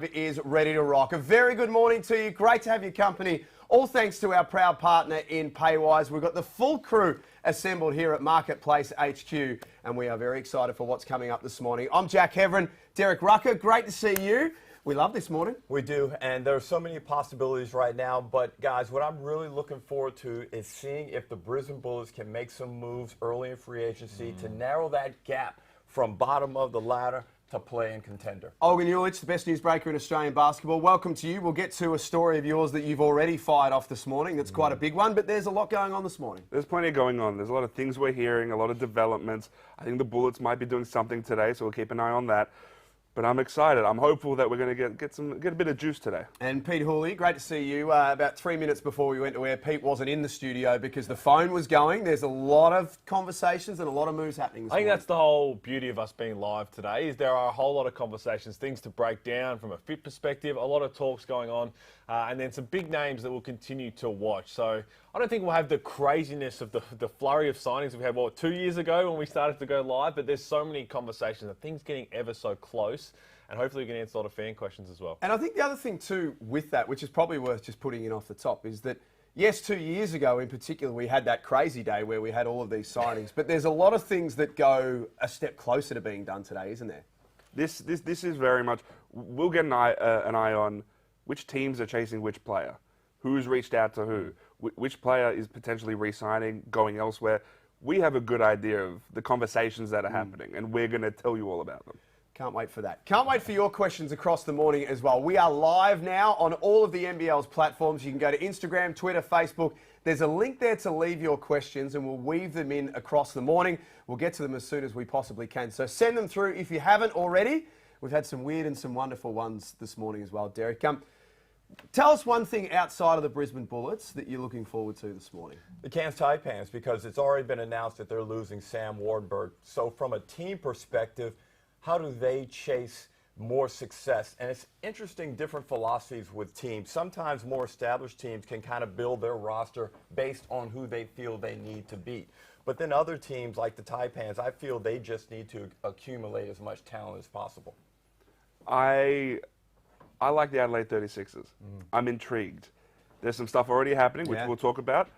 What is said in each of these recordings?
Is ready to rock. A very good morning to you. Great to have your company. All thanks to our proud partner in Paywise. We've got the full crew assembled here at Marketplace HQ, and we are very excited for what's coming up this morning. I'm Jack Heverin. Derek Rucker, great to see you. We love this morning. We do, and there are so many possibilities right now. But, guys, what I'm really looking forward to is seeing if the Brisbane Bullets can make some moves early in free agency to narrow that gap from bottom of the ladder to play in contender. Olgun Uluc, the best newsbreaker in Australian basketball. Welcome to you. We'll get to a story of yours that you've already fired off this morning. That's quite a big one, but there's a lot going on this morning. There's plenty going on. There's a lot of things we're hearing, a lot of developments. I think the Bullets might be doing something today, so we'll keep an eye on that. But I'm excited. I'm hopeful that we're going to get a bit of juice today. And Pete Hooley, great to see you. About 3 minutes before we went to air, Pete wasn't in the studio because the phone was going. There's a lot of conversations and a lot of moves happening this morning. I think that's the whole beauty of us being live today, is there are a whole lot of conversations, things to break down from a fit perspective, a lot of talks going on, and then some big names that we'll continue to watch. So I don't think we'll have the craziness of the flurry of signings we had, 2 years ago when we started to go live, but there's so many conversations and things getting ever so close, and hopefully we can answer a lot of fan questions as well. And I think the other thing too with that, which is probably worth just putting in off the top, is that yes, 2 years ago in particular, we had that crazy day where we had all of these signings, but there's a lot of things that go a step closer to being done today, isn't there? This is very much, we'll get an eye on which teams are chasing which player, who's reached out to who, which player is potentially re-signing, going elsewhere. We have a good idea of the conversations that are happening, and we're going to tell you all about them. Can't wait for that. Can't wait for your questions across the morning as well. We are live now on all of the NBL's platforms. You can go to Instagram, Twitter, Facebook. There's a link there to leave your questions, and we'll weave them in across the morning. We'll get to them as soon as we possibly can. So send them through if you haven't already. We've had some weird and some wonderful ones this morning as well, Derek. Tell us one thing outside of the Brisbane Bullets that you're looking forward to this morning. The Cairns Taipans, because it's already been announced that they're losing Sam Wardberg. So from a team perspective, how do they chase more success? And it's interesting, different philosophies with teams. Sometimes more established teams can kind of build their roster based on who they feel they need to beat. But then other teams like the Taipans, I feel they just need to accumulate as much talent as possible. I like the Adelaide 36ers. I'm intrigued. There's some stuff already happening, which we'll talk about.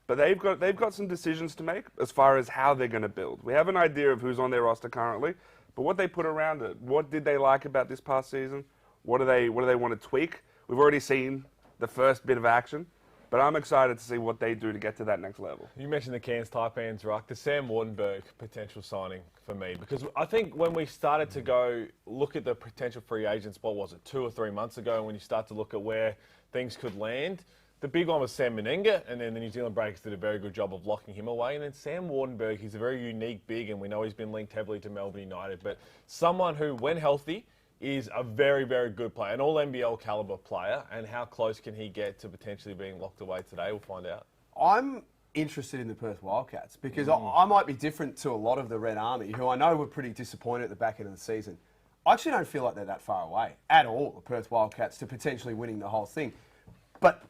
But they've got some decisions to make as far as how they're going to build. We have an idea of who's on their roster currently, but what they put around it, what did they like about this past season? What do they want to tweak? We've already seen the first bit of action, but I'm excited to see what they do to get to that next level. You mentioned the Cairns Taipans, Ruck. The Sam Wardberg potential signing for me, because I think when we started to go look at the potential free agents, what was it, 2 or 3 months ago, and when you start to look at where things could land, the big one was Sam McDaniel, and then the New Zealand Breakers did a very good job of locking him away. And then Sam Wardberg, he's a very unique big, and we know he's been linked heavily to Melbourne United, but someone who, when healthy, is a very, very good player, an all-NBL caliber player, and how close can he get to potentially being locked away today? We'll find out. I'm interested in the Perth Wildcats because I might be different to a lot of the Red Army, who I know were pretty disappointed at the back end of the season. I actually don't feel like they're that far away at all, the Perth Wildcats, to potentially winning the whole thing. But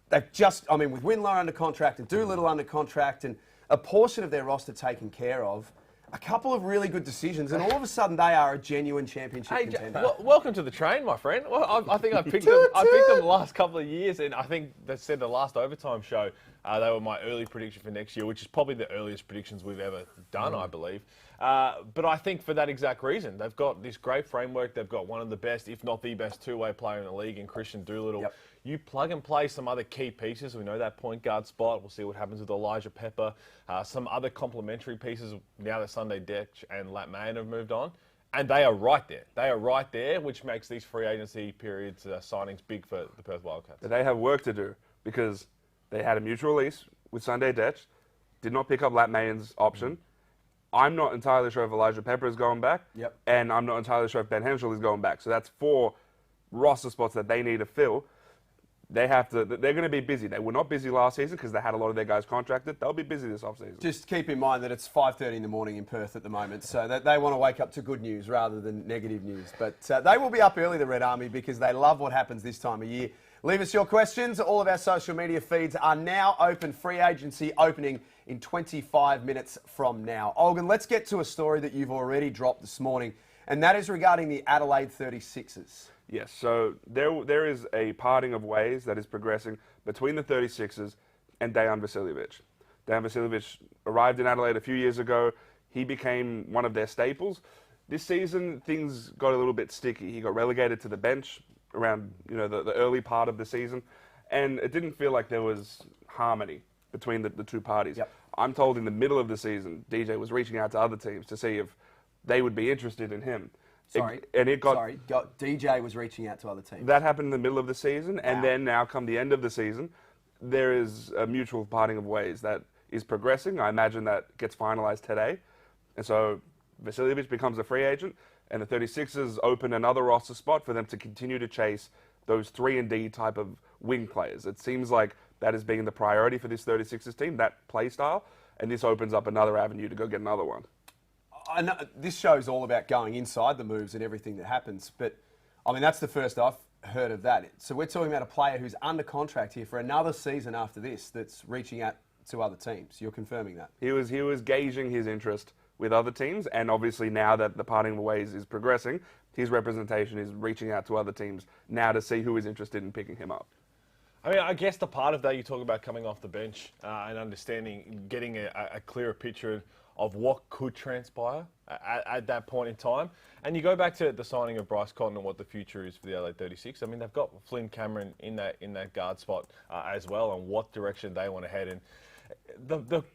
they've just, with Windler under contract and Doolittle under contract and a portion of their roster taken care of, a couple of really good decisions, and all of a sudden they are a genuine championship contender. Welcome to the train, my friend. Well, I think I picked them. I picked them the last couple of years, and I think they said the last overtime show they were my early prediction for next year, which is probably the earliest predictions we've ever done, I believe. But I think for that exact reason, they've got this great framework. They've got one of the best, if not the best, two-way player in the league in Christian Doolittle. Yep. You plug and play some other key pieces. We know that point guard spot. We'll see what happens with Leaupepe. Some other complementary pieces now that Sunday Dech and Leaupepe have moved on. And they are right there. They are right there, which makes these free agency periods signings big for the Perth Wildcats. They have work to do because they had a mutual release with Sunday Dech, did not pick up Leaupepe's option. I'm not entirely sure if Leaupepe is going back, and I'm not entirely sure if Ben Henschel is going back. So that's 4 roster spots that they need to fill. They're going to be busy. They were not busy last season because they had a lot of their guys contracted. They'll be busy this offseason. Just keep in mind that it's 5:30 in the morning in Perth at the moment, so that they want to wake up to good news rather than negative news. But they will be up early, the Red Army, because they love what happens this time of year. Leave us your questions. All of our social media feeds are now open. Free agency opening in 25 minutes from now. Olgun, let's get to a story that you've already dropped this morning, and that is regarding the Adelaide 36ers. Yes, so there is a parting of ways that is progressing between the 36ers and Dejan Vasiljevic. Dejan Vasiljevic arrived in Adelaide a few years ago. He became one of their staples. This season, things got a little bit sticky. He got relegated to the bench around the early part of the season, and it didn't feel like there was harmony between the two parties. Yep. I'm told in the middle of the season, DJ was reaching out to other teams to see if they would be interested in him. DJ was reaching out to other teams. That happened in the middle of the season, and Wow. then now come the end of the season, there is a mutual parting of ways that is progressing. I imagine that gets finalized today. And so Vasiljevic becomes a free agent, and the 36ers open another roster spot for them to continue to chase those 3-and-D type of wing players. It seems like that is being the priority for this 36ers team, that play style, and this opens up another avenue to go get another one. I know this show's all about going inside the moves and everything that happens, but I mean that's the first I've heard of that. So we're talking about a player who's under contract here for another season after this that's reaching out to other teams. You're confirming that? He was gauging his interest with other teams, and obviously now that the parting of ways is progressing, his representation is reaching out to other teams now to see who is interested in picking him up. I mean, I guess the part of that you talk about coming off the bench and understanding, getting a clearer picture of what could transpire at that point in time. And you go back to the signing of Bryce Cotton and what the future is for the Adelaide 36. I mean, they've got Flynn Cameron in that guard spot as well, and what direction they want to head in.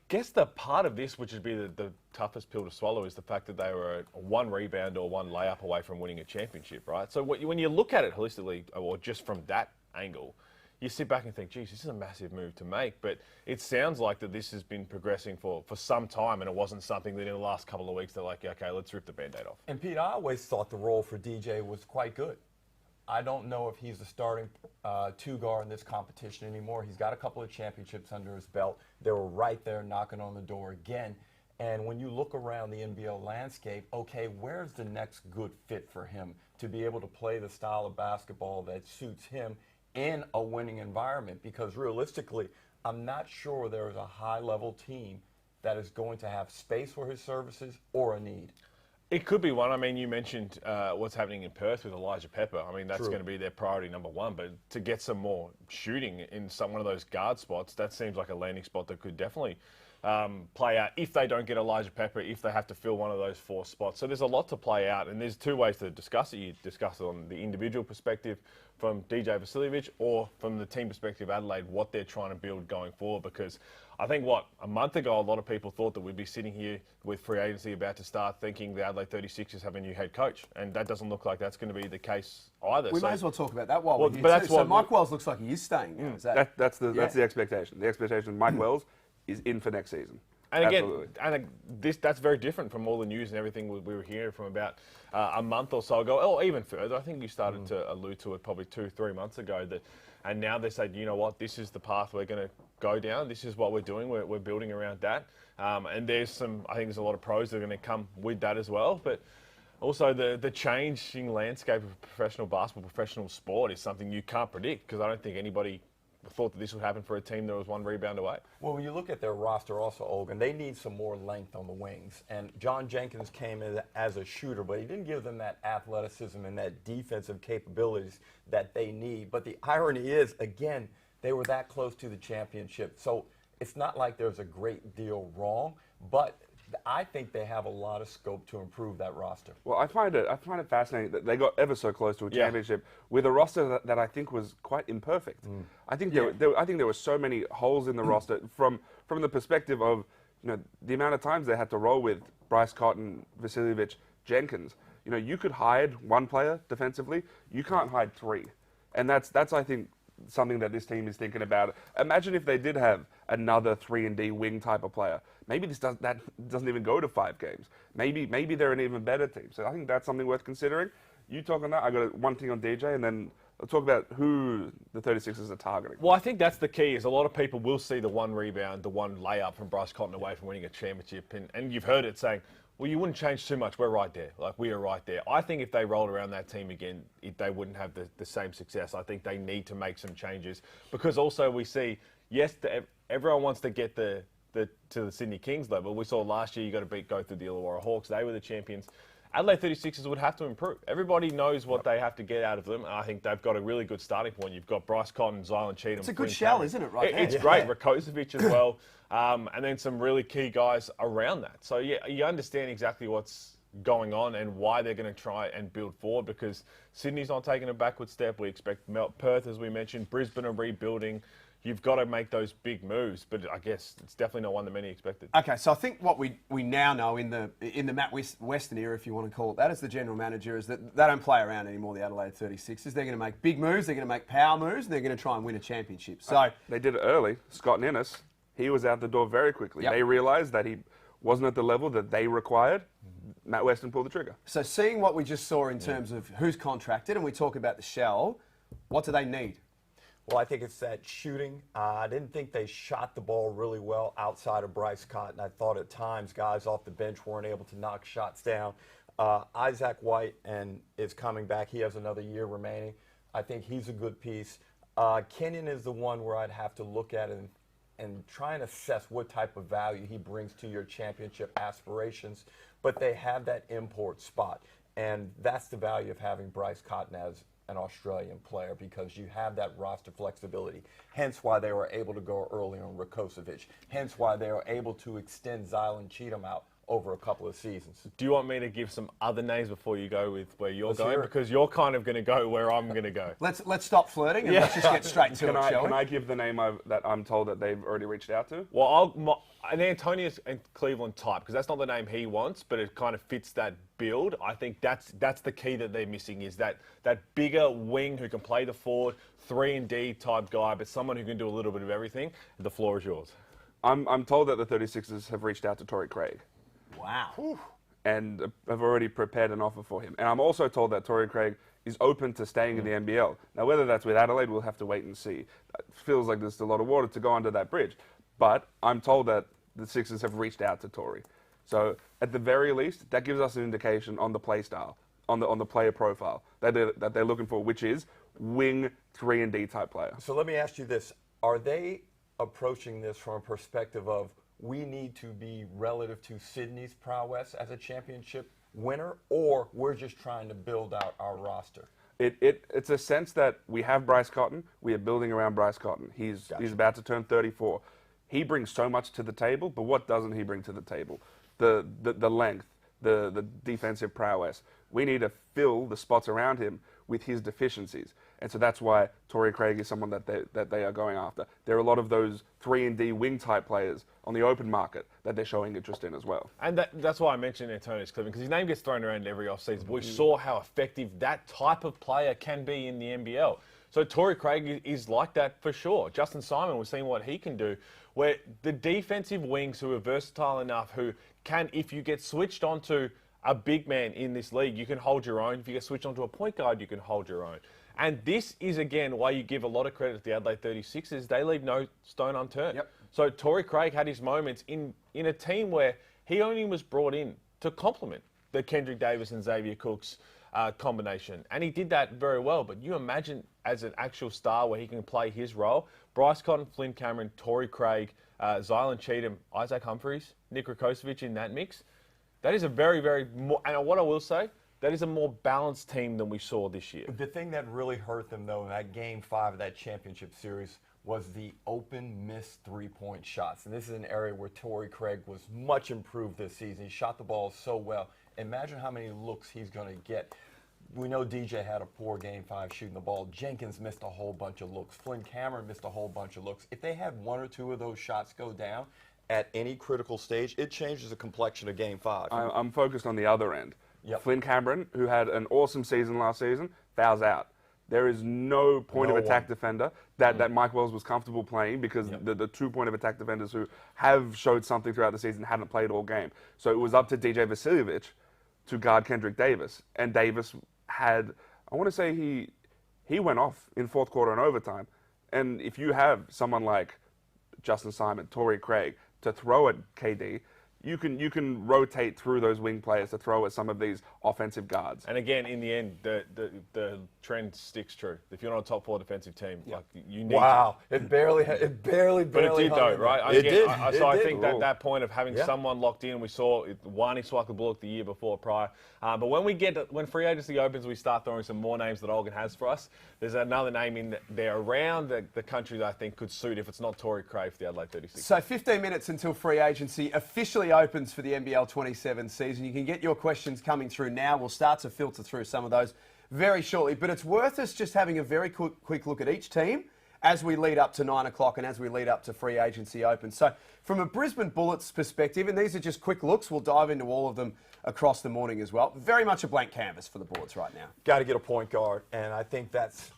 Guess the part of this, which would be the toughest pill to swallow, is the fact that they were one rebound or one layup away from winning a championship, right? So when you look at it holistically, or just from that angle, you sit back and think, geez, this is a massive move to make. But it sounds like that this has been progressing for some time, and it wasn't something that in the last couple of weeks they're like, okay, let's rip the Band-Aid off. And Pete, I always thought the role for DJ was quite good. I don't know if he's the starting two-guard in this competition anymore. He's got a couple of championships under his belt. They were right there knocking on the door again. And when you look around the NBL landscape, okay, where's the next good fit for him to be able to play the style of basketball that suits him in a winning environment? Because realistically, I'm not sure there is a high-level team that is going to have space for his services or a need. It could be one. I mean, you mentioned what's happening in Perth with Leaupepe. I mean, that's going to be their priority number one. But to get some more shooting in one of those guard spots, that seems like a landing spot that could definitely play out if they don't get Leaupepe, if they have to fill one of those 4 spots. So there's a lot to play out, and there's 2 ways to discuss it. You discuss it on the individual perspective from DJ Vasiljevic, or from the team perspective, Adelaide, what they're trying to build going forward. Because I think, a month ago, a lot of people thought that we'd be sitting here with free agency about to start, thinking the Adelaide 36ers have a new head coach, and that doesn't look like that's going to be the case either. We may as well talk about that while we're here too. So Mike Wells looks like he is staying now. That's the expectation. The expectation Mike Wells is in for next season. And again, that's very different from all the news and everything we were hearing from about a month or so ago, or even further. I think you started to allude to it probably 2-3 months ago. And now they said, you know what, this is the path we're going to go down. This is what we're doing. We're building around that. And I think there's a lot of pros that are going to come with that as well. But also the changing landscape of professional basketball, professional sport is something you can't predict, because I don't think anybody thought that this would happen for a team that was 1 rebound away. Well, when you look at their roster also, Olgun, they need some more length on the wings. And John Jenkins came in as a shooter, but he didn't give them that athleticism and that defensive capabilities that they need. But the irony is, again, they were that close to the championship. So it's not like there's a great deal wrong, but I think they have a lot of scope to improve that roster. Well, I find it fascinating that they got ever so close to a championship with a roster that I think was quite imperfect. I think there were so many holes in the roster from the perspective of the amount of times they had to roll with Bryce Cotton, Vasiljevic, Jenkins. You could hide one player defensively, you can't hide 3, and that's I think something that this team is thinking about. Imagine if they did have another 3-and-D wing type of player. Maybe that doesn't even go to 5 games. Maybe they're an even better team. So I think that's something worth considering. You talk on that. I got one thing on DJ, and then I'll talk about who the 36ers are targeting. Well, I think that's the key, is a lot of people will see the 1 rebound, the 1 layup from Bryce Cotton away from winning a championship. And you've heard it saying, well, you wouldn't change too much. We're right there. We are right there. I think if they rolled around that team again, they wouldn't have the same success. I think they need to make some changes, because also we see, yes, everyone wants to get to the Sydney Kings level. We saw last year you got to go through the Illawarra Hawks. They were the champions. Adelaide 36ers would have to improve. Everybody knows what they have to get out of them, and I think they've got a really good starting point. You've got Bryce Cotton, Zylan Cheatham. It's a good shell, isn't it, right there? It's great. Rakocevic as well, and then some really key guys around that. So, yeah, you understand exactly what's going on and why they're going to try and build forward, because Sydney's not taking a backward step. We expect Perth, as we mentioned, Brisbane are rebuilding. You've got to make those big moves, but I guess it's definitely not one that many expected. Okay, so I think what we now know in the Matt Weston era, if you want to call it that, as the general manager, is that they don't play around anymore, the Adelaide 36ers. They're going to make big moves, they're going to make power moves, and they're going to try and win a championship. So they did it early. Scott Ninnis, he was out the door very quickly. Yep. They realised that he wasn't at the level that they required. Matt Weston pulled the trigger. So seeing what we just saw in terms of who's contracted, and we talk about the shell, what do they need? Well, I think it's that shooting. I didn't think they shot the ball really well outside of Bryce Cotton. I thought at times guys off the bench weren't able to knock shots down. Isaac White is coming back. He has another year remaining. I think he's a good piece. Kenyon is the one where I'd have to look at and try and assess what type of value he brings to your championship aspirations. But they have that import spot, and that's the value of having Bryce Cotton as an Australian player, because you have that roster flexibility. Hence why they were able to go early on Rakocevic. Hence why they were able to extend Zylan Cheatham out over a couple of seasons. Do you want me to give some other names before you go with where you're Let's going? hear it. Because you're kind of going to go where I'm going to go. Let's stop flirting and let's just get straight to it, shall we? Can I give the name that I'm told that they've already reached out to? Well, an Antonius and Cleveland type, because that's not the name he wants, but it kind of fits that build. I think that's the key that they're missing, is that bigger wing who can play the forward, 3-and-D type guy, but someone who can do a little bit of everything. The floor is yours. I'm told that the 36ers have reached out to Torrey Craig. Wow. And have already prepared an offer for him. And I'm also told that Torrey Craig is open to staying in the NBL. Now, whether that's with Adelaide, we'll have to wait and see. It feels like there's a lot of water to go under that bridge. But I'm told that the Sixers have reached out to Torrey. So, at the very least, that gives us an indication on the play style, on the player profile that they're looking for, which is wing 3-and-D type player. So let me ask you this. Are they approaching this from a perspective of, we need to be relative to Sydney's prowess as a championship winner, or we're just trying to build out our roster? It's a sense that we have Bryce Cotton. We are building around Bryce Cotton. He's about to turn 34. He brings so much to the table, but what doesn't he bring to the table? The length, the defensive prowess. We need to fill the spots around him with his deficiencies. And so that's why Torrey Craig is someone that they are going after. There are a lot of those 3-and-D wing type players on the open market that they're showing interest in as well. And that's why I mentioned Antonius Cleveland, because his name gets thrown around every offseason. We saw how effective that type of player can be in the NBL. So Torrey Craig is like that for sure. Justin Simon, we've seen what he can do, where the defensive wings who are versatile enough, who can, if you get switched onto a big man in this league, you can hold your own. If you get switched onto a point guard, you can hold your own. And this is, again, why you give a lot of credit to the Adelaide 36ers. They leave no stone unturned. Yep. So Torrey Craig had his moments in a team where he only was brought in to complement the Kendric Davis and Xavier Cooks combination. And he did that very well. But you imagine as an actual star where he can play his role, Bryce Cotton, Flynn Cameron, Torrey Craig, Zylan Cheatham, Isaac Humphries, Nick Rakocevic in that mix. That is a very, very more, and what I will say, that is a more balanced team than we saw this year. The thing that really hurt them, though, in that Game 5 of that championship series was the open missed three-point shots. And this is an area where Torrey Craig was much improved this season. He shot the ball so well. Imagine how many looks he's going to get. We know DJ had a poor Game 5 shooting the ball. Jenkins missed a whole bunch of looks. Flynn Cameron missed a whole bunch of looks. If they had one or two of those shots go down at any critical stage, it changes the complexion of Game 5. I'm focused on the other end. Yep. Flynn Cameron, who had an awesome season last season, fouls out. There is no point of attack defender that Mike Wells was comfortable playing, because the 2 point of attack defenders who have showed something throughout the season hadn't played all game. So it was up to DJ Vasiljevic to guard Kendric Davis. And Davis had, I want to say he went off in fourth quarter and overtime. And if you have someone like Justin Simon, Torrey Craig, to throw at KD, you can rotate through those wing players to throw at some of these offensive guards. And again, in the end, the trend sticks true. If you're not a top 4 defensive team, like you need. Wow, it barely. But it did though, right? It did. So I think that point of having someone locked in, we saw Wani Swaka-Bullock the year before prior. But when free agency opens, we start throwing some more names that Olgun has for us. There's another name in there around the country that I think could suit if it's not Torrey Craig for the Adelaide 36. So 15 minutes until free agency officially opens for the NBL 27 season. You can get your questions coming through now. We'll start to filter through some of those very shortly. But it's worth us just having a very quick look at each team as we lead up to 9 o'clock and as we lead up to free agency open. So from a Brisbane Bullets perspective, and these are just quick looks, we'll dive into all of them across the morning as well. Very much a blank canvas for the Bullets right now. Got to get a point guard, and I think that's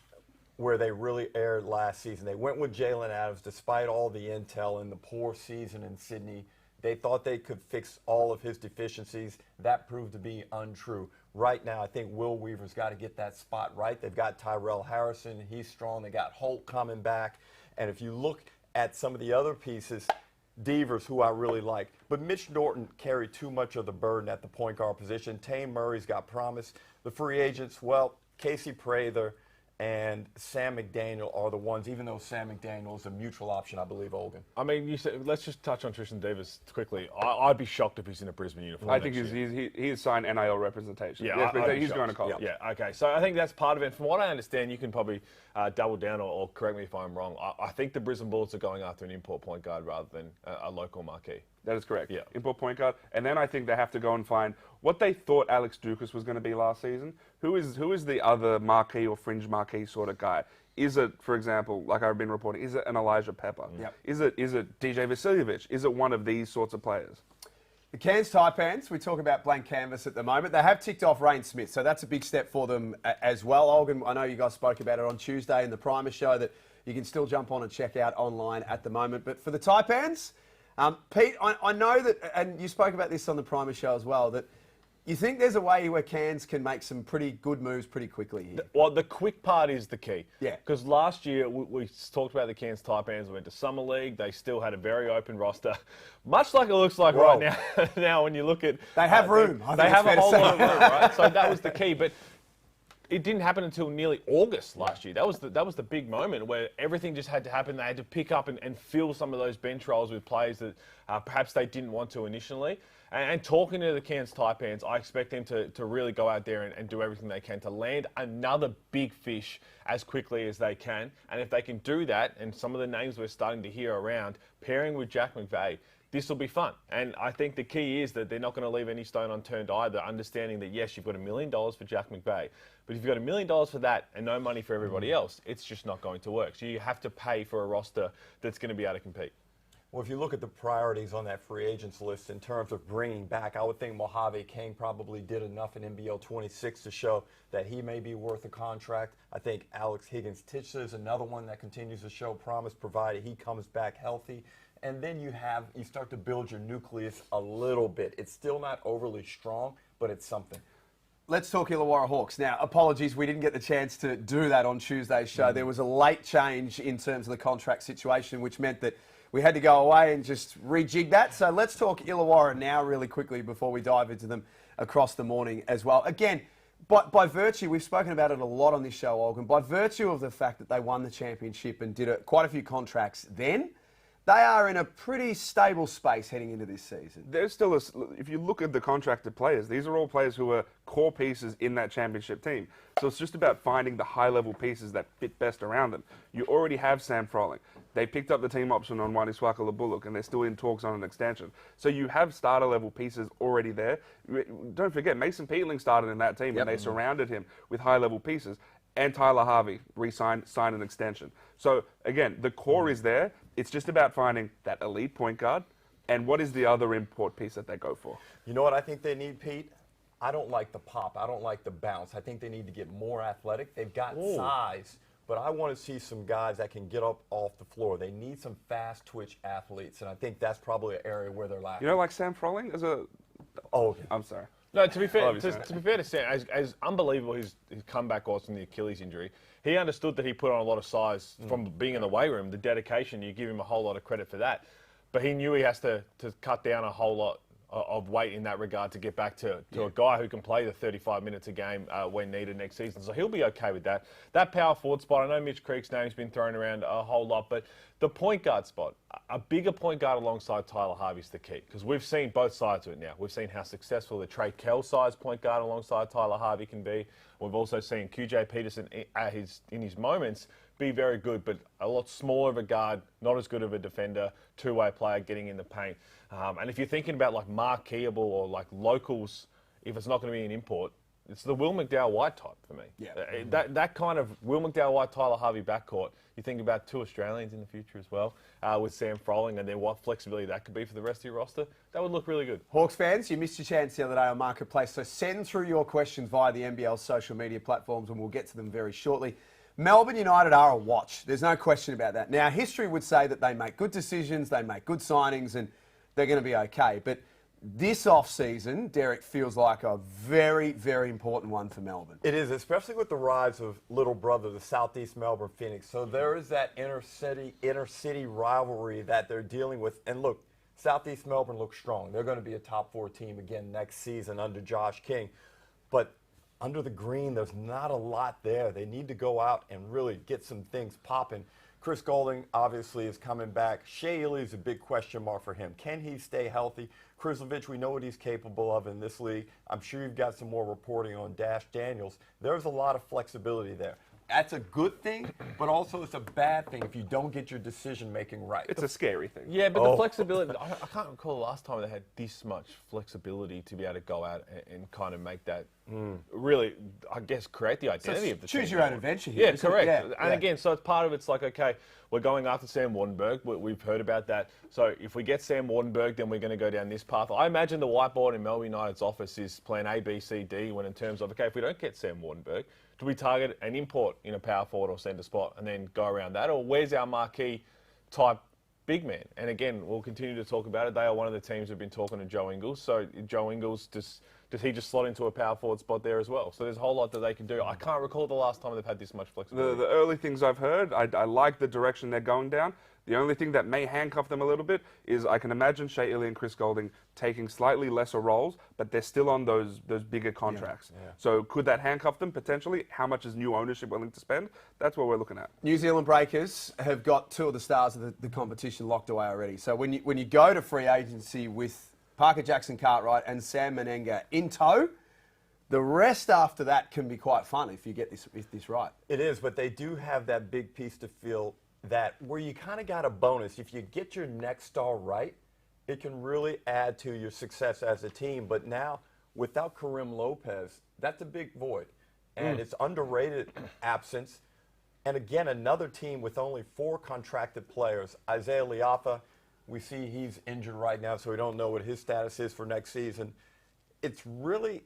where they really erred last season. They went with Jalen Adams despite all the intel and the poor season in Sydney. They thought they could fix all of his deficiencies. That proved to be untrue. Right now, I think Will Weaver's got to get that spot right. They've got Tyrell Harrison. He's strong. They got Holt coming back. And if you look at some of the other pieces, Devers, who I really like. But Mitch Norton carried too much of the burden at the point guard position. Tane Murray's got promise. The free agents, well, Casey Prather and Sam McDaniel are the ones, even though Sam McDaniel is a mutual option, I believe, Olgun. I mean, you said, let's just touch on Tristan Davis quickly. I'd be shocked if he's in a Brisbane uniform. I think he has signed NIL representation. Yeah, he's going to college. Yeah, okay. So I think that's part of it. From what I understand, you can probably double down or correct me if I'm wrong. I think the Brisbane Bullets are going after an import point guard rather than a local marquee. That is correct. Yeah. Import point guard. And then I think they have to go and find what they thought Alex Dukas was going to be last season. Who is the other marquee or fringe marquee sort of guy? Is it, for example, like I've been reporting, is it an Elijah Pepper? Yep. Is it DJ Vasiljevic? Is it one of these sorts of players? The Cairns Taipans, we talk about blank canvas at the moment. They have ticked off Rain Smith, so that's a big step for them as well. Olgun, I know you guys spoke about it on Tuesday in the Primer show that you can still jump on and check out online at the moment. But for the Taipans, Pete, I know that, and you spoke about this on the Primer show as well, that you think there's a way where Cairns can make some pretty good moves pretty quickly here. Well, the quick part is the key. Yeah. Because last year we talked about the Cairns Taipans. We went to Summer League. They still had a very open roster, much like it looks like right now. Now, when you look at they have room. They have a whole lot of room, right? So that was the key, but it didn't happen until nearly August last year. That was the big moment where everything just had to happen. They had to pick up and fill some of those bench roles with players that perhaps they didn't want to initially. And talking to the Cairns Taipans, I expect them to really go out there and do everything they can to land another big fish as quickly as they can. And if they can do that, and some of the names we're starting to hear around, pairing with Jack McVeigh, this will be fun. And I think the key is that they're not going to leave any stone unturned either, understanding that, yes, you've got $1 million for Jack McVeigh, but if you've got $1 million for that and no money for everybody else, it's just not going to work. So you have to pay for a roster that's going to be able to compete. Well, if you look at the priorities on that free agents list in terms of bringing back, I would think Mojave King probably did enough in NBL 26 to show that he may be worth a contract. I think Alex Higgins-Titcher is another one that continues to show promise, provided he comes back healthy. And then you start to build your nucleus a little bit. It's still not overly strong, but it's something. Let's talk Illawarra Hawks. Now, apologies, we didn't get the chance to do that on Tuesday's show. There was a late change in terms of the contract situation, which meant that we had to go away and just rejig that. So let's talk Illawarra now really quickly before we dive into them across the morning as well. Again, by virtue, we've spoken about it a lot on this show, Olgun, by virtue of the fact that they won the championship and did quite a few contracts then, they are in a pretty stable space heading into this season. There's still if you look at the contracted players, these are all players who are core pieces in that championship team. So it's just about finding the high-level pieces that fit best around them. You already have Sam Froling. They picked up the team option on Wani Swaka-Bullock, and they're still in talks on an extension. So you have starter-level pieces already there. Don't forget, Mason Peatling started in that team, and they surrounded him with high-level pieces. And Tyler Harvey signed an extension. So, again, the core is there. It's just about finding that elite point guard. And what is the other import piece that they go for? You know what I think they need, Pete? I don't like the pop. I don't like the bounce. I think they need to get more athletic. They've got size, but I want to see some guys that can get up off the floor. They need some fast twitch athletes, and I think that's probably an area where they're lacking. You know, like Sam Froling? I'm sorry. No, to be fair to Sam, as unbelievable his comeback was from the Achilles injury, he understood that he put on a lot of size from being in the weight room, the dedication. You give him a whole lot of credit for that. But he knew he has to cut down a whole lot of weight in that regard to get back to a guy who can play the 35 minutes a game when needed next season. So he'll be okay with that. That power forward spot, I know Mitch Creek's name's been thrown around a whole lot, but the point guard spot, a bigger point guard alongside Tyler Harvey's the key, because we've seen both sides of it now. We've seen how successful the Trey Kell-sized point guard alongside Tyler Harvey can be. We've also seen QJ Peterson in his moments be very good, but a lot smaller of a guard, not as good of a defender, two-way player getting in the paint. And if you're thinking about like marqueeable or like locals, if it's not going to be an import, it's the Will McDowell-White type for me. Yeah. That kind of Will McDowell-White, Tyler Harvey backcourt, you think about two Australians in the future as well, with Sam Froling, and then what flexibility that could be for the rest of your roster, that would look really good. Hawks fans, you missed your chance the other day on Marketplace, so send through your questions via the NBL social media platforms and we'll get to them very shortly. Melbourne United are a watch. There's no question about that. Now, history would say that they make good decisions, they make good signings, and they're going to be okay. But this off-season, Derek, feels like a very, very important one for Melbourne. It is, especially with the rise of little brother, the Southeast Melbourne Phoenix. So there is that inner city rivalry that they're dealing with. And look, Southeast Melbourne looks strong. They're going to be a top 4 team again next season under Josh King. But under the green, there's not a lot there. They need to go out and really get some things popping. Chris Goulding obviously is coming back. Shea Ely is a big question mark for him. Can he stay healthy? Krislovic, we know what he's capable of in this league. I'm sure you've got some more reporting on Dash Daniels. There's a lot of flexibility there. That's a good thing, but also it's a bad thing if you don't get your decision-making right. It's a scary thing. Yeah, but the flexibility, I can't recall the last time they had this much flexibility to be able to go out and kind of make that really, I guess, create the identity of the team. Choose your own adventure here. Yeah, correct. Yeah, and again, so it's part of it's like, okay, we're going after Sam Wardenberg. We've heard about that. So if we get Sam Wardenberg, then we're going to go down this path. I imagine the whiteboard in Melbourne United's office is plan A, B, C, D, when in terms of, okay, if we don't get Sam Wardenberg, do we target an import in a power forward or centre spot and then go around that? Or where's our marquee type big man? And again, we'll continue to talk about it. They are one of the teams who've been talking to Joe Ingles. So Joe Ingles, does he just slot into a power forward spot there as well? So there's a whole lot that they can do. I can't recall the last time they've had this much flexibility. The early things I've heard, I like the direction they're going down. The only thing that may handcuff them a little bit is I can imagine Shea Ely and Chris Goulding taking slightly lesser roles, but they're still on those bigger contracts. Yeah. So could that handcuff them potentially? How much is new ownership willing to spend? That's what we're looking at. New Zealand Breakers have got 2 of the stars of the competition locked away already. So when you go to free agency with Parker Jackson-Cartwright and Sam Menenga in tow, the rest after that can be quite fun if you get this right. It is, but they do have that big piece to fill that where you kind of got a bonus. If you get your next star right, it can really add to your success as a team. But now, without Karim Lopez, that's a big void. And it's underrated absence. And again, another team with only 4 contracted players. Isaiah Leaupepe, we see he's injured right now, so we don't know what his status is for next season. It's really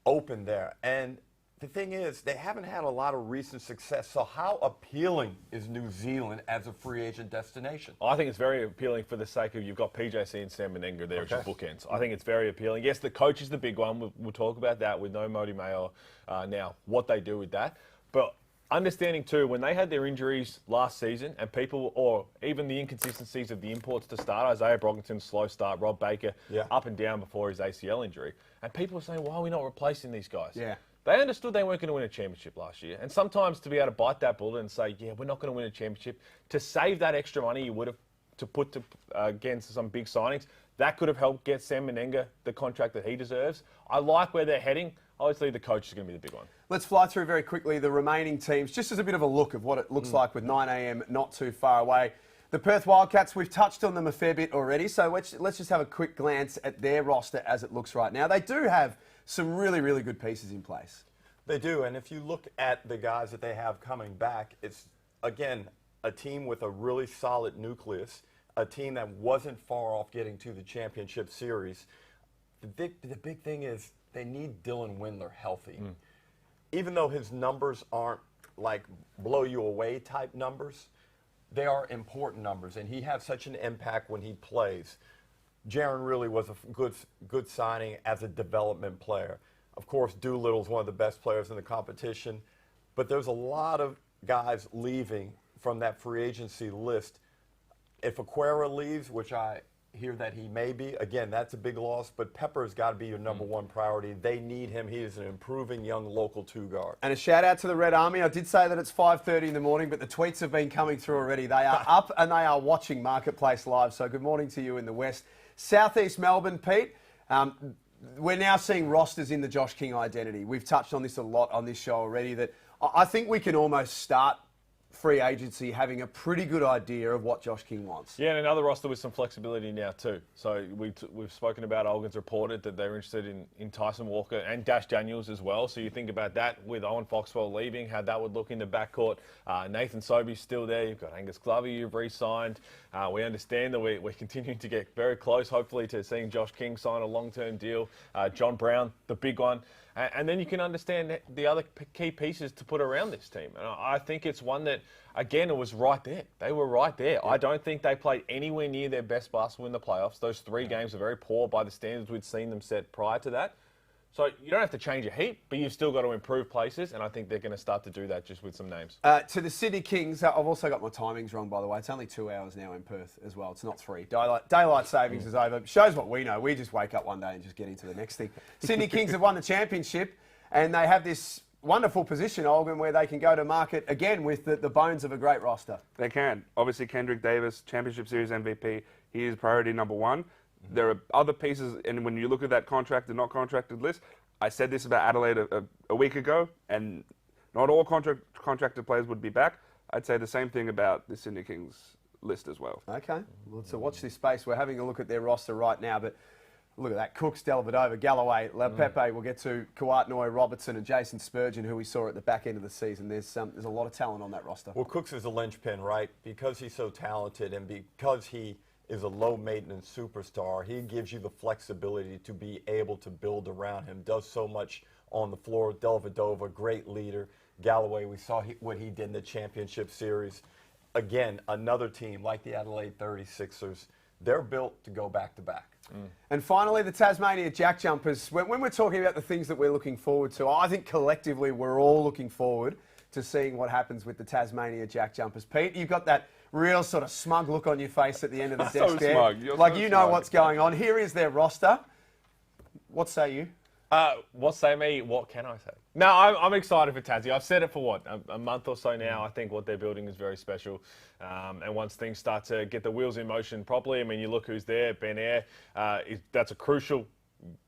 open there. And the thing is, they haven't had a lot of recent success. So how appealing is New Zealand as a free agent destination? I think it's very appealing for the sake of you've got PJC and Sam Menenga there as your bookends. I think it's very appealing. Yes, the coach is the big one. We'll talk about that with no Modi Mayo now, what they do with that. But understanding too, when they had their injuries last season and people, or even the inconsistencies of the imports to start, Isaiah Brockington, slow start, Rob Baker, up and down before his ACL injury. And people were saying, why are we not replacing these guys? Yeah. They understood they weren't going to win a championship last year. And sometimes to be able to bite that bullet and say, yeah, we're not going to win a championship, to save that extra money you would have to put to, against some big signings, that could have helped get Sam Menenga the contract that he deserves. I like where they're heading. Obviously, the coach is going to be the big one. Let's fly through very quickly the remaining teams, just as a bit of a look of what it looks like with 9 a.m. not too far away. The Perth Wildcats, we've touched on them a fair bit already, so let's just have a quick glance at their roster as it looks right now. They do have some really, really good pieces in place. They do, and if you look at the guys that they have coming back, it's, again, a team with a really solid nucleus, a team that wasn't far off getting to the championship series. The big thing is they need Dylan Windler healthy. Even though his numbers aren't like blow you away type numbers, they are important numbers, and he has such an impact when he plays. Jaron really was a good signing as a development player. Of course, Doolittle's one of the best players in the competition, but there's a lot of guys leaving from that free agency list. If Aquera leaves, which I hear that he may be. Again, that's a big loss, but Pepper's got to be your number one priority. They need him. He is an improving young local two-guard. And a shout out to the Red Army. I did say that it's 5:30 in the morning, but the tweets have been coming through already. They are up and they are watching Marketplace Live. So good morning to you in the West. Southeast Melbourne, Pete. We're now seeing rosters in the Josh King identity. We've touched on this a lot on this show already, that I think we can almost start free agency having a pretty good idea of what Josh King wants. Yeah, and another roster with some flexibility now too. So we've spoken about, Olgun's reported that they're interested in Tyson Walker and Dash Daniels as well. So you think about that with Owen Foxwell leaving, how that would look in the backcourt. Nathan Sobey's still there. You've got Angus Glover you've re-signed. We understand that we're continuing to get very close, hopefully, to seeing Josh King sign a long-term deal. John Brown, the big one. And then you can understand the other key pieces to put around this team. And I think it's one that, again, it was right there. They were right there. Yeah. I don't think they played anywhere near their best basketball in the playoffs. Those 3 games are very poor by the standards we'd seen them set prior to that. So you don't have to change a heap, but you've still got to improve places, and I think they're going to start to do that just with some names. To the Sydney Kings, I've also got my timings wrong, by the way. It's only 2 hours now in Perth as well. It's not 3. Daylight savings is over. Shows what we know. We just wake up one day and just get into the next thing. Sydney Kings have won the championship, and they have this wonderful position, Olgun, where they can go to market again with the bones of a great roster. They can. Obviously, Kendric Davis, Championship Series MVP, he is priority number 1. There are other pieces, and when you look at that contracted, not contracted list, I said this about Adelaide a week ago, and not all contracted players would be back. I'd say the same thing about the Sydney Kings list as well. Okay, well, so watch this space. We're having a look at their roster right now, but look at that. Cooks, Dellavedova, Galloway, Leaupepe. We'll get to Kawatnoy, Robertson, and Jason Spurgeon, who we saw at the back end of the season. There's a lot of talent on that roster. Well, Cooks is a linchpin, right? Because he's so talented and because he is a low-maintenance superstar, he gives you the flexibility to be able to build around him, does so much on the floor. Dellavedova, great leader. Galloway, we saw what he did in the championship series. Again, another team like the Adelaide 36ers, they're built to go back-to-back. And finally, the Tasmania Jack Jumpers. When we're talking about the things that we're looking forward to, I think collectively we're all looking forward to seeing what happens with the Tasmania Jack Jumpers. Pete, you've got that real sort of smug look on your face at the end of the desk So there. smug. You're like so you know smug. what's going on. Here is their roster. What say you? What say me? What can I say? No, I'm excited for Tassie. I've said it for a month or so now. I think what they're building is very special. And once things start to get the wheels in motion properly, I mean, you look who's there. Ben Eyre, that's a crucial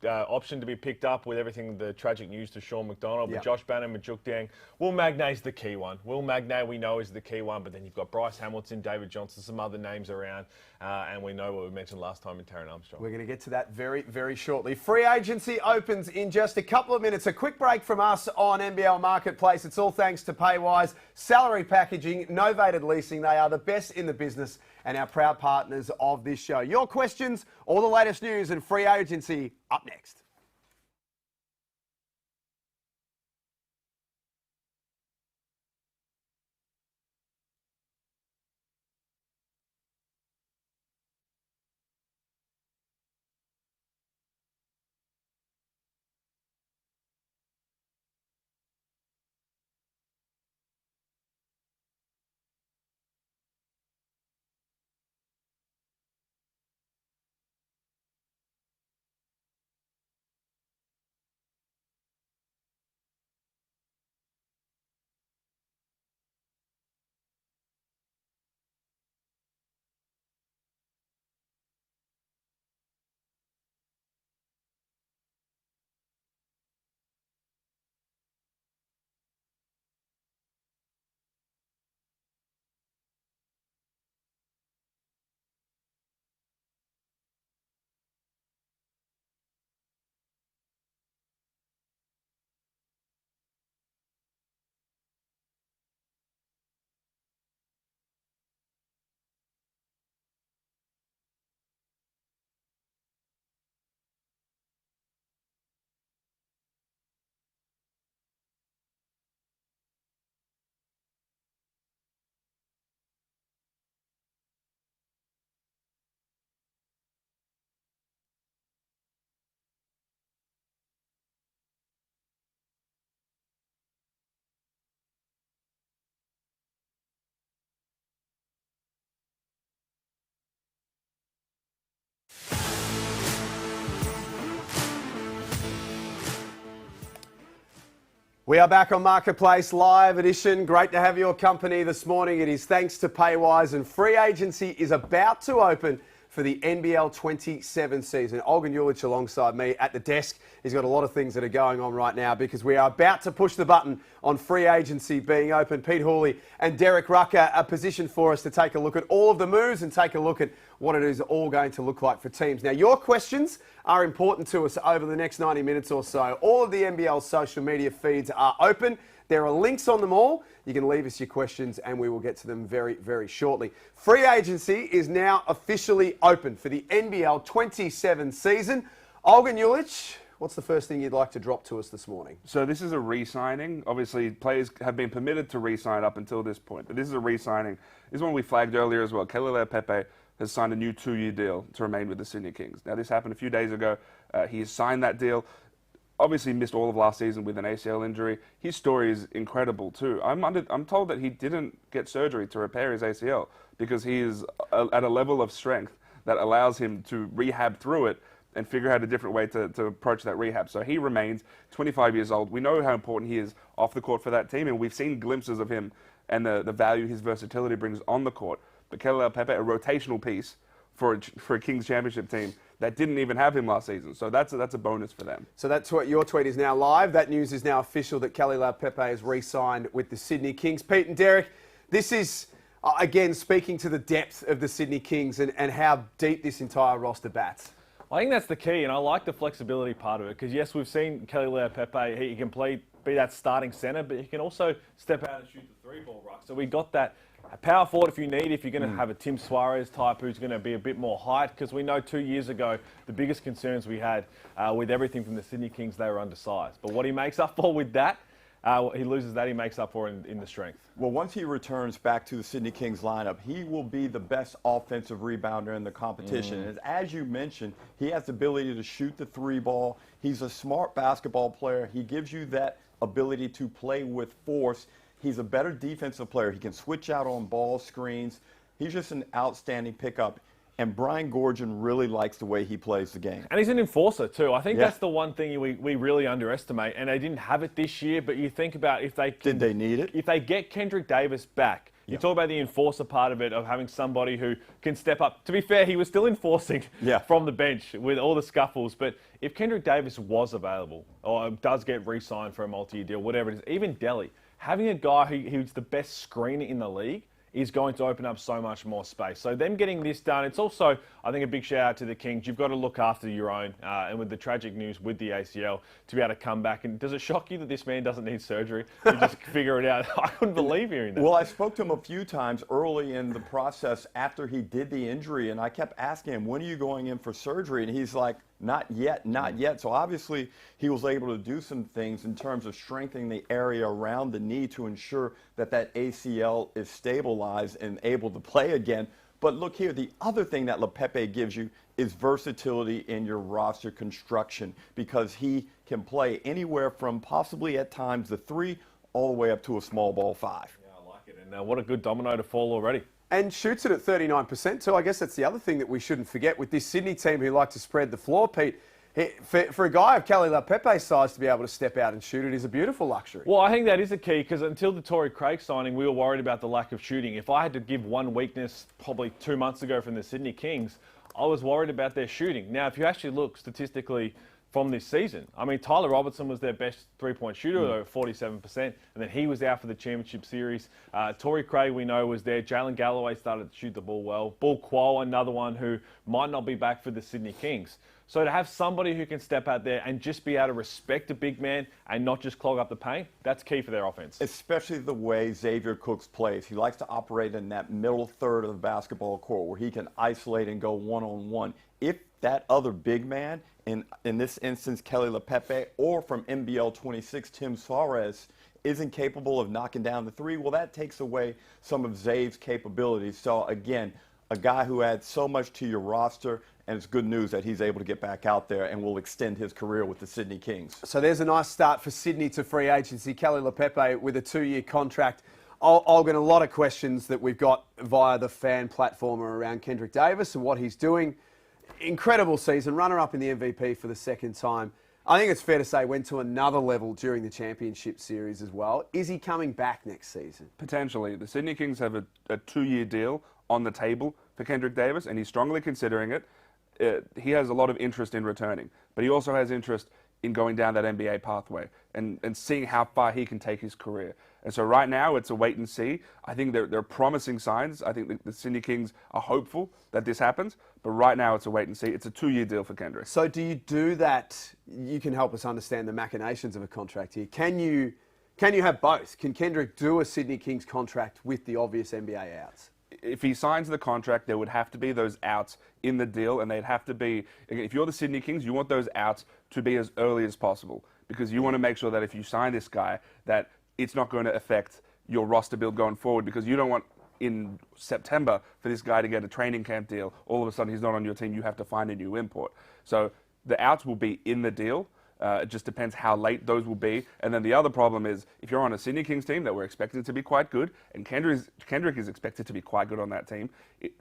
option to be picked up with everything, the tragic news to Sean McDonald. But Josh Bannon, Majuk Dang, Will Magnay's the key one. Will Magnay, we know, is the key one. But then you've got Bryce Hamilton, David Johnson, some other names around. And we know what we mentioned last time in Taron Armstrong. We're going to get to that very, very shortly. Free agency opens in just a couple of minutes. A quick break from us on NBL Marketplace. It's all thanks to Paywise, salary packaging, novated leasing. They are the best in the business and our proud partners of this show. Your questions, all the latest news and free agency up next. We are back on Marketplace Live Edition. Great to have your company this morning. It is thanks to Paywise, and free agency is about to open for the NBL 27 season. Olgun Uluc alongside me at the desk. He's got a lot of things that are going on right now because we are about to push the button on free agency being open. Pete Hooley and Derek Rucker are positioned for us to take a look at all of the moves and take a look at what it is all going to look like for teams. Now, your questions are important to us over the next 90 minutes or so. All of the NBL social media feeds are open. There are links on them all. You can leave us your questions and we will get to them very, very shortly. Free agency is now officially open for the NBL 27 season. Olgun Uluc, what's the first thing you'd like to drop to us this morning? So this is a re-signing. Obviously, players have been permitted to re-sign up until this point, but this is a re-signing. This is one we flagged earlier as well. Keli Leaupepe has signed a new 2-year deal to remain with the Sydney Kings. Now, this happened a few days ago. He has signed that deal. Obviously missed all of last season with an ACL injury. His story is incredible too. I'm told that he didn't get surgery to repair his ACL because he is at a level of strength that allows him to rehab through it and figure out a different way to approach that rehab. So he remains 25 years old. We know how important he is off the court for that team, and we've seen glimpses of him and the value his versatility brings on the court. But Keli Leaupepe, a rotational piece for a Kings Championship team that didn't even have him last season. So that's a bonus for them. So that's what your tweet is now live. That news is now official that Keli Leaupepe has re-signed with the Sydney Kings. Pete and Derek, this is, again, speaking to the depth of the Sydney Kings and how deep this entire roster bats. I think that's the key, and I like the flexibility part of it because, yes, we've seen Keli Leaupepe, he can be that starting centre, but he can also step out and shoot the three-ball ruck. So we got that power forward if you need, if you're going to have a Tim Suarez type who's going to be a bit more height, because we know 2 years ago the biggest concerns we had with everything from the Sydney Kings, they were undersized. But what he makes up for with that, he loses that, he makes up for in the strength. Well, once he returns back to the Sydney Kings lineup, he will be the best offensive rebounder in the competition. And as you mentioned, he has the ability to shoot the three ball. He's a smart basketball player. He gives you that ability to play with force. He's a better defensive player. He can switch out on ball screens. He's just an outstanding pickup. And Brian Goorjian really likes the way he plays the game. And he's an enforcer too. I think that's the one thing we really underestimate. And they didn't have it this year, but you think about if they can, did they need it? If they get Kendric Davis back, you talk about the enforcer part of it, of having somebody who can step up. To be fair, he was still enforcing from the bench with all the scuffles. But if Kendric Davis was available or does get re-signed for a multi-year deal, whatever it is, even Delhi, having a guy who's the best screener in the league is going to open up so much more space. So them getting this done, it's also, I think, a big shout out to the Kings. You've got to look after your own. And with the tragic news with the ACL, to be able to come back. And does it shock you that this man doesn't need surgery? You just figure it out. I couldn't believe hearing that. Well, I spoke to him a few times early in the process after he did the injury, and I kept asking him, when are you going in for surgery? And he's like, not yet, not yet. So obviously he was able to do some things in terms of strengthening the area around the knee to ensure that that ACL is stabilized and able to play again. But look here, the other thing that Leaupepe gives you is versatility in your roster construction, because he can play anywhere from possibly at times the 3 all the way up to a small ball 5. Yeah, I like it. And what a good domino to fall already. And shoots it at 39% too. I guess that's the other thing that we shouldn't forget with this Sydney team who like to spread the floor, Pete. For a guy of Keli Leaupepe's size to be able to step out and shoot it is a beautiful luxury. Well, I think that is a key, because until the Torrey Craig signing, we were worried about the lack of shooting. If I had to give one weakness probably 2 months ago from the Sydney Kings, I was worried about their shooting. Now, if you actually look statistically from this season, I mean, Tyler Robertson was their best three-point shooter, 47%, and then he was out for the championship series. Torrey Craig, we know, was there. Jalen Galloway started to shoot the ball well. Bul Kuol, another one who might not be back for the Sydney Kings. So to have somebody who can step out there and just be able to respect a big man and not just clog up the paint, that's key for their offense. Especially the way Xavier Cooks plays. He likes to operate in that middle third of the basketball court where he can isolate and go one-on-one. If that other big man, in this instance Keli Leaupepe, or from NBL 26 Tim Suarez, isn't capable of knocking down the 3, well, that takes away some of Zave's capabilities. So again, a guy who adds so much to your roster, and it's good news that he's able to get back out there and will extend his career with the Sydney Kings. So there's a nice start for Sydney to free agency. Keli Leaupepe with a 2-year contract. Olgun, a lot of questions that we've got via the fan platform around Kendric Davis and what he's doing. Incredible season, runner-up in the MVP for the second time. I think it's fair to say went to another level during the championship series as well. Is he coming back next season? Potentially. The Sydney Kings have a 2-year deal on the table for Kendric Davis, and he's strongly considering it. He has a lot of interest in returning, but he also has interest in going down that NBA pathway and seeing how far he can take his career. And so right now it's a wait and see. I think there are promising signs. I think the Sydney Kings are hopeful that this happens, but right now it's a wait and see. It's a 2-year deal for Kendric. So do you do that? You can help us understand the machinations of a contract here. Can you have both? Can Kendric do a Sydney Kings contract with the obvious NBA outs? If he signs the contract, there would have to be those outs in the deal, and they'd have to be, if you're the Sydney Kings, you want those outs to be as early as possible, because you want to make sure that if you sign this guy, that it's not going to affect your roster build going forward, because you don't want in September for this guy to get a training camp deal. All of a sudden he's not on your team, you have to find a new import. So the outs will be in the deal. It just depends how late those will be. And then the other problem is, if you're on a Sydney Kings team that we're expected to be quite good, and Kendric is expected to be quite good on that team,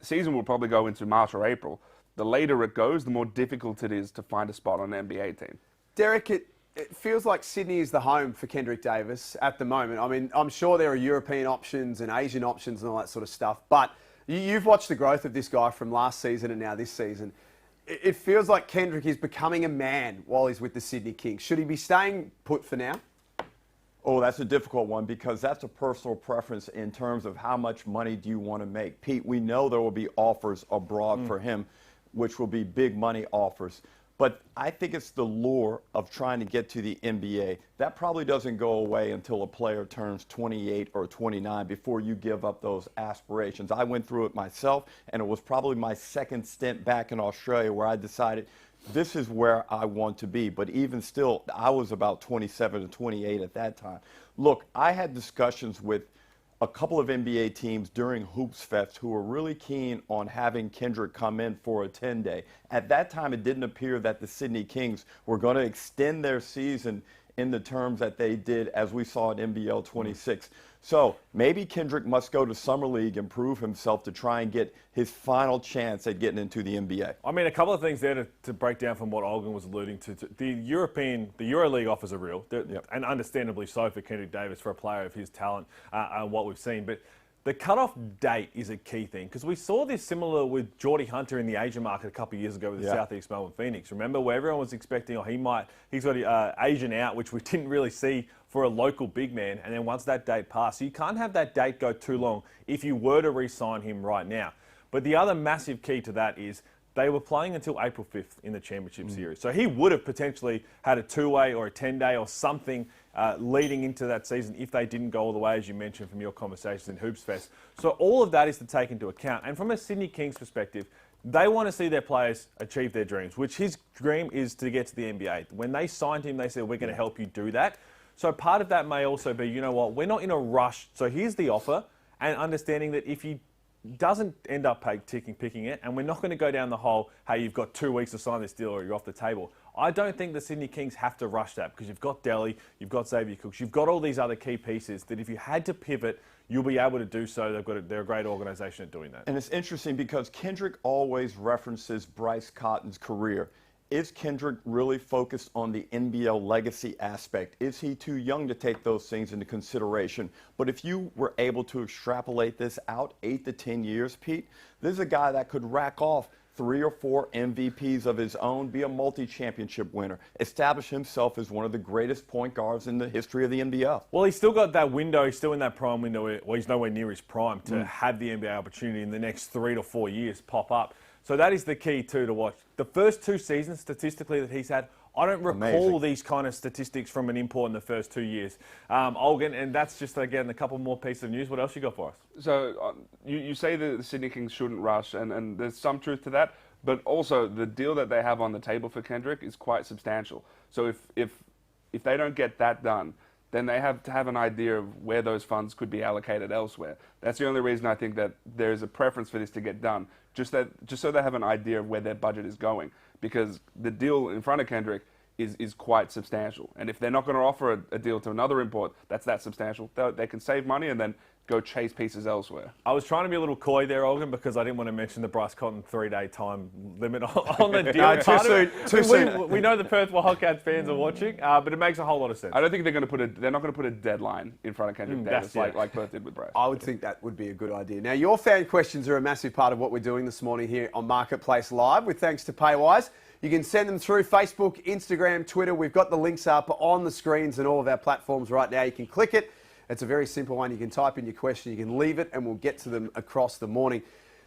season will probably go into March or April. The later it goes, the more difficult it is to find a spot on an NBA team. Derek, it feels like Sydney is the home for Kendric Davis at the moment. I mean, I'm sure there are European options and Asian options and all that sort of stuff, but you've watched the growth of this guy from last season and now this season. It feels like Kendric is becoming a man while he's with the Sydney Kings. Should he be staying put for now? Oh, that's a difficult one, because that's a personal preference in terms of how much money do you want to make. Pete, we know there will be offers abroad for him, which will be big money offers. But I think it's the lure of trying to get to the NBA. That probably doesn't go away until a player turns 28 or 29 before you give up those aspirations. I went through it myself, and it was probably my second stint back in Australia where I decided this is where I want to be. But even still, I was about 27 or 28 at that time. Look, I had discussions with a couple of NBA teams during Hoops Fest who were really keen on having Kendric come in for a 10-day. At that time, it didn't appear that the Sydney Kings were going to extend their season in the terms that they did, as we saw in NBL 26. So maybe Kendric must go to Summer League and prove himself to try and get his final chance at getting into the NBA. I mean, a couple of things there to break down from what Olgun was alluding to. The EuroLeague offers are real, and understandably so for Kendric Davis, for a player of his talent and what we've seen. But the cutoff date is a key thing, because we saw this similar with Geordie Hunter in the Asian market a couple of years ago with the Southeast Melbourne Phoenix. Remember, where everyone was expecting, he's got an Asian out, which we didn't really see for a local big man, and then once that date passed, so you can't have that date go too long if you were to re-sign him right now. But the other massive key to that is they were playing until April 5th in the Championship Series. So he would have potentially had a 2-way or a 10-day or something leading into that season if they didn't go all the way, as you mentioned from your conversations in Hoops Fest. So all of that is to take into account. And from a Sydney Kings perspective, they want to see their players achieve their dreams, which his dream is to get to the NBA. When they signed him, they said, we're going to help you do that. So part of that may also be, you know what, we're not in a rush. So here's the offer, and understanding that if he doesn't end up picking it, and we're not going to go down the whole, hey, you've got 2 weeks to sign this deal or you're off the table. I don't think the Sydney Kings have to rush that, because you've got Delhi, you've got Xavier Cooks, you've got all these other key pieces that if you had to pivot, you'll be able to do so. They're a great organisation at doing that. And it's interesting because Kendric always references Bryce Cotton's career. Is Kendric really focused on the NBL legacy aspect? Is he too young to take those things into consideration? But if you were able to extrapolate this out 8 to 10 years, Pete, this is a guy that could rack off 3 or 4 MVPs of his own, be a multi-championship winner, establish himself as one of the greatest point guards in the history of the NBL. Well, he's still got that window. He's still in that prime window where he's nowhere near his prime to have the NBA opportunity in the next 3 to 4 years pop up. So that is the key, too, to watch. The first 2 seasons, statistically, that he's had, I don't recall these kind of statistics from an import in the first 2 years. Olgun, and that's just, again, a couple more pieces of news. What else you got for us? So you say that the Sydney Kings shouldn't rush, and there's some truth to that, but also the deal that they have on the table for Kendric is quite substantial. So if they don't get that done, then they have to have an idea of where those funds could be allocated elsewhere. That's the only reason I think that there's a preference for this to get done, just so they have an idea of where their budget is going, because the deal in front of Kendric is quite substantial. And if they're not going to offer a deal to another import that's that substantial, they can save money and then go chase pieces elsewhere. I was trying to be a little coy there, Olgun, because I didn't want to mention the Bryce Cotton 3-day time limit on the deal. No, too soon. We know the Perth Wildcats fans are watching, but it makes a whole lot of sense. I don't think they're not going to put a deadline in front of Kendric Davis like Perth did with Bryce. I would think that would be a good idea. Now, your fan questions are a massive part of what we're doing this morning here on Marketplace Live, with thanks to Paywise. You can send them through Facebook, Instagram, Twitter. We've got the links up on the screens and all of our platforms right now. You can click it. It's a very simple one. You can type in your question, you can leave it, and we'll get to them across the morning.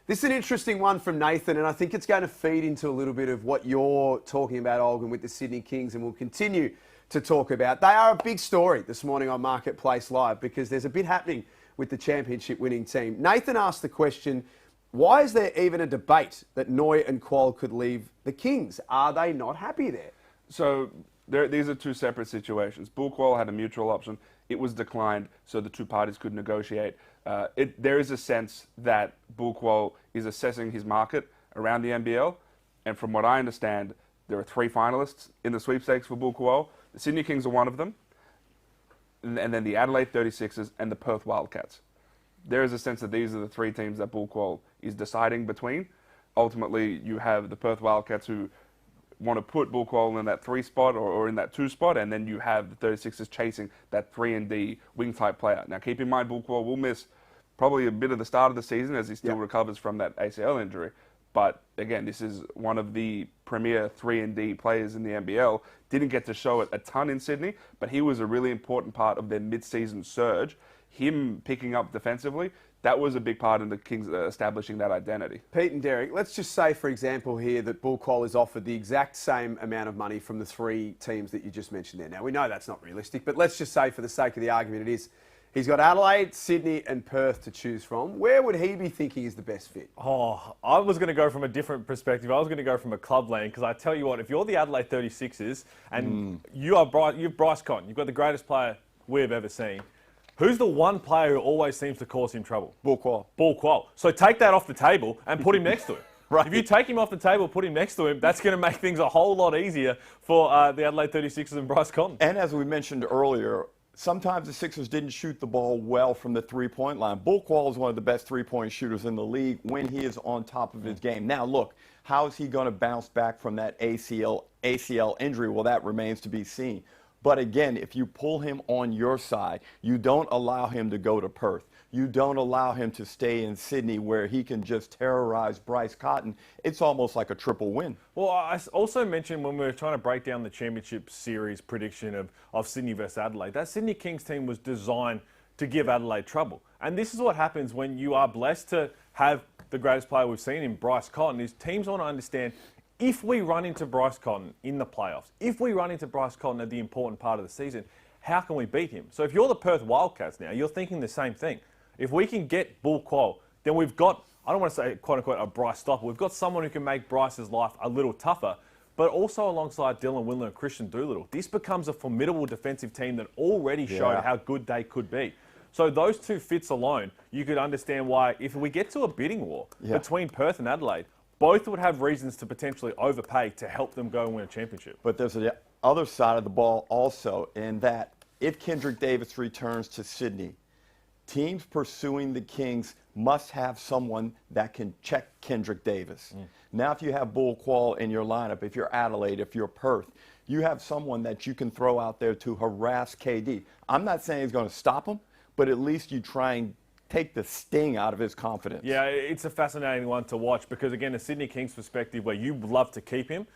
This is an interesting one from Nathan, and I think it's going to feed into a little bit of what you're talking about, Olgun, with the Sydney Kings, and we'll continue to talk about. They are a big story this morning on Marketplace Live because there's a bit happening with the championship winning team. Nathan asked the question, why is there even a debate that Noy and Kuol could leave the Kings? Are they not happy there? So these are two separate situations. Bul Kuol had a mutual option. It was declined, so the two parties could negotiate. There is a sense that Bul Kuol is assessing his market around the NBL, and from what I understand, there are 3 finalists in the sweepstakes for Bul Kuol. The Sydney Kings are one of them, and then the Adelaide 36ers and the Perth Wildcats. There is a sense that these are the 3 teams that Bul Kuol is deciding between. Ultimately, you have the Perth Wildcats who want to put Bul Kuol in that 3 spot or in that 2 spot, and then you have the 36ers chasing that 3-and-D wing-type player. Now, keep in mind, Bul Kuol will miss probably a bit of the start of the season as he still recovers from that ACL injury. But, again, this is one of the premier 3-and-D players in the NBL. Didn't get to show it a ton in Sydney, but he was a really important part of their mid-season surge. Him picking up defensively, that was a big part in the Kings establishing that identity. Pete and Derek, let's just say, for example, here that Bul Kuol is offered the exact same amount of money from the 3 teams that you just mentioned there. Now, we know that's not realistic, but let's just say, for the sake of the argument, it is. He's got Adelaide, Sydney and Perth to choose from. Where would he be thinking is the best fit? Oh, I was going to go from a different perspective. I was going to go from a club lane, because I tell you what, if you're the Adelaide 36ers and you're Bryce Cotton, you've got the greatest player we've ever seen. Who's the one player who always seems to cause him trouble? Bul Kuol. Bul Kuol. So take that off the table and put him next to him. Right. If you take him off the table, put him next to him, that's going to make things a whole lot easier for the Adelaide 36ers and Bryce Cotton. And as we mentioned earlier, sometimes the Sixers didn't shoot the ball well from the 3-point line. Bul Kuol is one of the best 3-point shooters in the league when he is on top of his game. Now, look, how is he going to bounce back from that ACL injury? Well, that remains to be seen. But again, if you pull him on your side, you don't allow him to go to Perth. You don't allow him to stay in Sydney where he can just terrorize Bryce Cotton. It's almost like a triple win. Well, I also mentioned when we were trying to break down the championship series prediction of Sydney versus Adelaide, that Sydney Kings team was designed to give Adelaide trouble. And this is what happens when you are blessed to have the greatest player we've seen in Bryce Cotton, is teams want to understand, if we run into Bryce Cotton in the playoffs, if we run into Bryce Cotton at the important part of the season, how can we beat him? So if you're the Perth Wildcats now, you're thinking the same thing. If we can get Bul Kuol, then we've got, I don't want to say quote-unquote a Bryce stopper, we've got someone who can make Bryce's life a little tougher, but also alongside Dylan Windler and Christian Doolittle. This becomes a formidable defensive team that already showed how good they could be. So those 2 fits alone, you could understand why, if we get to a bidding war between Perth and Adelaide, both would have reasons to potentially overpay to help them go and win a championship. But there's the other side of the ball also, in that if Kendric Davis returns to Sydney, teams pursuing the Kings must have someone that can check Kendric Davis. Now, if you have Bul Kuol in your lineup, if you're Adelaide, if you're Perth, you have someone that you can throw out there to harass KD. I'm not saying he's going to stop him, but at least you try and take the sting out of his confidence. Yeah, it's a fascinating one to watch because, again, a Sydney Kings perspective where you would love to keep him,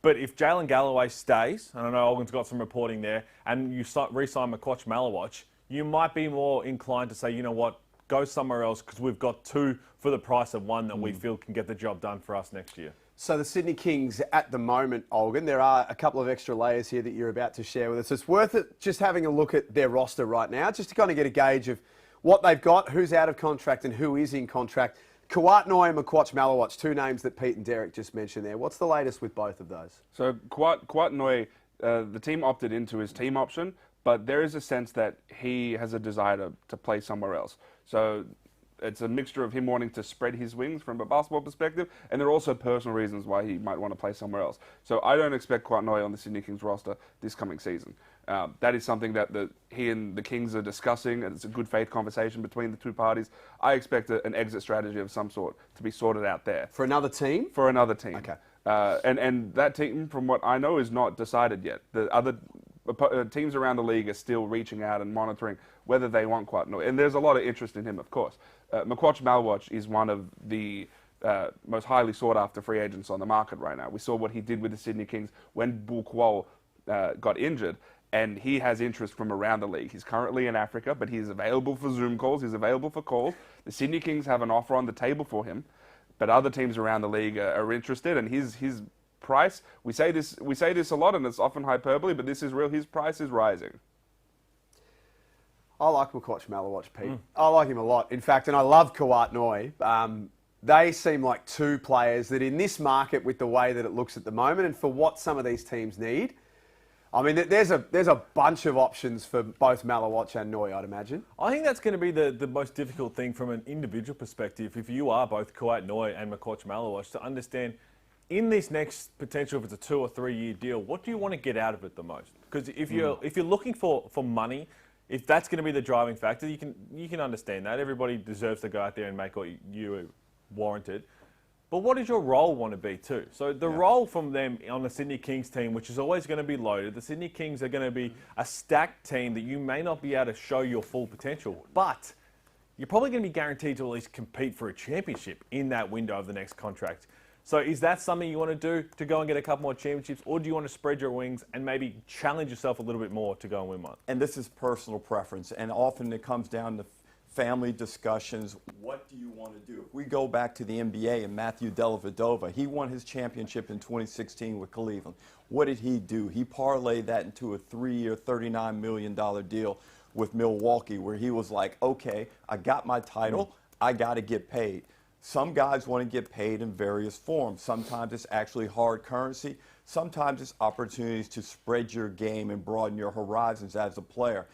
but if Jalen Galloway stays, and I know Olgun's got some reporting there, and you re-sign Maluach, you might be more inclined to say, you know what, go somewhere else because we've got 2 for the price of 1 that we feel can get the job done for us next year. So the Sydney Kings at the moment, Olgun, there are a couple of extra layers here that you're about to share with us. It's worth it just having a look at their roster right now, just to kind of get a gauge of what they've got, who's out of contract and who is in contract. Kuat Noy and Maluach, 2 names that Pete and Derek just mentioned there. What's the latest with both of those? So Kuat Noy, the team opted into his team option, but there is a sense that he has a desire to play somewhere else. So it's a mixture of him wanting to spread his wings from a basketball perspective, and there are also personal reasons why he might want to play somewhere else. So I don't expect Kuat Noy on the Sydney Kings roster this coming season. That is something that he and the Kings are discussing, and it's a good faith conversation between the two parties. I expect an exit strategy of some sort to be sorted out there. For another team? For another team. Okay. And that team, from what I know, is not decided yet. The other teams around the league are still reaching out and monitoring whether they want Kouat. And there's a lot of interest in him, of course. Maluach is one of the most highly sought-after free agents on the market right now. We saw what he did with the Sydney Kings when Bul Kuol got injured, and he has interest from around the league. He's currently in Africa, but he's available for Zoom calls. He's available for calls. The Sydney Kings have an offer on the table for him, but other teams around the league are interested, and his price, we say this a lot, and it's often hyperbole, but this is real. His price is rising. I like Maluach, Pete. I like him a lot. In fact, and I love Kouat. They seem like two players that in this market, with the way that it looks at the moment and for what some of these teams need, I mean, there's a bunch of options for both Maluach and Noi, I'd imagine. I think that's going to be the most difficult thing from an individual perspective, if you are both Kouat Noi and Maluach, to understand in this next potential, if it's a 2 or 3 year deal, what do you want to get out of it the most? Because if you're looking for money, if that's going to be the driving factor, you can understand that. Everybody deserves to go out there and make what you warranted. But what does your role want to be too? So the role from them on the Sydney Kings team, which is always going to be loaded, the Sydney Kings are going to be a stacked team that you may not be able to show your full potential, but you're probably going to be guaranteed to at least compete for a championship in that window of the next contract. So is that something you want to do to go and get a couple more championships, or do you want to spread your wings and maybe challenge yourself a little bit more to go and win one? And this is personal preference, and often it comes down to family discussions. What do you want to do? If we go back to the NBA and Matthew Dellavedova, he won his championship in 2016 with Cleveland. What did he do? He parlayed that into a 3-year, $39 million deal with Milwaukee, where he was like, okay, I got my title, I got to get paid. Some guys want to get paid in various forms. Sometimes it's actually hard currency. Sometimes it's opportunities to spread your game and broaden your horizons as a player.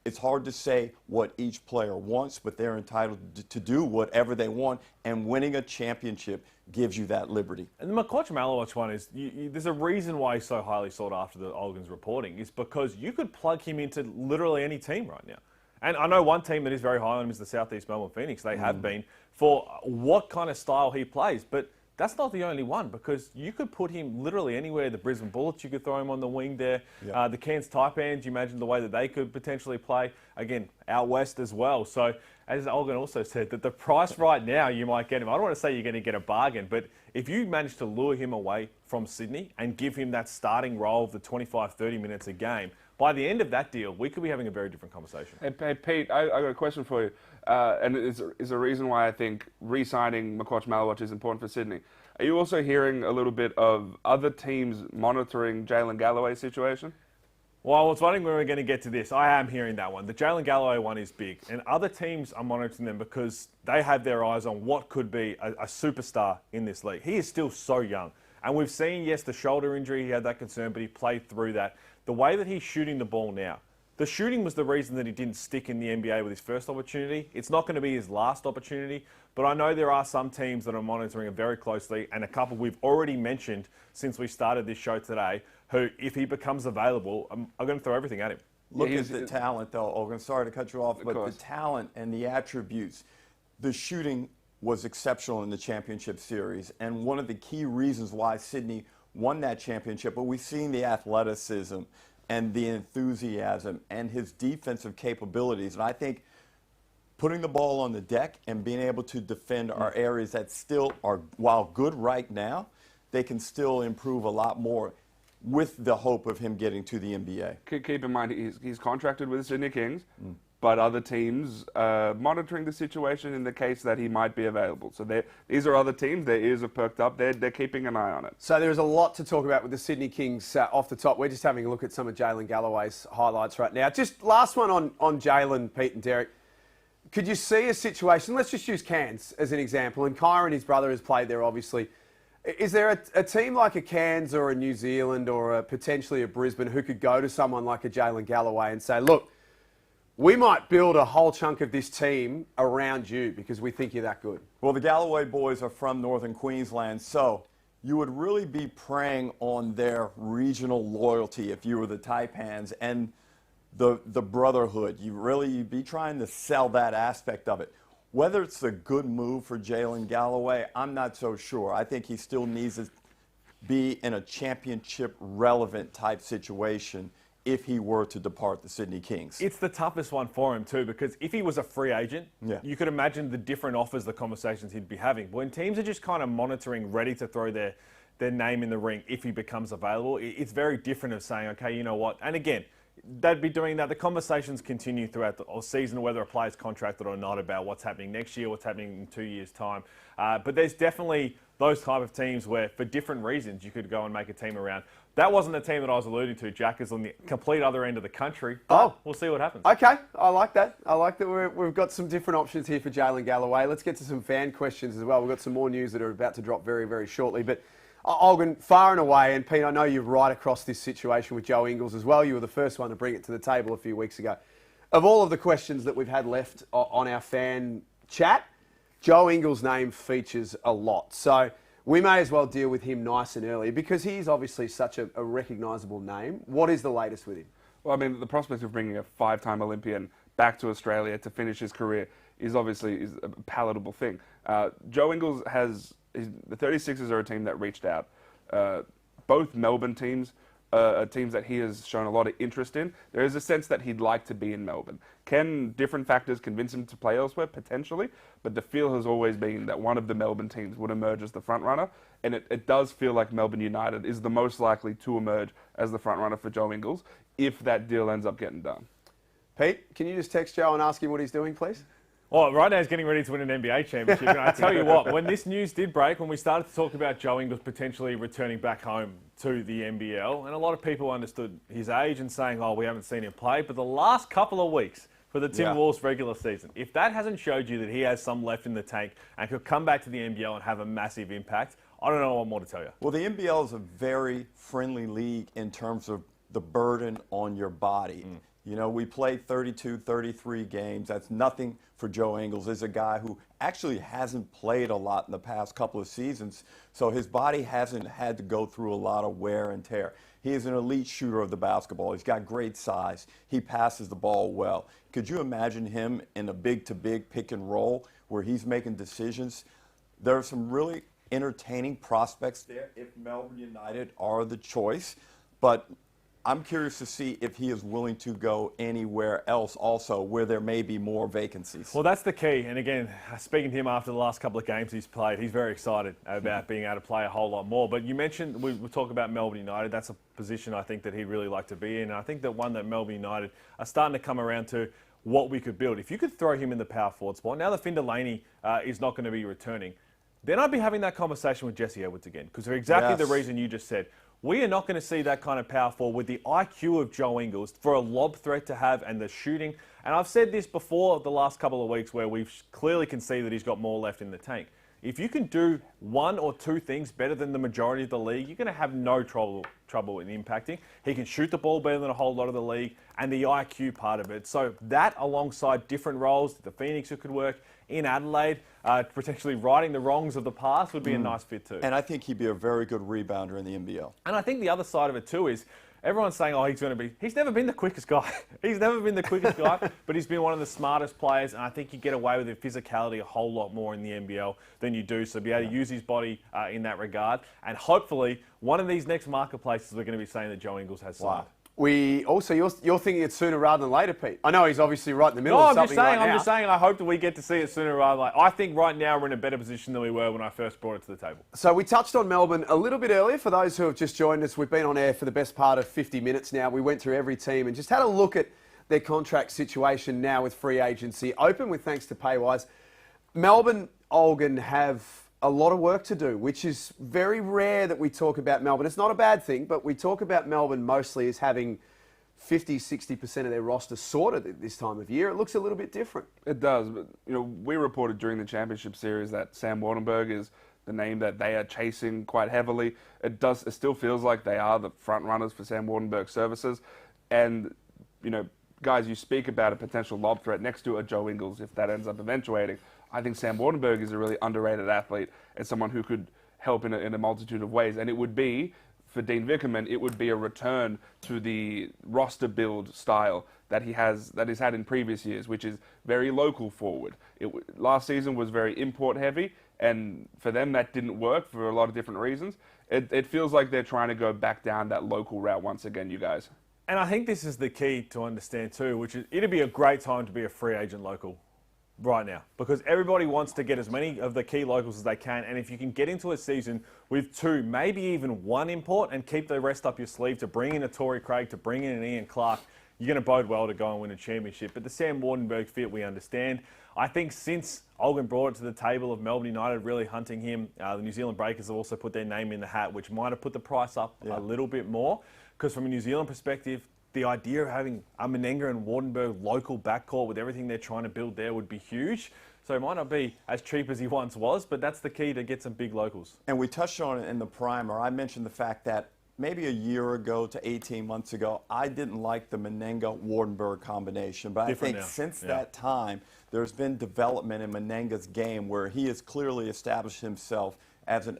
It's hard to say what each player wants, but they're entitled to do whatever they want, and winning a championship gives you that liberty. And the Maluach one is, there's a reason why he's so highly sought after, the Olgun's reporting, is because you could plug him into literally any team right now. And I know one team that is very high on him is the Southeast Melbourne Phoenix. They have been for what kind of style he plays, but that's not the only one, because you could put him literally anywhere. The Brisbane Bullets, you could throw him on the wing there. Yep. The Cairns Taipans, you imagine the way that they could potentially play. Again, out west as well. So, as Olgun also said, that the price right now, you might get him. I don't want to say you're going to get a bargain, but if you manage to lure him away from Sydney and give him that starting role of the 25, 30 minutes a game, by the end of that deal, we could be having a very different conversation. Hey Pete, I got a question for you. And it is a reason why I think re-signing Maluach is important for Sydney. Are you also hearing a little bit of other teams monitoring Jalen Galloway's situation? Well, I was wondering when we were going to get to this. I am hearing that one. The Jalen Galloway one is big, and other teams are monitoring them because they have their eyes on what could be a superstar in this league. He is still so young. And we've seen, yes, the shoulder injury, he had that concern, but he played through that. The way that he's shooting the ball now, the shooting was the reason that he didn't stick in the NBA with his first opportunity. It's not going to be his last opportunity, but I know there are some teams that are monitoring him very closely, and a couple we've already mentioned since we started this show today, who, if he becomes available, I'm going to throw everything at him. Look at the talent, though, Olgun. Sorry to cut you off, but the talent and the attributes, the shooting was exceptional in the championship series, and one of the key reasons why Sydney won that championship, but we've seen the athleticism and the enthusiasm and his defensive capabilities. And I think putting the ball on the deck and being able to defend our areas that still are, while good right now, they can still improve a lot more with the hope of him getting to the NBA. Keep in mind, he's contracted with the Sydney Kings, but other teams monitoring the situation in the case that he might be available. So these are other teams, their ears are perked up, they're keeping an eye on it. So there's a lot to talk about with the Sydney Kings off the top. We're just having a look at some of Jalen Galloway's highlights right now. Just last one on Jalen, Pete and Derek. Could you see a situation, let's just use Cairns as an example, and Kyron, his brother, has played there obviously. Is there a team like a Cairns or a New Zealand or potentially a Brisbane who could go to someone like a Jalen Galloway and say, look, we might build a whole chunk of this team around you because we think you're that good? Well, the Galloway boys are from northern Queensland, so you would really be preying on their regional loyalty if you were the Taipans and the brotherhood. You'd be trying to sell that aspect of it. Whether it's a good move for Jalen Galloway, I'm not so sure. I think he still needs to be in a championship relevant type situation if he were to depart the Sydney Kings. It's the toughest one for him too, because if he was a free agent, you could imagine the different offers, the conversations he'd be having. When teams are just kind of monitoring, ready to throw their name in the ring if he becomes available, it's very different of saying, okay, you know what? And again, they'd be doing that. The conversations continue throughout the season, whether a player's contracted or not, about what's happening next year, what's happening in 2 years' time. But there's definitely those type of teams where, for different reasons, you could go and make a team around. That wasn't the team that I was alluding to. Jack is on the complete other end of the country. We'll see what happens. Okay, I like that. I like that we've got some different options here for Jalen Galloway. Let's get to some fan questions as well. We've got some more news that are about to drop very, very shortly. But Olgun, far and away, and Pete, I know you're right across this situation with Joe Ingles as well. You were the first one to bring it to the table a few weeks ago. Of all of the questions that we've had left on our fan chat, Joe Ingles' name features a lot. So we may as well deal with him nice and early because he's obviously such a recognisable name. What is the latest with him? Well, I mean, the prospect of bringing a 5-time Olympian back to Australia to finish his career is obviously a palatable thing. Joe Ingles the 36ers are a team that reached out. Both Melbourne teams are teams that he has shown a lot of interest in. There is a sense that he'd like to be in Melbourne. Can different factors convince him to play elsewhere? Potentially. But the feel has always been that one of the Melbourne teams would emerge as the front runner. And it does feel like Melbourne United is the most likely to emerge as the front runner for Joe Ingles if that deal ends up getting done. Pete, can you just text Joe and ask him what he's doing, please? Well, right now he's getting ready to win an NBA championship. And I tell you what, when this news did break, when we started to talk about Joe Ingles potentially returning back home to the NBL, and a lot of people understood his age and saying, we haven't seen him play. But the last couple of weeks for the Tim Wolves regular season, if that hasn't showed you that he has some left in the tank and could come back to the NBL and have a massive impact, I don't know what more to tell you. Well, the NBL is a very friendly league in terms of the burden on your body. You know, we played 32, 33 games. That's nothing for Joe Ingles. He's a guy who actually hasn't played a lot in the past couple of seasons, so his body hasn't had to go through a lot of wear and tear. He is an elite shooter of the basketball. He's got great size. He passes the ball well. Could you imagine him in a big-to-big pick and roll where he's making decisions? There are some really entertaining prospects there if Melbourne United are the choice, but I'm curious to see if he is willing to go anywhere else also where there may be more vacancies. Well, that's the key. And again, speaking to him after the last couple of games he's played, he's very excited about being able to play a whole lot more. But you mentioned, we talk about Melbourne United. That's a position I think that he'd really like to be in. And I think that one that Melbourne United are starting to come around to what we could build. If you could throw him in the power forward spot, now that Finn Delaney is not going to be returning, then I'd be having that conversation with Jesse Edwards again. Because for exactly the reason you just said. We are not going to see that kind of power forward with the IQ of Joe Ingles for a lob threat to have and the shooting. And I've said this before the last couple of weeks where we've clearly can see that he's got more left in the tank. If you can do one or two things better than the majority of the league, you're going to have no trouble in impacting. He can shoot the ball better than a whole lot of the league and the IQ part of it. So that alongside different roles, the Phoenix who could work in Adelaide, potentially righting the wrongs of the past would be a nice fit too. And I think he'd be a very good rebounder in the NBL. And I think the other side of it too is everyone's saying, he's never been the quickest guy. He's never been the quickest guy, but he's been one of the smartest players, and I think you get away with his physicality a whole lot more in the NBL than you do. So be able to use his body in that regard. And hopefully, one of these next marketplaces, we're going to be saying that Joe Ingles has signed. You're thinking it sooner rather than later, Pete. I know he's obviously right in the middle of something right now. I'm just saying I hope that we get to see it sooner rather than later. I think right now we're in a better position than we were when I first brought it to the table. So we touched on Melbourne a little bit earlier. For those who have just joined us, we've been on air for the best part of 50 minutes now. We went through every team and just had a look at their contract situation now with free agency open with thanks to Paywise. Melbourne, Olgun, have a lot of work to do, which is very rare that we talk about Melbourne. It's not a bad thing, but we talk about Melbourne mostly as having 50, 60% of their roster sorted at this time of year. It looks a little bit different. It does, but we reported during the championship series that Sam Wardenberg is the name that they are chasing quite heavily. It still feels like they are the front runners for Sam Wardenberg's services. And, guys, you speak about a potential lob threat next to a Joe Ingles if that ends up eventuating. I think Sam Wardenberg is a really underrated athlete and someone who could help in a multitude of ways. And it would be, for Dean Vickerman, it would be a return to the roster build style that he's had in previous years, which is very local forward. Last season was very import heavy, and for them that didn't work for a lot of different reasons. It feels like they're trying to go back down that local route once again, you guys. And I think this is the key to understand too, which is it'd be a great time to be a free agent local right now, because everybody wants to get as many of the key locals as they can, and if you can get into a season with 2, maybe even 1 import and keep the rest up your sleeve to bring in a Torrey Craig, to bring in an Ian Clark, you're going to bode well to go and win a championship. But the Sam Wardenberg fit, we understand. I think since Olgun brought it to the table of Melbourne United really hunting him, the New Zealand Breakers have also put their name in the hat, which might have put the price up a little bit more, because from a New Zealand perspective, the idea of having a Menenga and Wardenberg local backcourt with everything they're trying to build there would be huge. So it might not be as cheap as he once was, but that's the key to get some big locals. And we touched on it in the primer. I mentioned the fact that maybe a year ago to 18 months ago, I didn't like the Menenga-Wardenberg combination. But I think since that time, there's been development in Menenga's game where he has clearly established himself as an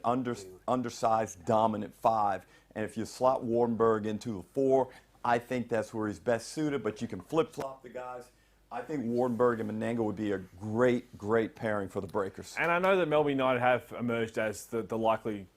undersized, dominant 5. And if you slot Wardenberg into a 4, I think that's where he's best suited, but you can flip-flop the guys. I think Wardenberg and Menenga would be a great, great pairing for the Breakers. And I know that Melbourne United have emerged as the likely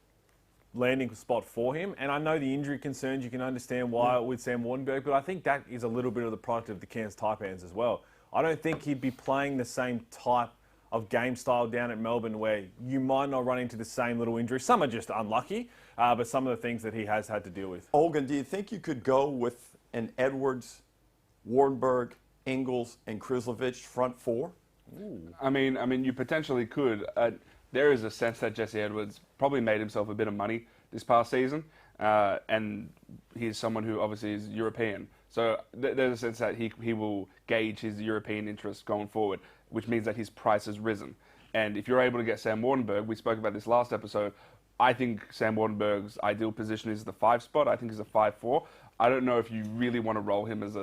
landing spot for him, and I know the injury concerns, you can understand why with Sam Wardenberg, but I think that is a little bit of the product of the Cairns Taipans as well. I don't think he'd be playing the same type of game style down at Melbourne where you might not run into the same little injuries. Some are just unlucky, but some of the things that he has had to deal with. Olgun, do you think you could go with an Edwards, Wardenberg, Ingles, and Krislovic front 4? Ooh. I mean, you potentially could. There is a sense that Jesse Edwards probably made himself a bit of money this past season, and he's someone who obviously is European. So there's a sense that he will gauge his European interest going forward, which means that his price has risen. And if you're able to get Sam Wardenberg, we spoke about this last episode, I think Sam Wardenberg's ideal position is the 5 spot. I think he's a 5-4. I don't know if you really want to roll him as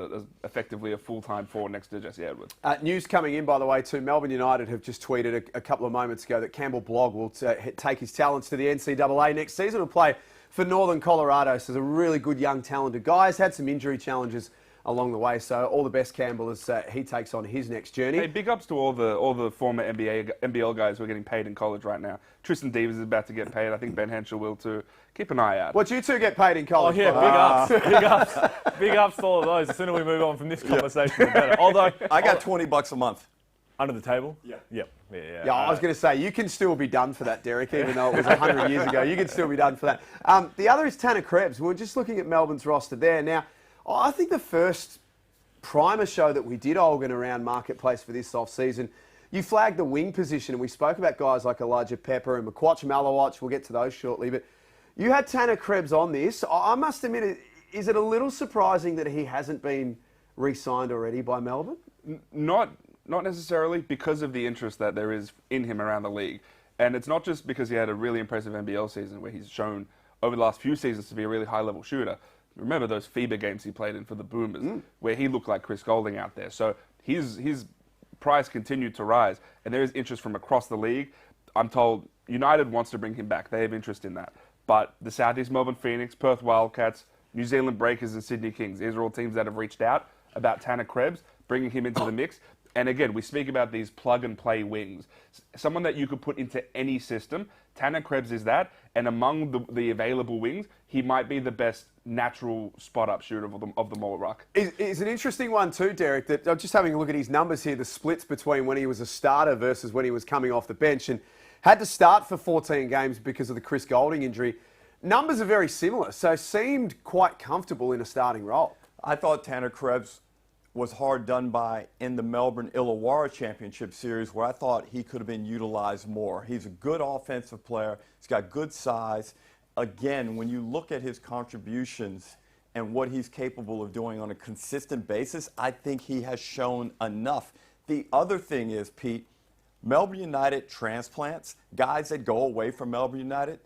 effectively a full-time 4 next to Jesse Edwards. News coming in, by the way, too. Melbourne United have just tweeted a couple of moments ago that Campbell Blogg will take his talents to the NCAA next season and play for Northern Colorado. So he's a really good, young, talented guy. He's had some injury challenges along the way. So all the best, Campbell, as he takes on his next journey. Hey, big ups to all the former NBL guys who are getting paid in college right now. Tristan Davis is about to get paid. I think Ben Henschel will too. Keep an eye out. What you two get paid in college? Oh yeah, big ups, big ups to all of those. The sooner we move on from this conversation, the better. Although I got $20 a month. Under the table? Yeah. Yep. Yeah, I was going to say, you can still be done for that, Derek, even though it was 100 years ago. You can still be done for that. The other is Tanner Krebs. We're just looking at Melbourne's roster there. Now, I think the first primer show that we did, Olgun, around Marketplace for this off-season, you flagged the wing position, and we spoke about guys like Leaupepe and Maluach. We'll get to those shortly. But you had Tanner Krebs on this. I must admit, is it a little surprising that he hasn't been re-signed already by Melbourne? Not necessarily, because of the interest that there is in him around the league. And it's not just because he had a really impressive NBL season where he's shown over the last few seasons to be a really high-level shooter. Remember those FIBA games he played in for the Boomers, where he looked like Chris Golding out there. So his price continued to rise, and there is interest from across the league. I'm told United wants to bring him back. They have interest in that. But the Southeast Melbourne Phoenix, Perth Wildcats, New Zealand Breakers, and Sydney Kings, these are all teams that have reached out about Tanner Krebs, bringing him into the mix. And again, we speak about these plug-and-play wings. Someone that you could put into any system. Tanner Krebs is that. And among the available wings, he might be the best natural spot-up shooter of them all, Ruck. It's an interesting one too, Derek, that I'm just having a look at his numbers here, the splits between when he was a starter versus when he was coming off the bench, and had to start for 14 games because of the Chris Golding injury. Numbers are very similar, so seemed quite comfortable in a starting role. I thought Tanner Krebs was hard done by in the Melbourne Illawarra Championship Series, where I thought he could have been utilized more. He's a good offensive player. He's got good size. Again, when you look at his contributions and what he's capable of doing on a consistent basis, I think he has shown enough. The other thing is, Pete, Melbourne United transplants, guys that go away from Melbourne United,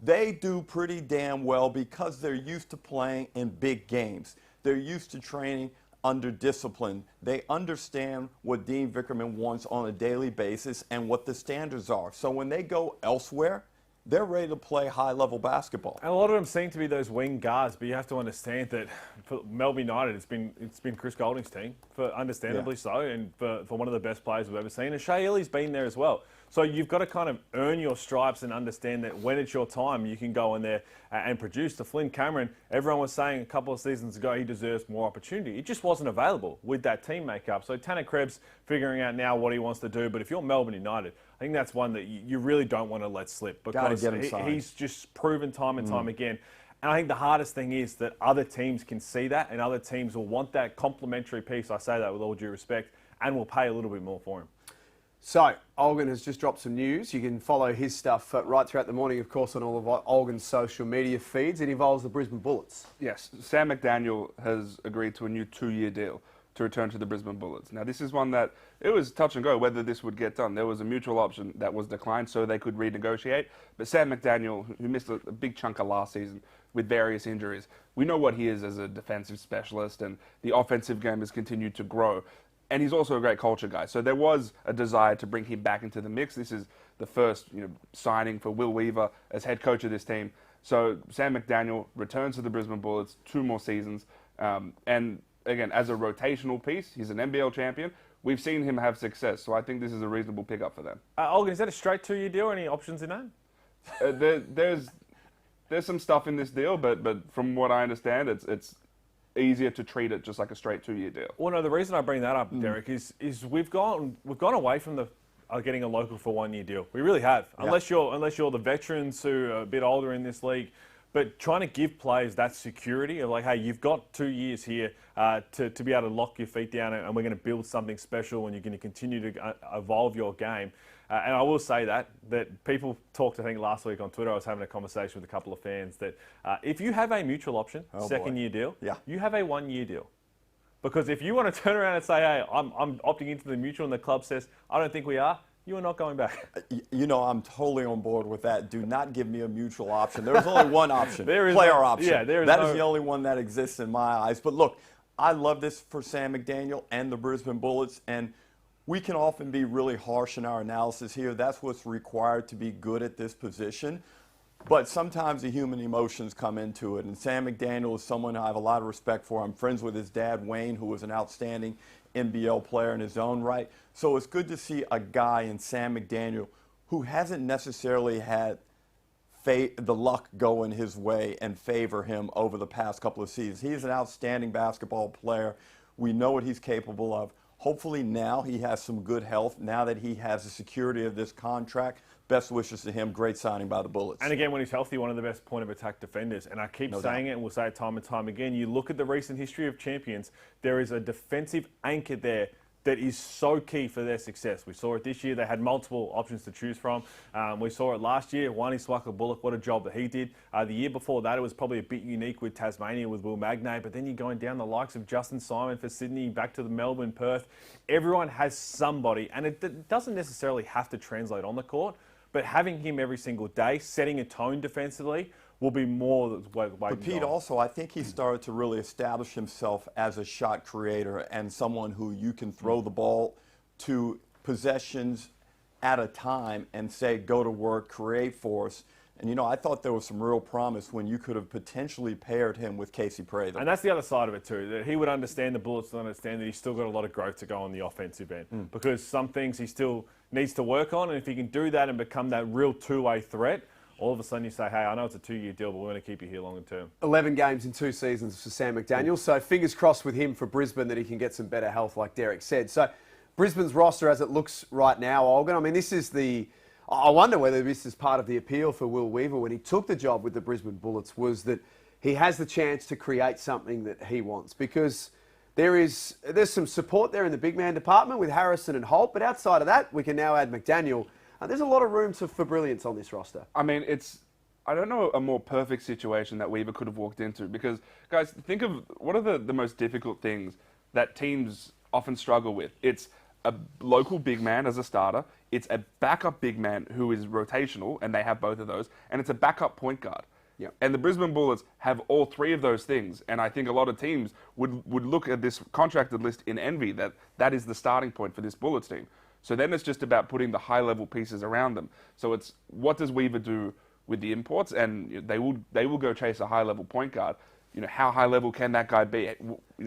they do pretty damn well because they're used to playing in big games. They're used to training under discipline. They understand what Dean Vickerman wants on a daily basis and what the standards are. So when they go elsewhere, they're ready to play high-level basketball. And a lot of them seem to be those wing guards, but you have to understand that for Melbourne United, it's been Chris Golding's team, for understandably so, and for one of the best players we've ever seen. And Shea Ili's been there as well. So you've got to kind of earn your stripes and understand that when it's your time, you can go in there and produce. To Flynn Cameron, everyone was saying a couple of seasons ago he deserves more opportunity. It just wasn't available with that team makeup. So Tanner Krebs figuring out now what he wants to do. But if you're Melbourne United, I think that's one that you really don't want to let slip, because he's just proven time and time again. And I think the hardest thing is that other teams can see that, and other teams will want that complementary piece. I say that with all due respect, and will pay a little bit more for him. So, Olgun has just dropped some news. You can follow his stuff right throughout the morning, of course, on all of Olgun's social media feeds. It involves the Brisbane Bullets. Yes, Sam McDaniel has agreed to a new 2-year deal to return to the Brisbane Bullets. Now, this is one that it was touch and go whether this would get done. There was a mutual option that was declined so they could renegotiate. But Sam McDaniel, who missed a big chunk of last season with various injuries, we know what he is as a defensive specialist, and the offensive game has continued to grow. And he's also a great culture guy. So there was a desire to bring him back into the mix. This is the first signing for Will Weaver as head coach of this team. So Sam McDaniel returns to the Brisbane Bullets, 2 more seasons. And again, as a rotational piece, he's an NBL champion. We've seen him have success. So I think this is a reasonable pickup for them. Olgun, is that a straight 2-year deal or any options in that? There's some stuff in this deal, but from what I understand, it's easier to treat it just like a straight 2-year deal. Well, no, the reason I bring that up, Derek, is we've gone away from getting a local for 1-year deal. We really have, unless you're the veterans who are a bit older in this league. But trying to give players that security of like, hey, you've got 2 years here to be able to lock your feet down, and we're going to build something special, and you're going to continue to evolve your game. And I will say that people talked, I think last week on Twitter, I was having a conversation with a couple of fans that if you have a mutual option, second-year deal, you have a 1-year deal. Because if you want to turn around and say, hey, I'm opting into the mutual, and the club says, I don't think we are, you are not going back. I'm totally on board with that. Do not give me a mutual option. There's only one option, player option. Yeah, that is the only one that exists in my eyes. But look, I love this for Sam McDaniel and the Brisbane Bullets, and we can often be really harsh in our analysis here. That's what's required to be good at this position. But sometimes the human emotions come into it. And Sam McDaniel is someone I have a lot of respect for. I'm friends with his dad, Wayne, who was an outstanding NBL player in his own right. So it's good to see a guy in Sam McDaniel who hasn't necessarily had the luck going his way and favor him over the past couple of seasons. He's an outstanding basketball player. We know what he's capable of. Hopefully now he has some good health, now that he has the security of this contract. Best wishes to him. Great signing by the Bullets. And again, when he's healthy, one of the best point of attack defenders. And I keep saying it, and we'll say it time and time again. You look at the recent history of champions, there is a defensive anchor there that is so key for their success. We saw it this year. They had multiple options to choose from. We saw it last year. Wani Swaka-Bullock, what a job that he did. The year before that, it was probably a bit unique with Tasmania, with Will Magnay. But then you're going down the likes of Justin Simon for Sydney, back to the Melbourne, Perth. Everyone has somebody, and it doesn't necessarily have to translate on the court, but having him every single day, setting a tone defensively, will be more the way But Pete, also, I think he started to really establish himself as a shot creator and someone who you can throw the ball to possessions at a time and say, go to work, create for us. And, I thought there was some real promise when you could have potentially paired him with Casey Prather. And that's the other side of it too, that he would understand, the Bullets would understand that he's still got a lot of growth to go on the offensive end. Because some things he still needs to work on, and if he can do that and become that real two-way threat, all of a sudden you say, hey, I know it's a 2-year deal, but we're going to keep you here longer term. 11 games in 2 seasons for Sam McDaniel. So fingers crossed with him for Brisbane that he can get some better health, like Derek said. So Brisbane's roster as it looks right now, Olgun, I mean, I wonder whether this is part of the appeal for Will Weaver when he took the job with the Brisbane Bullets, was that he has the chance to create something that he wants. Because there's some support there in the big man department with Harrison and Holt, but outside of that, we can now add McDaniel. There's a lot of room for brilliance on this roster. I mean, I don't know a more perfect situation that Weaver could have walked into, because, guys, think of what are the most difficult things that teams often struggle with. It's a local big man as a starter, it's a backup big man who is rotational, and they have both of those, and it's a backup point guard. Yep. And the Brisbane Bullets have all 3 of those things, and I think a lot of teams would look at this contracted list in envy that is the starting point for this Bullets team. So then it's just about putting the high-level pieces around them. So it's, what does Weaver do with the imports, and they will go chase a high-level point guard. How high level can that guy be?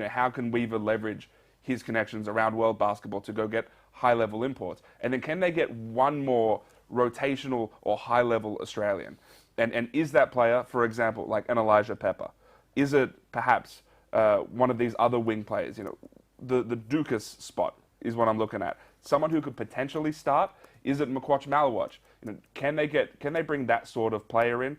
How can Weaver leverage his connections around world basketball to go get high-level imports? And then can they get one more rotational or high-level Australian? And is that player, for example, like an Leaupepe? Is it perhaps one of these other wing players? The Dukas spot is what I'm looking at. Someone who could potentially start. Is it Maluach? Can they bring that sort of player in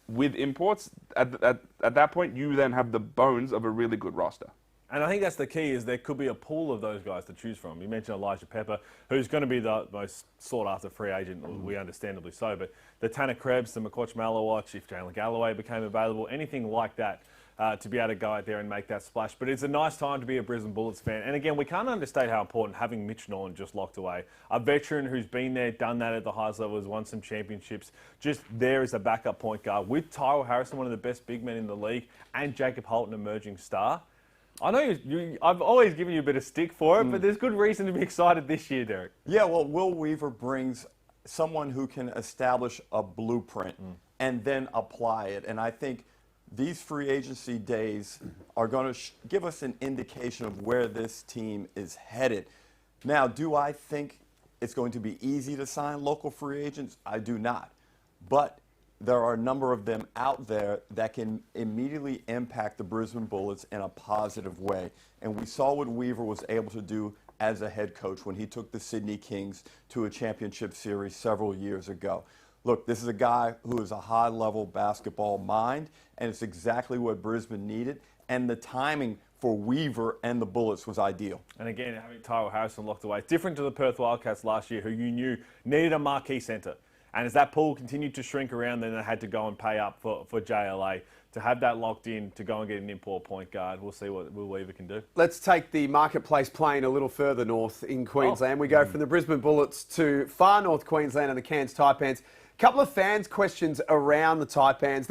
with imports? At that point, you then have the bones of a really good roster. And I think that's the key, is there could be a pool of those guys to choose from. You mentioned Leaupepe, who's going to be the most sought-after free agent, we understandably so. But the Tanner Krebs, the Maluach, if Jalen Galloway became available, anything like that, to be able to go out there and make that splash. But it's a nice time to be a Brisbane Bullets fan. And again, we can't understate how important having Mitch Norton just locked away. A veteran who's been there, done that at the highest level, has won some championships, just there as a backup point guard with Tyrell Harrison, one of the best big men in the league, and Jacob Holt, an emerging star. I know I've always given you a bit of stick for it, but there's good reason to be excited this year, Derek. Yeah, well, Will Weaver brings someone who can establish a blueprint and then apply it. And I think these free agency days are going to give us an indication of where this team is headed. Now, do I think it's going to be easy to sign local free agents? I do not. But there are a number of them out there that can immediately impact the Brisbane Bullets in a positive way. And we saw what Weaver was able to do as a head coach when he took the Sydney Kings to a championship series several years ago. Look, this is a guy who is a high-level basketball mind, and it's exactly what Brisbane needed. And the timing for Weaver and the Bullets was ideal. And again, having Tyrell Harrison locked away, different to the Perth Wildcats last year, who you knew needed a marquee centre. And as that pool continued to shrink around, then they had to go and pay up for JLA. To have that locked in, to go and get an import point guard, we'll see what Will Weaver can do. Let's take the marketplace plane a little further north in Queensland. We go from the Brisbane Bullets to far north Queensland and the Cairns Taipans. A couple of fans' questions around the Taipans.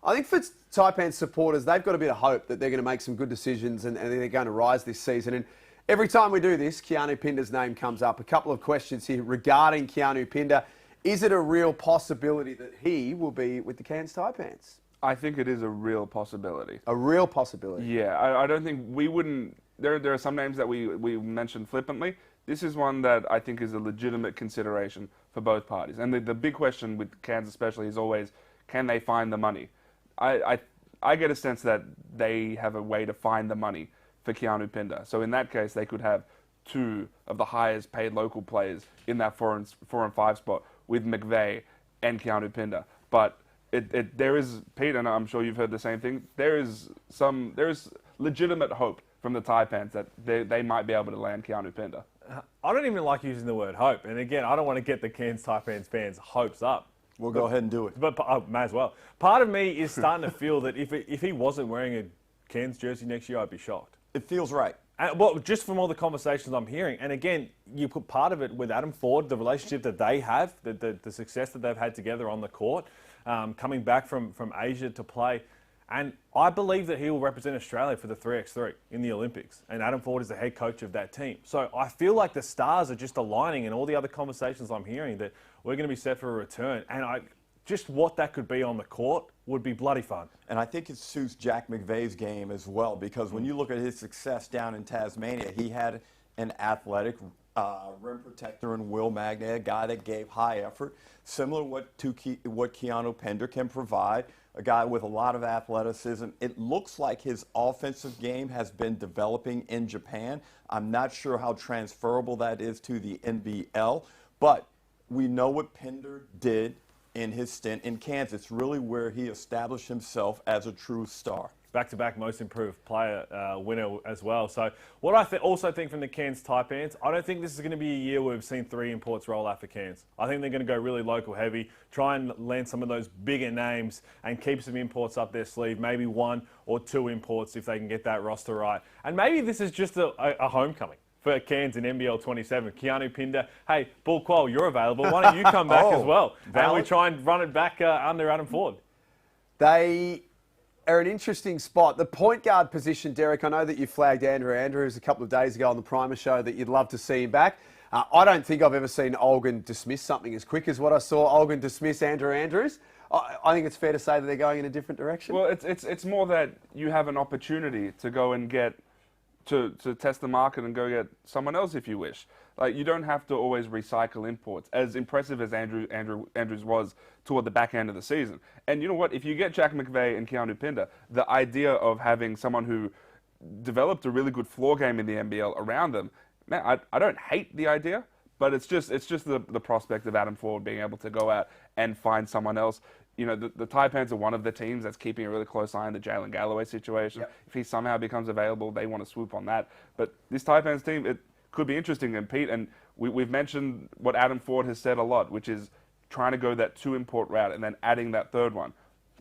I think for Taipans supporters, they've got a bit of hope that they're going to make some good decisions and they're going to rise this season. And every time we do this, Keanu Pinder's name comes up. A couple of questions here regarding Keanu Pinder. Is it a real possibility that he will be with the Cairns Taipans? I think it is a real possibility. A real possibility? Yeah, I don't think we wouldn't... There are some names that we mentioned flippantly. This is one that I think is a legitimate consideration for both parties. And the big question with Cairns especially is always, can they find the money? I get a sense that they have a way to find the money for Keanu Pinder. So in that case, they could have two of the highest paid local players in that 4 and 5 spot with McVeigh and Keanu Pinder. But there is, Pete, and I'm sure you've heard the same thing, there is legitimate hope from the Taipans that they might be able to land Keanu Pinder. I don't even like using the word hope. And again, I don't want to get the Cairns Taipans fans' hopes up. We'll go ahead and do it. But may as well. Part of me is starting to feel that if he wasn't wearing a Cairns jersey next year, I'd be shocked. It feels right. Well, just from all the conversations I'm hearing, and again, you put part of it with Adam Ford, the relationship that they have, the success that they've had together on the court, coming back from Asia to play. And I believe that he will represent Australia for the 3x3 in the Olympics. And Adam Ford is the head coach of that team. So I feel like the stars are just aligning in all the other conversations I'm hearing that we're going to be set for a return. And just what that could be on the court would be bloody fun. And I think it suits Jack McVeigh's game as well, because when you look at his success down in Tasmania, he had an athletic rim protector in Will Magnay, a guy that gave high effort, similar to what Keanu Pinder can provide, a guy with a lot of athleticism. It looks like his offensive game has been developing in Japan. I'm not sure how transferable that is to the NBL, but we know what Pinder did in his stint in Kansas. It's really where he established himself as a true star. Back-to-back most improved player winner as well. So what I also think from the Cairns Taipans, I don't think this is going to be a year where we've seen 3 imports roll out for Cairns. I think they're going to go really local heavy, try and land some of those bigger names and keep some imports up their sleeve, maybe 1 or 2 imports if they can get that roster right. And maybe this is just a homecoming for Cairns in NBL 27. Keanu Pinder, hey, Bul Kuol, you're available. Why don't you come back as well? And we try and run it back under Adam Ford. They are an interesting spot. The point guard position, Derek, I know that you flagged Andrew Andrews a couple of days ago on the Primer show that you'd love to see him back. I don't think I've ever seen Olgun dismiss something as quick as what I saw Olgun dismiss Andrew Andrews. I think it's fair to say that they're going in a different direction. Well, it's more that you have an opportunity to go and get to test the market and go get someone else if you wish. Like, you don't have to always recycle imports. As impressive as Andrews was toward the back end of the season. And you know what? If you get Jack McVeigh and Keanu Pinder, the idea of having someone who developed a really good floor game in the NBL around them, man, I don't hate the idea, but it's just the prospect of Adam Ford being able to go out and find someone else. You know, the Taipans are one of the teams that's keeping a really close eye on the Jalen Galloway situation. Yep. If he somehow becomes available, they want to swoop on that. But this Taipans team, it could be interesting. And Pete, and we've mentioned what Adam Ford has said a lot, which is trying to go that 2-import route and then adding that third one.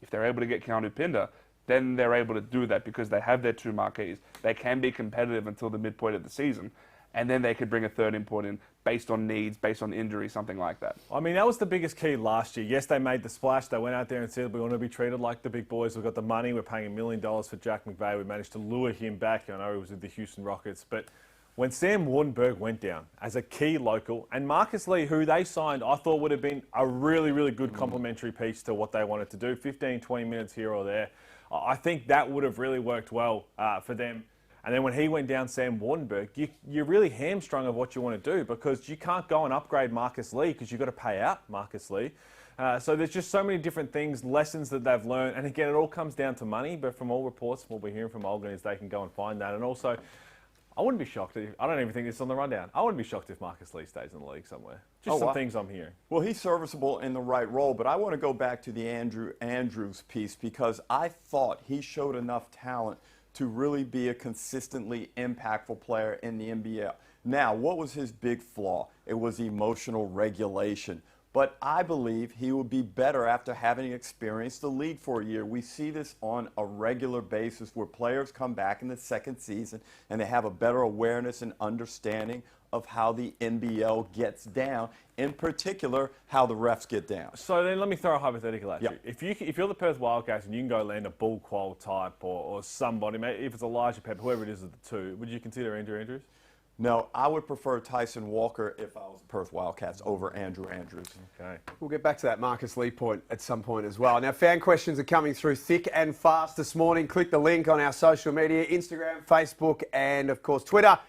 If they're able to get Keanu Pinder, then they're able to do that because they have their 2 marquees. They can be competitive until the midpoint of the season. And then they could bring a third import in based on needs, based on injury, something like that. I mean, that was the biggest key last year. Yes, they made the splash. They went out there and said, we want to be treated like the big boys. We've got the money. We're paying $1 million for Jack McVeigh. We managed to lure him back. I know he was with the Houston Rockets. But when Sam Wardenberg went down as a key local, and Marcus Lee, who they signed, I thought would have been a really, really good complementary piece to what they wanted to do, 15, 20 minutes here or there. I think that would have really worked well for them. And then when he went down, Sam Wardenberg, you're really hamstrung of what you want to do because you can't go and upgrade Marcus Lee because you've got to pay out Marcus Lee. So there's just so many different things, lessons that they've learned. And again, it all comes down to money. But from all reports, what we're hearing from Olgun is they can go and find that. And also, I wouldn't be shocked. I don't even think this is on the rundown. I wouldn't be shocked if Marcus Lee stays in the league somewhere. Just some things I'm hearing. Well, he's serviceable in the right role, but I want to go back to the Andrews piece because I thought he showed enough talent to really be a consistently impactful player in the NBL. Now, what was his big flaw? It was emotional regulation. But I believe he will be better after having experienced the league for a year. We see this on a regular basis where players come back in the second season and they have a better awareness and understanding of how the NBL gets down, in particular, how the refs get down. So then let me throw a hypothetical at you. Yep. If you're the Perth Wildcats and you can go land a Bul Kuol type or somebody, maybe if it's Elijah Pep, whoever it is of the two, would you consider Andrew Andrews? No, I would prefer Tyson Walker if I was Perth Wildcats over Andrew Andrews. Okay. We'll get back to that Marcus Lee point at some point as well. Now, fan questions are coming through thick and fast this morning. Click the link on our social media, Instagram, Facebook, and, of course, Twitter.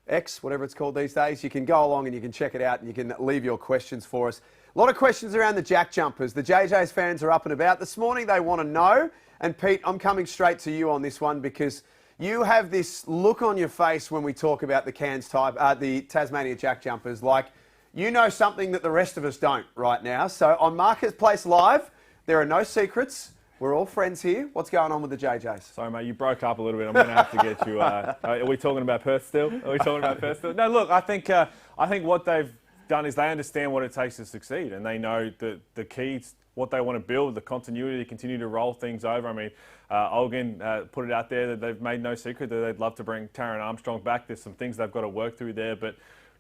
X, whatever it's called these days. You can go along and you can check it out and you can leave your questions for us. A lot of questions around the Jack Jumpers. The JJ's fans are up and about. This morning they want to know, and Pete, I'm coming straight to you on this one because you have this look on your face when we talk about the the Tasmania Jack Jumpers, like you know something that the rest of us don't right now. So on Marketplace Live, there are no secrets. We're all friends here. What's going on with the JJs? Sorry, mate, you broke up a little bit. I'm going to have to get you. Are we talking about Perth still? No, look, I think what they've done is they understand what it takes to succeed, and they know that the keys, what they want to build, the continuity to continue to roll things over. I mean, Olgun put it out there that they've made no secret that they'd love to bring Taron Armstrong back. There's some things they've got to work through there, but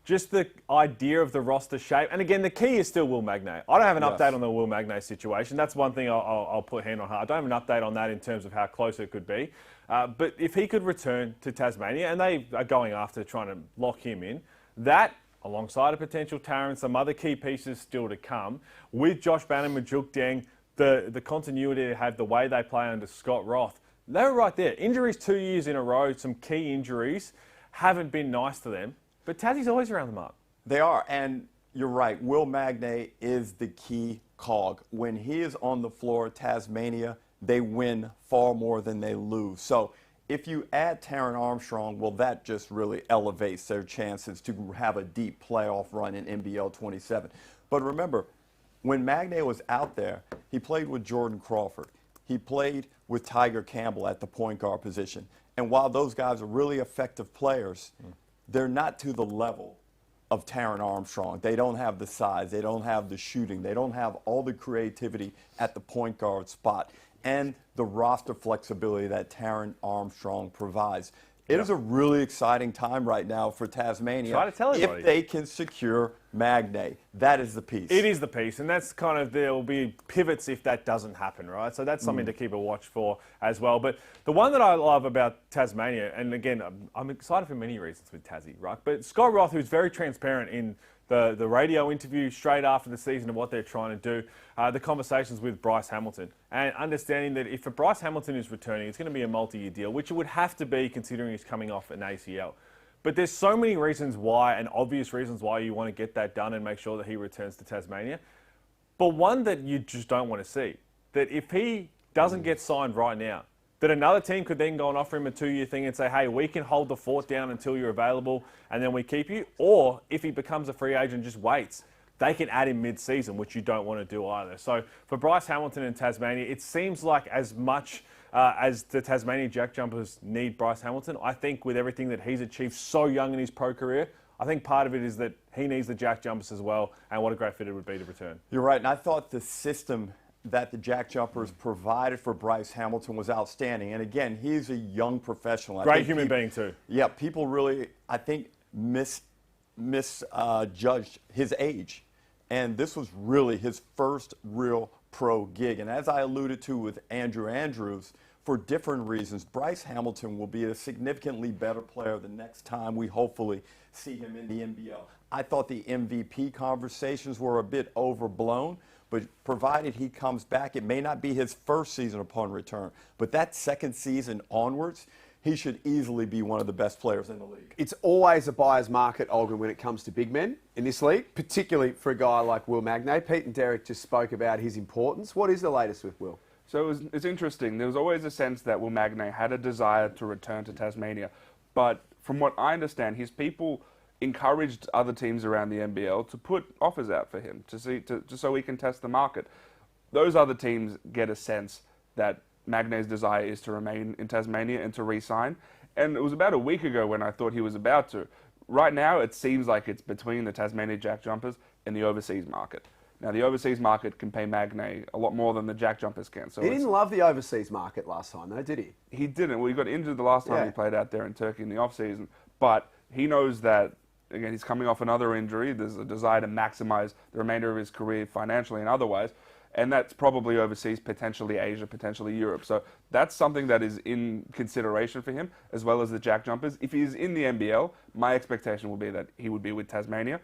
just the idea of the roster shape. And again, the key is still Will Magnay. I don't have an update on the Will Magnay situation. That's one thing I'll put hand on heart. I don't have an update on that in terms of how close it could be. But if he could return to Tasmania, and they are going after trying to lock him in, that, alongside a potential Taron, some other key pieces still to come, with Josh Bannon, Majuk Deng, the continuity they have, the way they play under Scott Roth, they're right there. Injuries 2 years in a row, some key injuries, haven't been nice to them. But Tassie's always around the mark. They are, and you're right. Will Magnay is the key cog. When he is on the floor, Tasmania, they win far more than they lose. So if you add Taron Armstrong, well, that just really elevates their chances to have a deep playoff run in NBL 27. But remember, when Magnay was out there, he played with Jordan Crawford. He played with Tiger Campbell at the point guard position. And while those guys are really effective players, they're not to the level of Taron Armstrong. They don't have the size. They don't have the shooting. They don't have all the creativity at the point guard spot and the roster flexibility that Taron Armstrong provides. It is a really exciting time right now for Tasmania. Try to tell everybody. If they can secure Magnay. That is the piece. It is the piece, and that's kind of, there will be pivots if that doesn't happen, right? So that's something to keep a watch for as well. But the one that I love about Tasmania, and again, I'm excited for many reasons with Tassie, right? But Scott Roth, who's very transparent in the radio interview straight after the season of what they're trying to do, the conversations with Bryce Hamilton, and understanding that if Bryce Hamilton is returning, it's going to be a multi-year deal, which it would have to be considering he's coming off an ACL. But there's so many reasons why, and obvious reasons why you want to get that done and make sure that he returns to Tasmania. But one that you just don't want to see, that if he doesn't get signed right now, that another team could then go and offer him a 2-year thing and say, hey, we can hold the fort down until you're available and then we keep you. Or if he becomes a free agent and just waits, they can add him mid-season, which you don't want to do either. So for Bryce Hamilton and Tasmania, it seems like as much as the Tasmania Jack Jumpers need Bryce Hamilton, I think with everything that he's achieved so young in his pro career, I think part of it is that he needs the Jack Jumpers as well, and what a great fit it would be to return. You're right, and I thought the system that the Jack Jumpers provided for Bryce Hamilton was outstanding. And again, he's a young professional. Great human being too. Yeah, people really, I think, misjudged his age. And this was really his first real pro gig. And as I alluded to with Andrew Andrews, for different reasons, Bryce Hamilton will be a significantly better player the next time we hopefully see him in the NBL. I thought the MVP conversations were a bit overblown, but provided he comes back, it may not be his first season upon return, but that second season onwards, he should easily be one of the best players in the league. It's always a buyer's market, Olgun, when it comes to big men in this league, particularly for a guy like Will Magnay. Pete and Derek just spoke about his importance. What is the latest with Will? So it's interesting. There was always a sense that Will Magnay had a desire to return to Tasmania. But from what I understand, his people encouraged other teams around the NBL to put offers out for him so he can test the market. Those other teams get a sense that Magnay's desire is to remain in Tasmania and to re-sign. And it was about a week ago when I thought he was about to. Right now, it seems like it's between the Tasmania Jack Jumpers and the overseas market. Now, the overseas market can pay Magnay a lot more than the Jack Jumpers can. So he didn't love the overseas market last time, though, did he? He didn't. Well, he got injured the last time he played out there in Turkey in the off-season. But he knows that, again, he's coming off another injury. There's a desire to maximize the remainder of his career financially and otherwise. And that's probably overseas, potentially Asia, potentially Europe. So that's something that is in consideration for him, as well as the Jack Jumpers. If he's in the NBL, my expectation will be that he would be with Tasmania.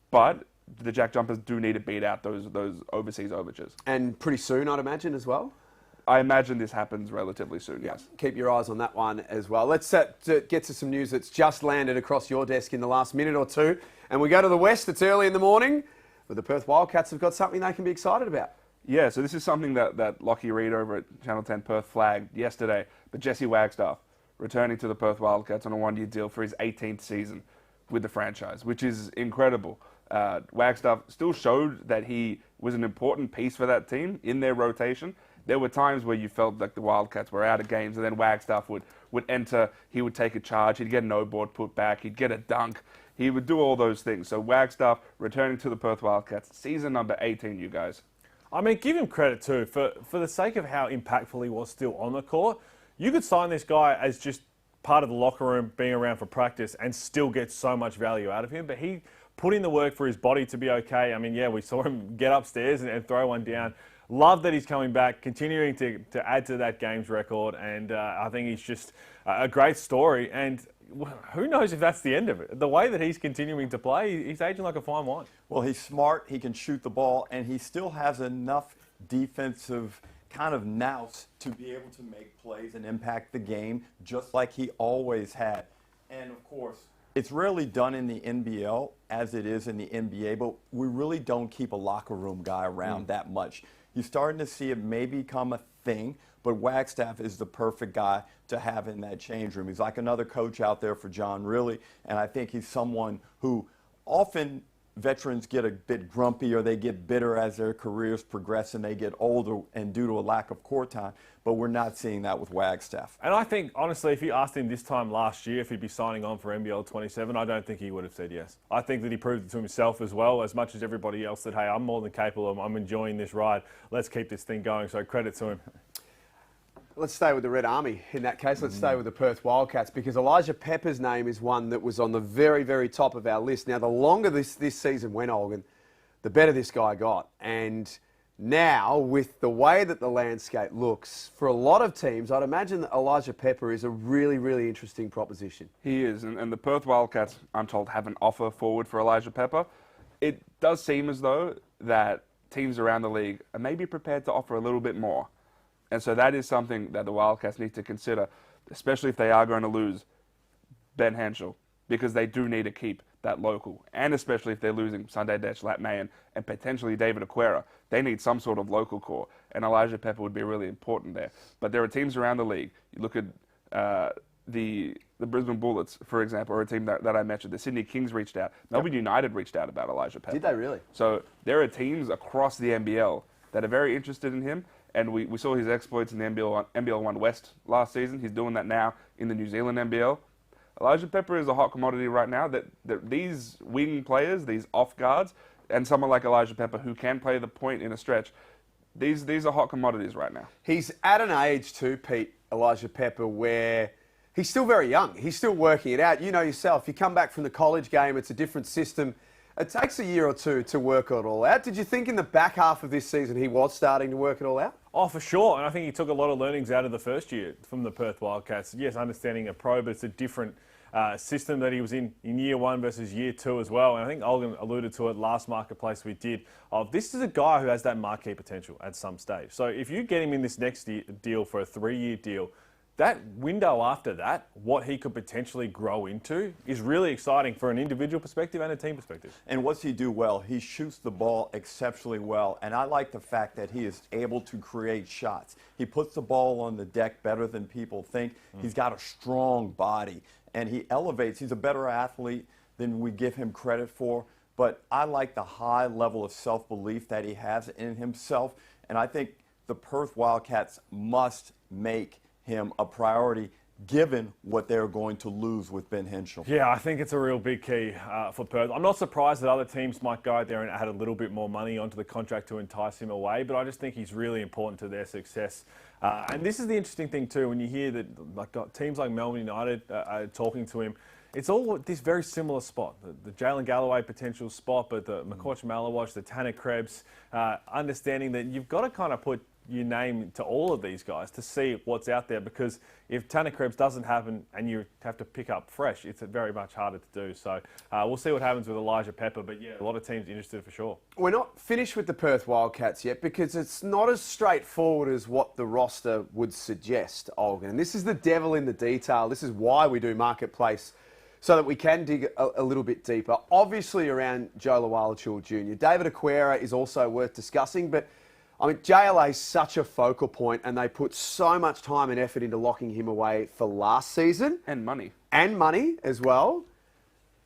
But the Jack Jumpers do need to beat out those overseas overtures. And pretty soon, I'd imagine, as well? I imagine this happens relatively soon, yes. Keep your eyes on that one as well. Let's get to some news that's just landed across your desk in the last minute or two. And we go to the West. It's early in the morning, but the Perth Wildcats have got something they can be excited about. Yeah, so this is something that Lockie Reed over at Channel 10 Perth flagged yesterday. But Jesse Wagstaff returning to the Perth Wildcats on a 1-year deal for his 18th season with the franchise, which is incredible. Wagstaff still showed that he was an important piece for that team in their rotation. There were times where you felt like the Wildcats were out of games, and then Wagstaff would enter, he would take a charge, he'd get an O-board put back, he'd get a dunk, he would do all those things. So Wagstaff returning to the Perth Wildcats, season number 18, you guys. I mean, give him credit too, for the sake of how impactful he was still on the court. You could sign this guy as just part of the locker room, being around for practice, and still get so much value out of him, but he put in the work for his body to be okay. I mean, yeah, we saw him get upstairs and throw one down. Love that he's coming back, continuing to add to that games record, and I think he's just a great story. And who knows if that's the end of it. The way that he's continuing to play, he's aging like a fine wine. Well, he's smart, he can shoot the ball, and he still has enough defensive kind of nous to be able to make plays and impact the game just like he always had. And, of course, it's rarely done in the NBL as it is in the NBA, but we really don't keep a locker room guy around that much. You're starting to see it may become a thing, but Wagstaff is the perfect guy to have in that change room. He's like another coach out there for John, really, and I think he's someone who often veterans get a bit grumpy or they get bitter as their careers progress and they get older and due to a lack of court time, but we're not seeing that with Wagstaff. And I think, honestly, if you asked him this time last year if he'd be signing on for NBL 27, I don't think he would have said yes. I think that he proved it to himself as well, as much as everybody else, that, hey, I'm more than capable, I'm enjoying this ride, let's keep this thing going, so credit to him. Let's stay with the Red Army in that case. Let's stay with the Perth Wildcats, because Leaupepe's name is one that was on the very, very top of our list. Now, the longer this season went, Olgun, the better this guy got. And now, with the way that the landscape looks, for a lot of teams, I'd imagine that Leaupepe is a really, really interesting proposition. He is, and the Perth Wildcats, I'm told, have an offer forward for Leaupepe. it does seem as though that teams around the league are maybe prepared to offer a little bit more. And so that is something that the Wildcats need to consider, especially if they are going to lose Ben Henschel, because they do need to keep that local. And especially if they're losing Sunday Dech, Lat Mayen, and potentially David Aquera, they need some sort of local core. And Leaupepe would be really important there. But there are teams around the league. You look at the Brisbane Bullets, for example, or a team that I mentioned. The Sydney Kings reached out. Melbourne United reached out about Leaupepe. Did they really? So there are teams across the NBL that are very interested in him. And we saw his exploits in the NBL 1 West last season. He's doing that now in the New Zealand NBL. Leaupepe is a hot commodity right now. That these wing players, these off guards, and someone like Leaupepe who can play the point in a stretch, these are hot commodities right now. He's at an age too, Pete, Leaupepe, where he's still very young. He's still working it out. You know yourself, you come back from the college game, it's a different system. It takes a year or two to work it all out. Did you think in the back half of this season he was starting to work it all out? Oh, for sure. And I think he took a lot of learnings out of the first year from the Perth Wildcats. Yes, understanding a pro, but it's a different system that he was in year one versus year two as well. And I think Olgun alluded to it last marketplace we did. This is a guy who has that marquee potential at some stage. So if you get him in this next deal for a 3-year deal, that window after that, what he could potentially grow into, is really exciting for an individual perspective and a team perspective. And what's he do well? He shoots the ball exceptionally well. And I like the fact that he is able to create shots. He puts the ball on the deck better than people think. He's got a strong body. And he elevates. He's a better athlete than we give him credit for. But I like the high level of self-belief that he has in himself. And I think the Perth Wildcats must make him a priority given what they're going to lose with Ben Henschel. Yeah, I think it's a real big key for Perth. I'm not surprised that other teams might go out there and add a little bit more money onto the contract to entice him away, but I just think he's really important to their success. And this is the interesting thing too, when you hear that teams like Melbourne United are talking to him, it's all this very similar spot. The Jalen Galloway potential spot, but the McCoach Maluach, the Tanner Krebs, understanding that you've got to kind of put your name to all of these guys to see what's out there, because if Tanner Krebs doesn't happen and you have to pick up fresh, it's very much harder to do. So we'll see what happens with Leaupepe, but yeah, a lot of teams interested for sure. We're not finished with the Perth Wildcats yet, because it's not as straightforward as what the roster would suggest, Olgun. And this is the devil in the detail. This is why we do Marketplace, so that we can dig a little bit deeper. Obviously around Joe Lualichul Jr. David Aquera is also worth discussing, but I mean, JLA is such a focal point, and they put so much time and effort into locking him away for last season. And money. And money as well.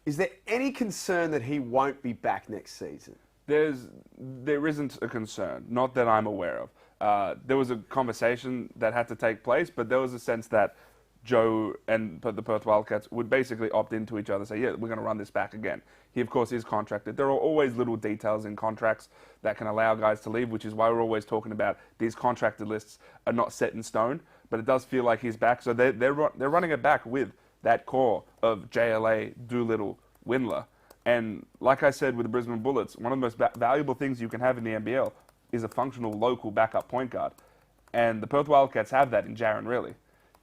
Is there any concern that he won't be back next season? There isn't a concern, not that I'm aware of. There was a conversation that had to take place, but there was a sense that Joe and the Perth Wildcats would basically opt into each other, say, yeah, we're going to run this back again. He, of course, is contracted. There are always little details in contracts that can allow guys to leave, which is why we're always talking about these contracted lists are not set in stone, but it does feel like he's back. So they're running it back with that core of JLA, Doolittle, Windler. And like I said with the Brisbane Bullets, one of the most valuable things you can have in the NBL is a functional local backup point guard. And the Perth Wildcats have that in Jaron Riley.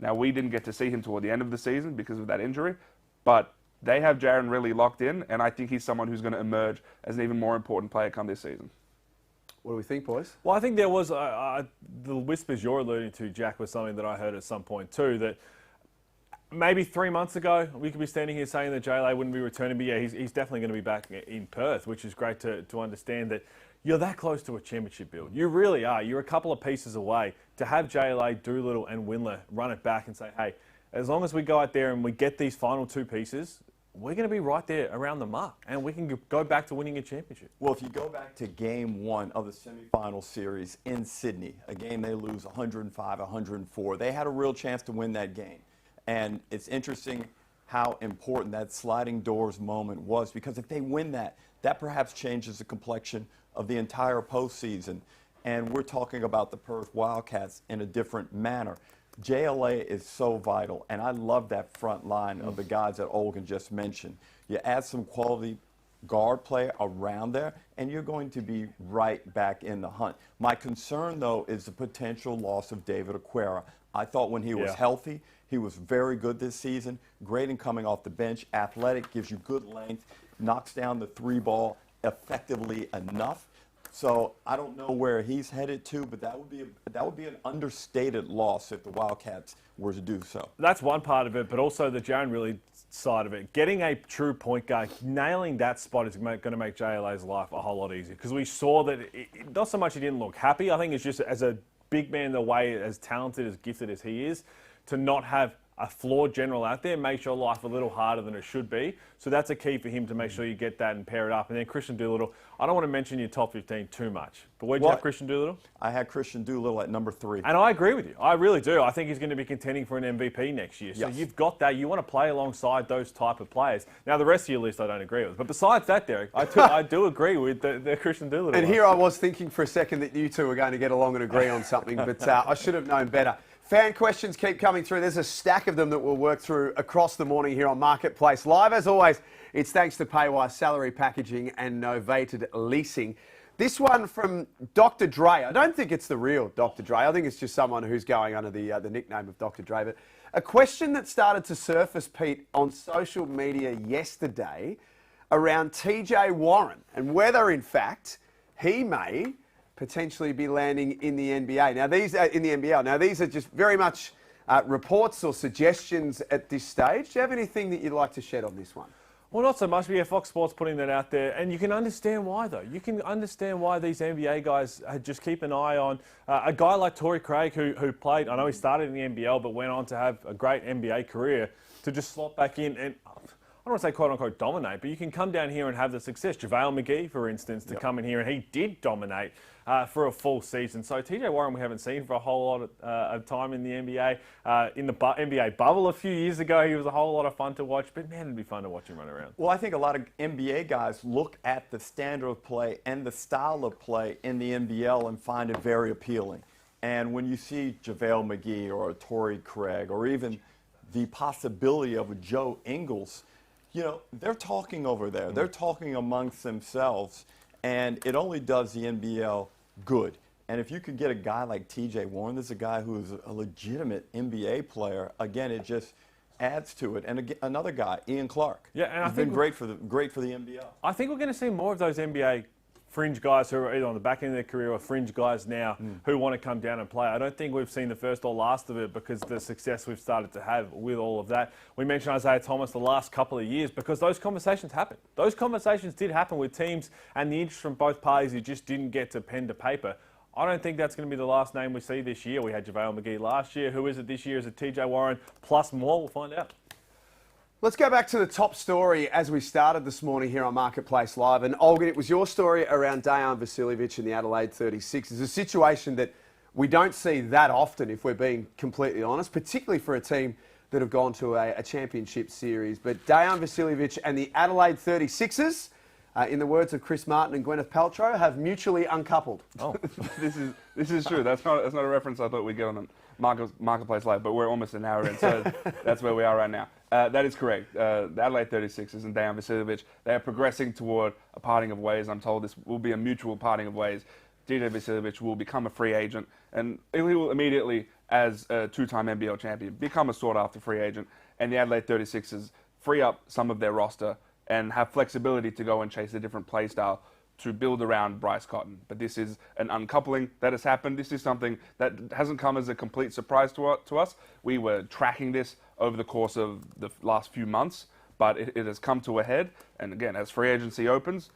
Now, we didn't get to see him toward the end of the season because of that injury, but they have Jaron Riley locked in, and I think he's someone who's going to emerge as an even more important player come this season. What do we think, boys? Well, I think there was the whispers you're alluding to, Jack, was something that I heard at some point too, that maybe 3 months ago we could be standing here saying that JLA wouldn't be returning, but yeah, he's definitely going to be back in Perth, which is great to understand that you're that close to a championship build. You really are. You're a couple of pieces away. To have JLA, Doolittle and Windler run it back and say, hey, as long as we go out there and we get these final two pieces, we're going to be right there around the mark, and we can go back to winning a championship. Well, if you go back to game one of the semifinal series in Sydney, a game they lose 105-104, they had a real chance to win that game. And it's interesting how important that sliding doors moment was, because if they win that, that perhaps changes the complexion of the entire postseason. And we're talking about the Perth Wildcats in a different manner. JLA is so vital, and I love that front line of the guys that Olgun just mentioned. You add some quality guard play around there, and you're going to be right back in the hunt. My concern, though, is the potential loss of David Aquera. I thought when he was healthy, he was very good this season, great in coming off the bench, athletic, gives you good length, knocks down the three ball, effectively enough. So I don't know where he's headed to, but that would be an understated loss if the Wildcats were to do so. That's one part of it, but also the Jaron Riley side of it. Getting a true point guard, nailing that spot is going to make JLA's life a whole lot easier, because we saw that not so much he didn't look happy. I think it's just as a big man, the way as talented, as gifted as he is, to not have a flawed general out there makes your life a little harder than it should be. So that's a key for him to make sure you get that and pair it up. And then Christian Doolittle, I don't want to mention your top 15 too much, but where'd you have Christian Doolittle? I had Christian Doolittle at number 3. And I agree with you. I really do. I think he's going to be contending for an MVP next year. So Yes. you've got that. You want to play alongside those type of players. Now, the rest of your list I don't agree with. But besides that, Derek, I do agree with the Christian Doolittle. And here I was thinking for a second that you two were going to get along and agree on something, but I should have known better. Fan questions keep coming through. There's a stack of them that we'll work through across the morning here on Marketplace Live. As always, it's thanks to Paywise Salary Packaging and Novated Leasing. This one from Dr. Dre. I don't think it's the real Dr. Dre. I think it's just someone who's going under the nickname of Dr. Dre. But a question that started to surface, Pete, on social media yesterday around TJ Warren and whether, in fact, he may potentially be landing in the NBA. Now, these are in the NBL. Now, these are just very much reports or suggestions at this stage. Do you have anything that you'd like to shed on this one? Well, not so much, but yeah, Fox Sports putting that out there, and you can understand why, though. You can understand why these NBA guys just keep an eye on a guy like Torrey Craig, who played, I know he started in the NBL, but went on to have a great NBA career, to just slot back in and, I don't want to say quote-unquote dominate, but you can come down here and have the success. JaVale McGee, for instance, to come in here, and he did dominate for a full season. So TJ Warren we haven't seen for a whole lot of time in the NBA. In the NBA bubble a few years ago, he was a whole lot of fun to watch, but man, it'd be fun to watch him run around. Well, I think a lot of NBA guys look at the standard of play and the style of play in the NBL and find it very appealing. And when you see JaVale McGee or a Torrey Craig or even the possibility of a Joe Ingles, you know, they're talking over there. They're talking amongst themselves, and it only does the NBL good. And if you could get a guy like TJ Warren, this is a guy who is a legitimate NBA player, again, it just adds to it. And again, another guy, Ian Clark. Yeah, and he's been great for the NBL. I think we're going to see more of those NBA fringe guys who are either on the back end of their career or fringe guys now who want to come down and play. I don't think we've seen the first or last of it because of the success we've started to have with all of that. We mentioned Isaiah Thomas the last couple of years because those conversations happened. Those conversations did happen with teams and the interest from both parties who just didn't get to pen to paper. I don't think that's going to be the last name we see this year. We had JaVale McGee last year. Who is it this year? Is it TJ Warren plus more? We'll find out. Let's go back to the top story as we started this morning here on Marketplace Live. And Olgun, it was your story around Dejan Vasiljevic and the Adelaide 36. It's a situation that we don't see that often, if we're being completely honest, particularly for a team that have gone to a championship series. But Dejan Vasiljevic and the Adelaide 36ers, in the words of Chris Martin and Gwyneth Paltrow, have mutually uncoupled. Oh, this is true. That's not a reference I thought we'd get on Marketplace Live, but we're almost an hour in, so that's where we are right now. That is correct. The Adelaide 36ers and Dejan Vasiljevic, they are progressing toward a parting of ways. I'm told this will be a mutual parting of ways. DJ Vasiljevic will become a free agent, and he will immediately, as a two-time NBL champion, become a sought-after free agent, and the Adelaide 36ers free up some of their roster and have flexibility to go and chase a different play style to build around Bryce Cotton. But this is an uncoupling that has happened. This is something that hasn't come as a complete surprise to us. We were tracking this over the course of the last few months, but it has come to a head. And again, as free agency opens,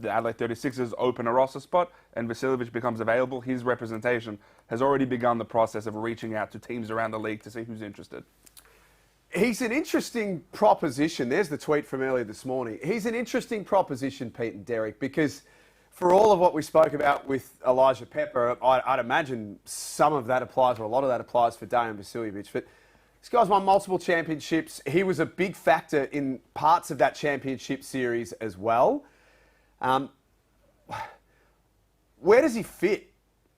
the Adelaide 36ers open a roster spot and Vasiljevic becomes available. His representation has already begun the process of reaching out to teams around the league to see who's interested. He's an interesting proposition. There's the tweet from earlier this morning. He's an interesting proposition, Pete and Derek, because for all of what we spoke about with Elijah Pepper, I'd imagine some of that applies, or a lot of that applies for Dejan Vasiljevic. But this guy's won multiple championships. He was a big factor in parts of that championship series as well. Where does he fit?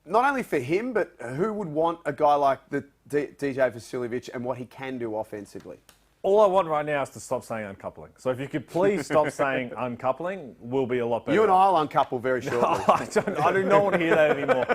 Not only for him, but who would want a guy like the DJ Vasiljevic and what he can do offensively? All I want right now is to stop saying uncoupling. So if you could please stop saying uncoupling, we'll be a lot better. You and I'll uncouple very shortly. No, I do not want to hear that anymore.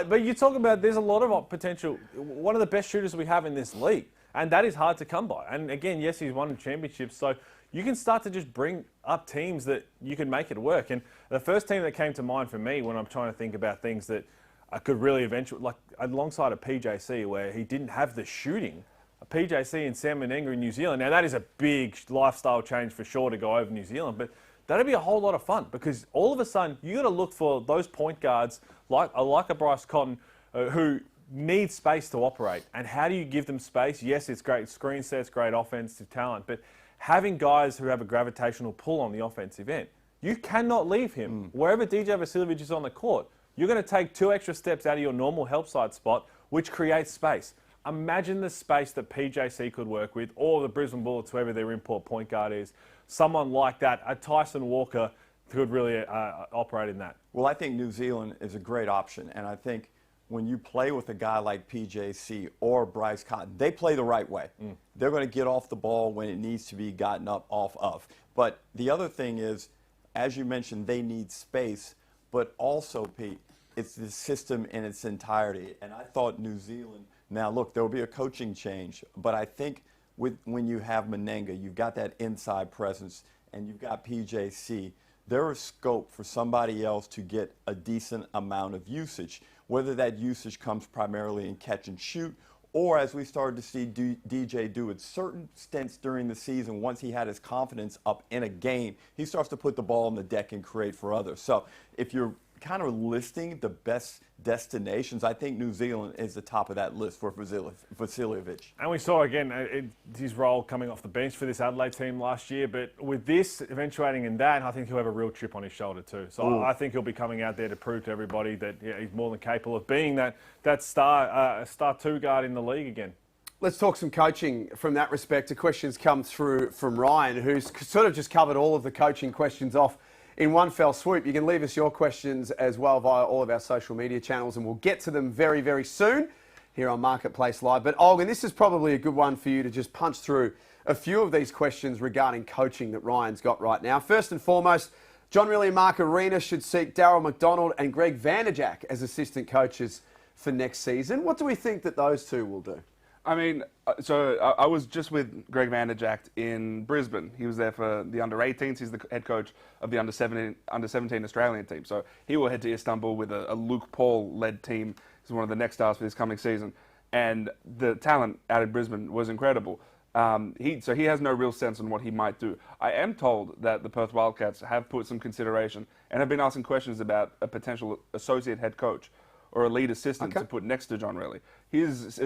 But you talk about there's a lot of potential. One of the best shooters we have in this league, and that is hard to come by. And again, yes, he's won championships, so you can start to just bring up teams that you can make it work. And the first team that came to mind for me when I'm trying to think about things that I could really eventually, like alongside a PJC where he didn't have the shooting, a PJC and Sam McDaniel in New Zealand. Now that is a big lifestyle change for sure to go over New Zealand, but that'd be a whole lot of fun because all of a sudden you got to look for those point guards like a Bryce Cotton who need space to operate. And how do you give them space? Yes, it's great screen sets, great offensive talent, but having guys who have a gravitational pull on the offensive end, you cannot leave him. Wherever DJ Vasiljevic is on the court, you're going to take 2 extra steps out of your normal help side spot, which creates space. Imagine the space that PJC could work with, or the Brisbane Bullets, whoever their import point guard is. Someone like that, a Tyson Walker, could really operate in that. Well, I think New Zealand is a great option, and I think when you play with a guy like PJC or Bryce Cotton, they play the right way. They're going to get off the ball when it needs to be gotten up off of. But the other thing is, as you mentioned, they need space, but also, Pete, it's the system in its entirety. And I thought New Zealand, now look, there will be a coaching change, but I think when you have Menenga, you've got that inside presence, and you've got PJC, there is scope for somebody else to get a decent amount of usage, whether that usage comes primarily in catch and shoot, or as we started to see DJ do at certain stints during the season, once he had his confidence up in a game, he starts to put the ball on the deck and create for others. So if you're kind of listing the best destinations, I think New Zealand is the top of that list for Vasiljevic. And we saw again his role coming off the bench for this Adelaide team last year, but with this eventuating in that, I think he'll have a real chip on his shoulder too. So I think he'll be coming out there to prove to everybody that he's more than capable of being that star 2 guard in the league again. Let's talk some coaching from that respect. A question's come through from Ryan, who's sort of just covered all of the coaching questions off in one fell swoop. You can leave us your questions as well via all of our social media channels, and we'll get to them very, very soon here on Marketplace Live. But Olgun, this is probably a good one for you to just punch through a few of these questions regarding coaching that Ryan's got right now. First and foremost, John Riley and Mark Arena should seek Daryl McDonald and Greg Vanderjack as assistant coaches for next season. What do we think that those two will do? I mean, so I was just with Greg Vanderjack in Brisbane. He was there for the under-18s. He's the head coach of the under-17 Australian team. So he will head to Istanbul with a Luke Paul-led team. He's one of the next stars for this coming season. And the talent out in Brisbane was incredible. So he has no real sense on what he might do. I am told that the Perth Wildcats have put some consideration and have been asking questions about a potential associate head coach or a lead assistant to put next to John Riley. His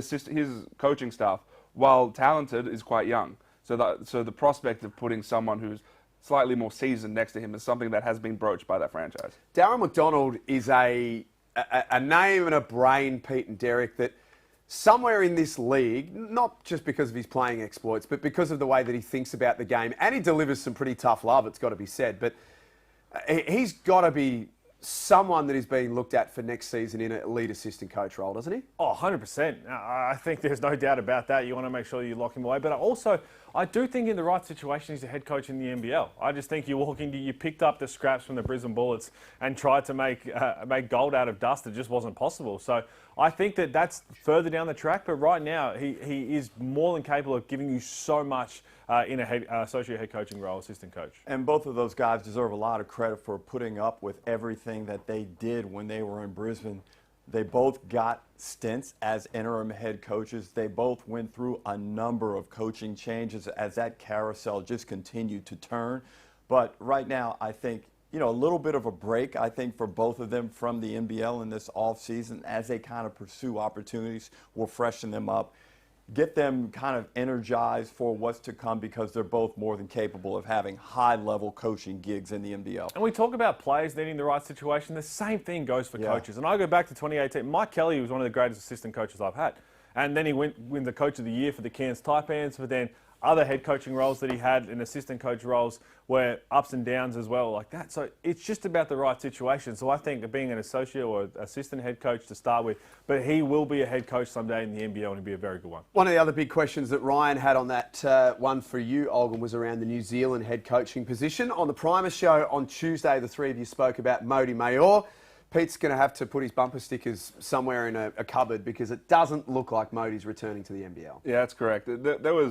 coaching staff, while talented, is quite young. So the prospect of putting someone who's slightly more seasoned next to him is something that has been broached by that franchise. Darren McDonald is a name and a brain, Pete and Derek, that somewhere in this league, not just because of his playing exploits, but because of the way that he thinks about the game, and he delivers some pretty tough love, it's got to be said, but he's got to be someone that is being looked at for next season in a lead assistant coach role, doesn't he? Oh, 100%. I think there's no doubt about that. You want to make sure you lock him away. But I do think in the right situation, he's a head coach in the NBL. I just think you picked up the scraps from the Brisbane Bullets and tried to make gold out of dust. It just wasn't possible. So I think that's further down the track. But right now, he is more than capable of giving you so much in a associate head coaching role, assistant coach. And both of those guys deserve a lot of credit for putting up with everything that they did when they were in Brisbane. They both got stints as interim head coaches. They both went through a number of coaching changes as that carousel just continued to turn. But right now, I think, a little bit of a break, I think, for both of them from the NBL in this offseason as they kind of pursue opportunities will freshen them up, get them kind of energized for what's to come, because they're both more than capable of having high-level coaching gigs in the NBL. And we talk about players needing the right situation. The same thing goes for coaches. And I go back to 2018. Mike Keli was one of the greatest assistant coaches I've had. And then he win the Coach of the Year for the Cairns Taipans, but then other head coaching roles that he had and assistant coach roles were ups and downs as well like that. So it's just about the right situation. So I think being an associate or assistant head coach to start with, but he will be a head coach someday in the NBL and he'll be a very good one. One of the other big questions that Ryan had on that one for you, Olgun, was around the New Zealand head coaching position. On the Primer show on Tuesday, the three of you spoke about Mody Maor. Pete's going to have to put his bumper stickers somewhere in a cupboard because it doesn't look like Mody's returning to the NBL. Yeah, that's correct. There were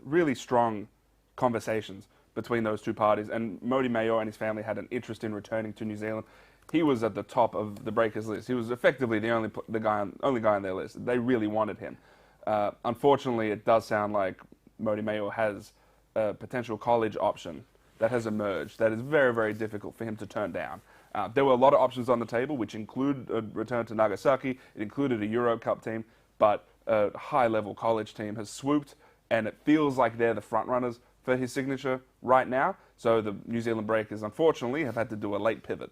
really strong conversations between those two parties. And Mody Maor and his family had an interest in returning to New Zealand. He was at the top of the Breakers list. He was effectively the only guy on their list. They really wanted him. Unfortunately, it does sound like Mody Maor has a potential college option that has emerged that is very, very difficult for him to turn down. There were a lot of options on the table, which include a return to Nagasaki. It included a Euro Cup team, but a high-level college team has swooped, and it feels like they're the front-runners for his signature right now. So the New Zealand Breakers, unfortunately, have had to do a late pivot.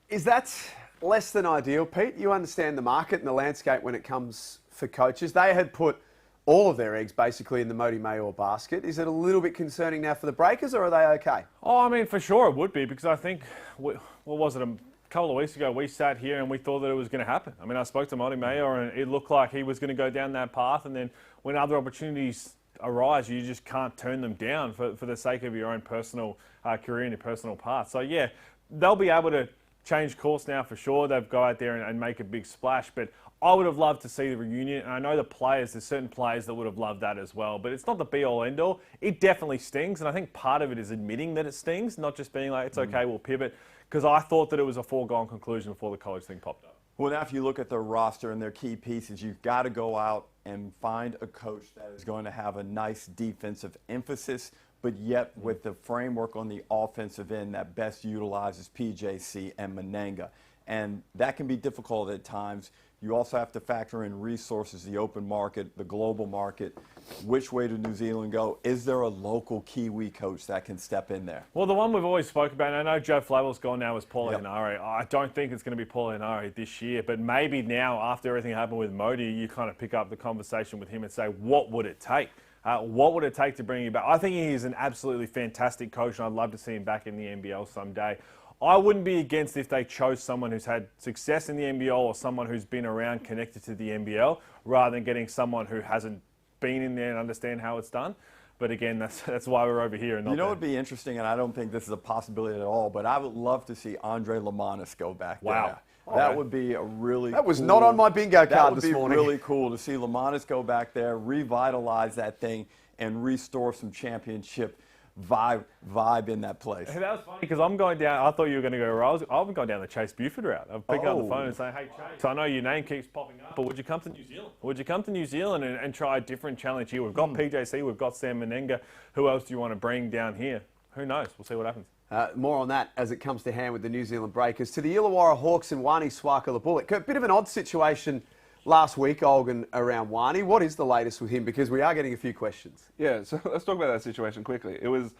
Is that less than ideal, Pete? You understand the market and the landscape when it comes for coaches. They had put all of their eggs basically in the Mody Maor basket. Is it a little bit concerning now for the Breakers, or are they okay? Oh, I mean, for sure it would be, because I think, what was it, a couple of weeks ago, we sat here and we thought that it was going to happen. I mean, I spoke to Mody Maor and it looked like he was going to go down that path, and then when other opportunities arise, you just can't turn them down for the sake of your own personal career and your personal path. So, yeah, they'll be able to change course now for sure. They'll go out there and make a big splash, but I would have loved to see the reunion, and I know there's certain players that would have loved that as well, but it's not the be-all, end-all. It definitely stings, and I think part of it is admitting that it stings, not just being like, it's okay, we'll pivot, because I thought that it was a foregone conclusion before the college thing popped up. Well, now if you look at their roster and their key pieces, you've got to go out and find a coach that is going to have a nice defensive emphasis, but yet with the framework on the offensive end that best utilizes PJC and Mananga. And that can be difficult at times. You also have to factor in resources, the open market, the global market. Which way did New Zealand go? Is there a local Kiwi coach that can step in there? Well, the one we've always spoke about, and I know Joe Flavel's gone now, is Paul Inari. I don't think it's going to be Paul Inari this year, but maybe now, after everything happened with Mody, you kind of pick up the conversation with him and say, what would it take? What would it take to bring him back? I think he is an absolutely fantastic coach, and I'd love to see him back in the NBL someday. I wouldn't be against if they chose someone who's had success in the NBL or someone who's been around connected to the NBL, rather than getting someone who hasn't been in there and understand how it's done. But again, that's why we're over here. And not you know what would be interesting, and I don't think this is a possibility at all, but I would love to see Andre Lamanis go back there. That would be a really That was not on my bingo card this morning. That would be really cool to see Lamanis go back there, revitalize that thing, and restore some championship vibe in that place. Hey, that was funny, because I'm going down. I thought you were going to go. I'm going down the Chase Buford route. I'm picking up the phone and saying, "Hey, Chase, I know your name keeps popping up, but would you come to New Zealand? Would you come to New Zealand and try a different challenge here? We've got PJC, we've got Sam Mananga. Who else do you want to bring down here? Who knows? We'll see what happens." More on that as it comes to hand with the New Zealand Breakers. To the Illawarra Hawks and Wani Swaka-Labulik. A bit of an odd situation last week, Olgun, around Wani. What is the latest with him? Because we are getting a few questions. Yeah, so let's talk about that situation quickly. It was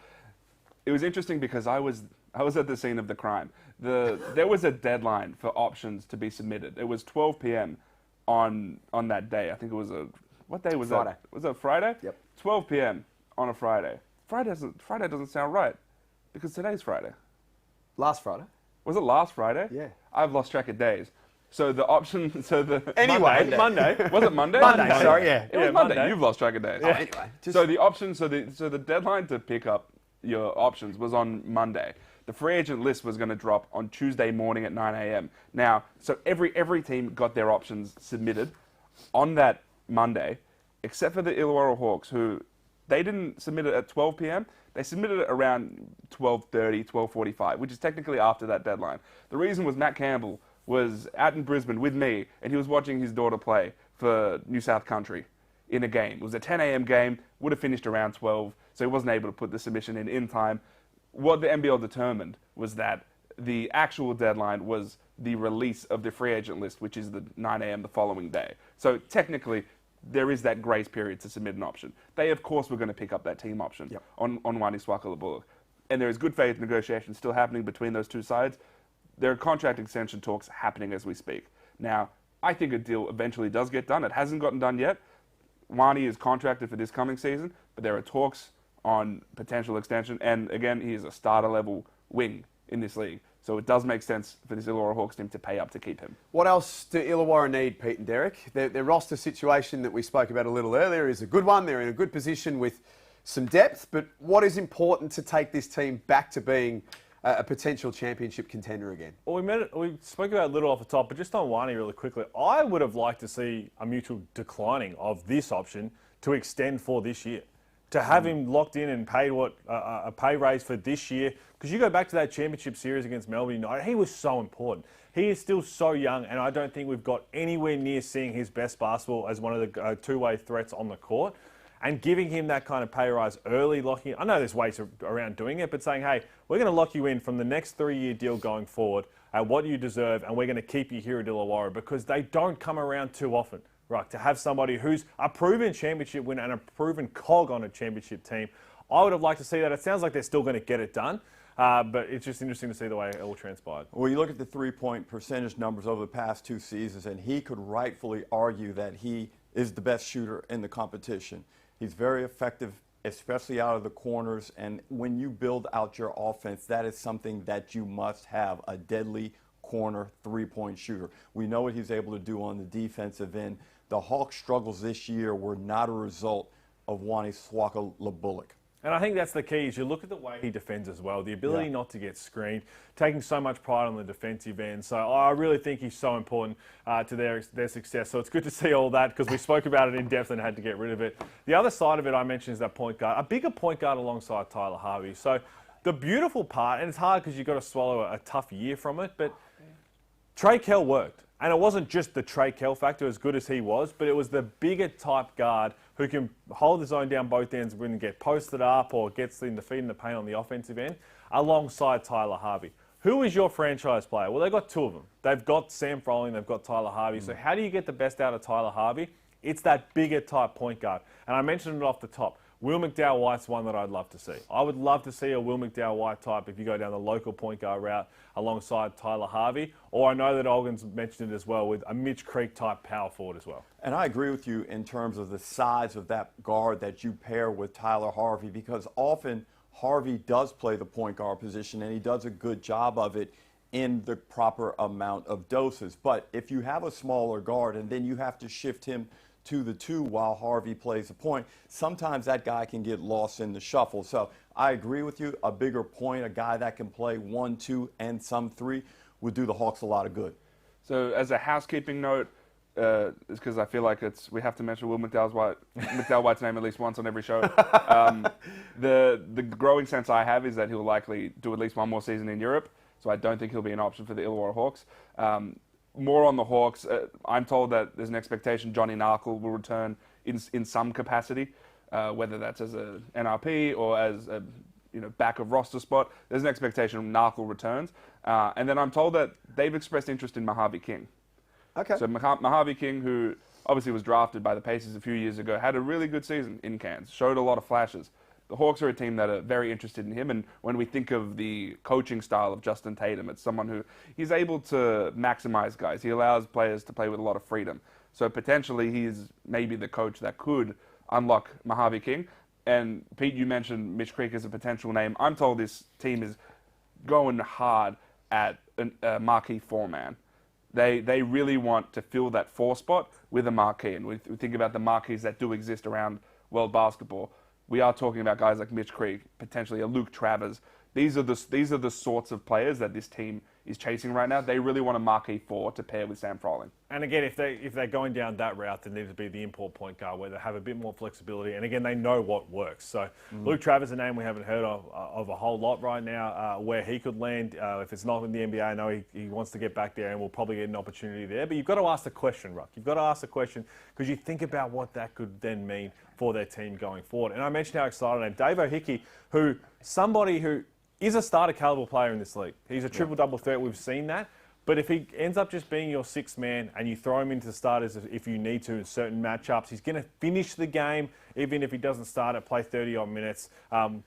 interesting because I was at the scene of the crime. There was a deadline for options to be submitted. It was 12 p.m. on that day. I think it was what day was Friday. that? Was it Friday? Yep. 12 p.m. on a Friday. Friday doesn't sound right, because today's Friday. Last Friday. Was it last Friday? Yeah. I've lost track of days. So the option, Anyway, Monday. Was it Monday? Monday, sorry, yeah. It was Monday. You've lost track of days. Oh, anyway, So the option, so the deadline to pick up your options was on Monday. The free agent list was going to drop on Tuesday morning at 9 a.m. Now, so every team got their options submitted on that Monday, except for the Illawarra Hawks, who they didn't submit it at 12 p.m. They submitted it around 12:30, 12:45, which is technically after that deadline. The reason was Matt Campbell was out in Brisbane with me, and he was watching his daughter play for New South Country in a game. It was a 10 a.m. game, would have finished around 12, so he wasn't able to put the submission in time. What the NBL determined was that the actual deadline was the release of the free agent list, which is the 9 a.m. the following day. So technically, there is that grace period to submit an option. They, of course, were going to pick up that team option on Wani Swaka-Labulik. And there is good faith negotiations still happening between those two sides. There are contract extension talks happening as we speak. Now, I think a deal eventually does get done. It hasn't gotten done yet. Wani is contracted for this coming season, but there are talks on potential extension. And again, he is a starter-level wing in this league. So it does make sense for this Illawarra Hawks team to pay up to keep him. What else do Illawarra need, Pete and Derek? Their roster situation that we spoke about a little earlier is a good one. They're in a good position with some depth. But what is important to take this team back to being a potential championship contender again? Well, we spoke about it a little off the top, but just on Wani really quickly, I would have liked to see a mutual declining of this option to extend for this year. to have him locked in and paid a pay raise for this year, because you go back to that championship series against Melbourne United, he was so important. He is still so young, and I don't think we've got anywhere near seeing his best basketball as one of the two-way threats on the court. And giving him that kind of pay rise early, locking. I know there's ways around doing it, but saying, hey, we're going to lock you in from the next 3-year deal going forward at what you deserve, and we're going to keep you here at Illawarra, because they don't come around too often. Right, to have somebody who's a proven championship winner and a proven cog on a championship team. I would have liked to see that. It sounds like they're still going to get it done, but it's just interesting to see the way it all transpired. Well, you look at the three-point percentage numbers over the past 2 seasons, and he could rightfully argue that he is the best shooter in the competition. He's very effective, especially out of the corners, and when you build out your offense, that is something that you must have, a deadly corner three-point shooter. We know what he's able to do on the defensive end. The Hawks' struggles this year were not a result of Wani Swaka-Lebulic. And I think that's the key, is you look at the way he defends as well, the ability not to get screened, taking so much pride on the defensive end. So I really think he's so important to their success. So it's good to see all that, because we spoke about it in depth and had to get rid of it. The other side of it I mentioned is that point guard, a bigger point guard alongside Tyler Harvey. So the beautiful part, and it's hard because you've got to swallow a tough year from it, but Trey Kell worked. And it wasn't just the Trey Kell factor, as good as he was, but it was the bigger type guard who can hold his own down both ends when get posted up or gets in the feed in the paint on the offensive end, alongside Tyler Harvey. Who is your franchise player? Well, they've got 2 of them. They've got Sam Froling, they've got Tyler Harvey. So how do you get the best out of Tyler Harvey? It's that bigger type point guard. And I mentioned it off the top. Will McDowell-White's one that I'd love to see. I would love to see a Will McDowell-White type if you go down the local point guard route alongside Tyler Harvey. Or I know that Olgun's mentioned it as well, with a Mitch Creek type power forward as well. And I agree with you in terms of the size of that guard that you pair with Tyler Harvey, because often Harvey does play the point guard position, and he does a good job of it in the proper amount of doses. But if you have a smaller guard and then you have to shift him to the 2 while Harvey plays the point, sometimes that guy can get lost in the shuffle. So I agree with you. A bigger point, a guy that can play 1, 2, and some 3 would do the Hawks a lot of good. So as a housekeeping note, it's because I feel like we have to mention Will McDowell-White's name at least once on every show. The growing sense I have is that he'll likely do at least 1 more season in Europe, so I don't think he'll be an option for the Illawarra Hawks. More on the Hawks, I'm told that there's an expectation Johnny Narkle will return in some capacity, whether that's as an NRP or as a back of roster spot. There's an expectation Narkle returns. And then I'm told that they've expressed interest in Mojave King. Okay. So Mojave King, who obviously was drafted by the Pacers a few years ago, had a really good season in Cairns, showed a lot of flashes. The Hawks are a team that are very interested in him, and when we think of the coaching style of Justin Tatum, it's someone who he's able to maximize guys. He allows players to play with a lot of freedom. So potentially he's maybe the coach that could unlock Mojave King. And Pete, you mentioned Mitch Creek as a potential name. I'm told this team is going hard at a marquee 4-man. They really want to fill that 4 spot with a marquee. And we think about the marquees that do exist around world basketball. We are talking about guys like Mitch Creek, potentially a Luke Travers. These are the sorts of players that this team is chasing right now. They really want a marquee 4 to pair with Sam Froling. And again, if they're going down that route, there needs to be the import point guard where they have a bit more flexibility. And again, they know what works. So Luke Travers is a name we haven't heard of a whole lot right now, where he could land. If it's not in the NBA, I know he wants to get back there and we'll probably get an opportunity there. But you've got to ask the question, Ruck. You've got to ask the question because you think about what that could then mean for their team going forward. And I mentioned how excited I am. Dave O'Hickey, somebody who is a starter caliber player in this league. He's a triple-double threat. We've seen that. But if he ends up just being your 6th man and you throw him into the starters if you need to in certain matchups, he's going to finish the game, even if he doesn't start it, play 30-odd minutes,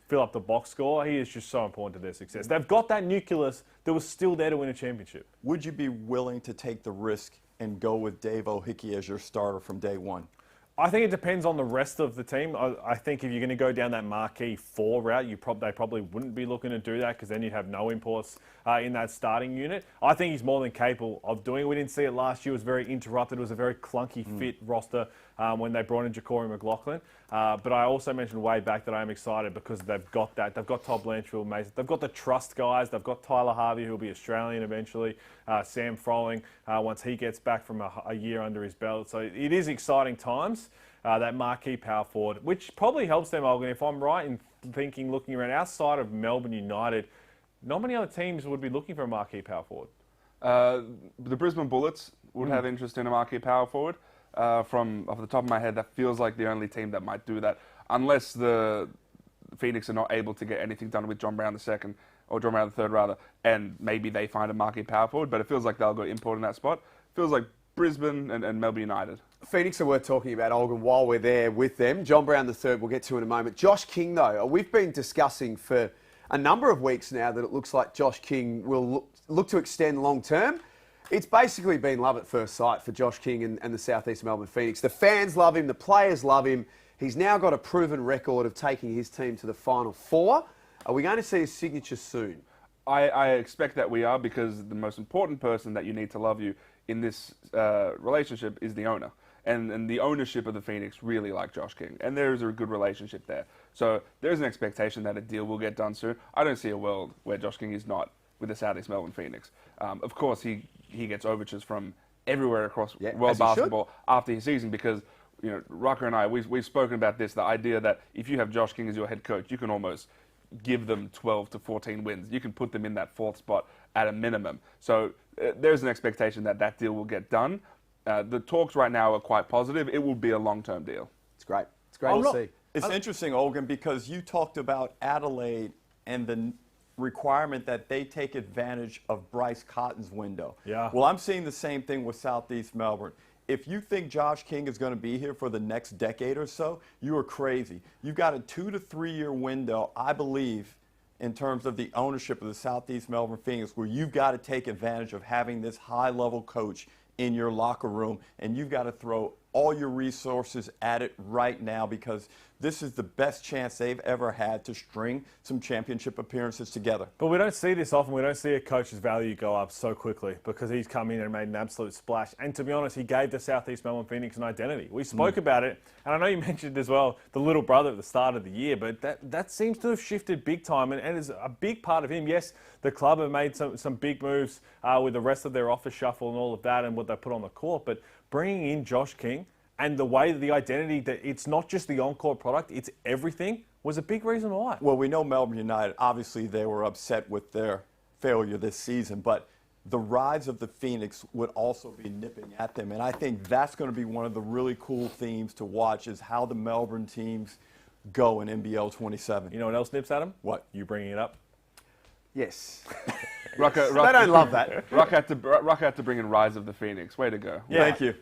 fill up the box score. He is just so important to their success. They've got that nucleus that was still there to win a championship. Would you be willing to take the risk and go with Dave O'Hickey as your starter from day one? I think it depends on the rest of the team. I think if you're going to go down that marquee 4 route, they probably wouldn't be looking to do that because then you'd have no imports in that starting unit. I think he's more than capable of doing it. We didn't see it last year. It was very interrupted. It was a very clunky fit roster when they brought in Ja'Cory McLaughlin. But I also mentioned way back that I am excited because they've got that. They've got Todd Blanchfield, Mason. They've got the trust guys. They've got Tyler Harvey, who'll be Australian eventually. Sam Froling, once he gets back from a year under his belt. So it is exciting times. becomes that marquee power forward, which probably helps them, Olgun. If I'm right in thinking, looking around outside of Melbourne United, not many other teams would be looking for a marquee power forward. The Brisbane Bullets would have interest in a marquee power forward. From off the top of my head, that feels like the only team that might do that, unless the Phoenix are not able to get anything done with John Brown II, or John Brown III rather, and maybe they find a marquee power forward, but it feels like they'll go import in that spot. Feels like Brisbane and Melbourne United. Phoenix are worth talking about, Olgun, while we're there with them. John Brown III we'll get to in a moment. Josh King, though, we've been discussing for a number of weeks now that it looks like Josh King will look to extend long term. It's basically been love at first sight for Josh King and the South East Melbourne Phoenix. The fans love him, the players love him. He's now got a proven record of taking his team to the Final Four. Are we going to see his signature soon? I expect that we are, because the most important person that you need to love you in this relationship is the owner. And the ownership of the Phoenix really like Josh King. And there is a good relationship there. So there's an expectation that a deal will get done soon. I don't see a world where Josh King is not with the South East Melbourne Phoenix. Of course, he gets overtures from everywhere across world basketball after his season, because Rucker and I, we've spoken about this, the idea that if you have Josh King as your head coach, you can almost give them 12 to 14 wins. You can put them in that fourth spot at a minimum. So there's an expectation that that deal will get done. The talks right now are quite positive. It will be a long-term deal. It's great. It's great to see. It's interesting, Olgun, because you talked about Adelaide and the requirement that they take advantage of Bryce Cotton's window. Yeah. Well, I'm seeing the same thing with Southeast Melbourne. If you think Josh King is going to be here for the next decade or so, you are crazy. You've got a 2 to 3 year window, I believe, in terms of the ownership of the Southeast Melbourne Phoenix, where you've got to take advantage of having this high-level coach in your locker room, and you've got to throw all your resources at it right now, because this is the best chance they've ever had to string some championship appearances together. But we don't see this often. We don't see a coach's value go up so quickly, because he's come in and made an absolute splash. And to be honest, he gave the Southeast Melbourne Phoenix an identity. We spoke about it, and I know you mentioned as well the little brother at the start of the year, but that seems to have shifted big time, and is a big part of him. Yes, the club have made some big moves with the rest of their office shuffle and all of that and what they put on the court, but bringing in Josh King and the way, the identity that it's not just the on-court product, it's everything, was a big reason why. Well, we know Melbourne United, obviously they were upset with their failure this season, but the rise of the Phoenix would also be nipping at them. And I think that's going to be one of the really cool themes to watch, is how the Melbourne teams go in NBL 27. You know what else nips at them? What? You bringing it up? Yes. Rucker, They don't love that. Rucker had to bring in Rise of the Phoenix. Way to go. Yeah. Thank you.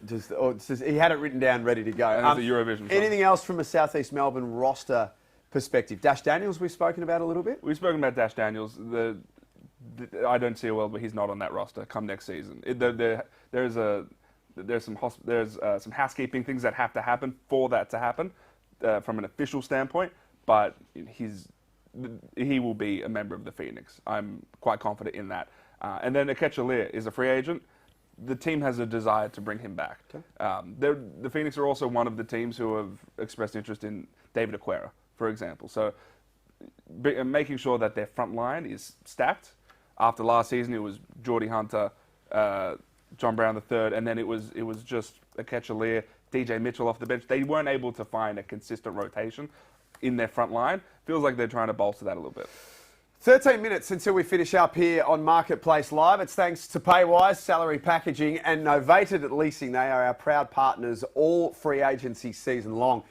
He had it written down, ready to go. And it's a Eurovision song. Anything else from a Southeast Melbourne roster perspective? Dash Daniels, we've spoken about a little bit. We've spoken about Dash Daniels. I don't see a world where he's not on that roster come next season. There's some housekeeping things that have to happen for that to happen from an official standpoint, but he will be a member of the Phoenix. I'm quite confident in that. And then Kechelia is a free agent. The team has a desire to bring him back. Okay. The Phoenix are also one of the teams who have expressed interest in David Aquera, for example. So making sure that their front line is stacked. After last season, it was Geordie Hunter, John Brown III, and then it was just Kechelia, DJ Mitchell off the bench. They weren't able to find a consistent rotation in their front line. Feels like they're trying to bolster that a little bit. 13 minutes until we finish up here on Marketplace Live. It's thanks to Paywise, Salary Packaging and Novated Leasing. They are our proud partners all free agency season long.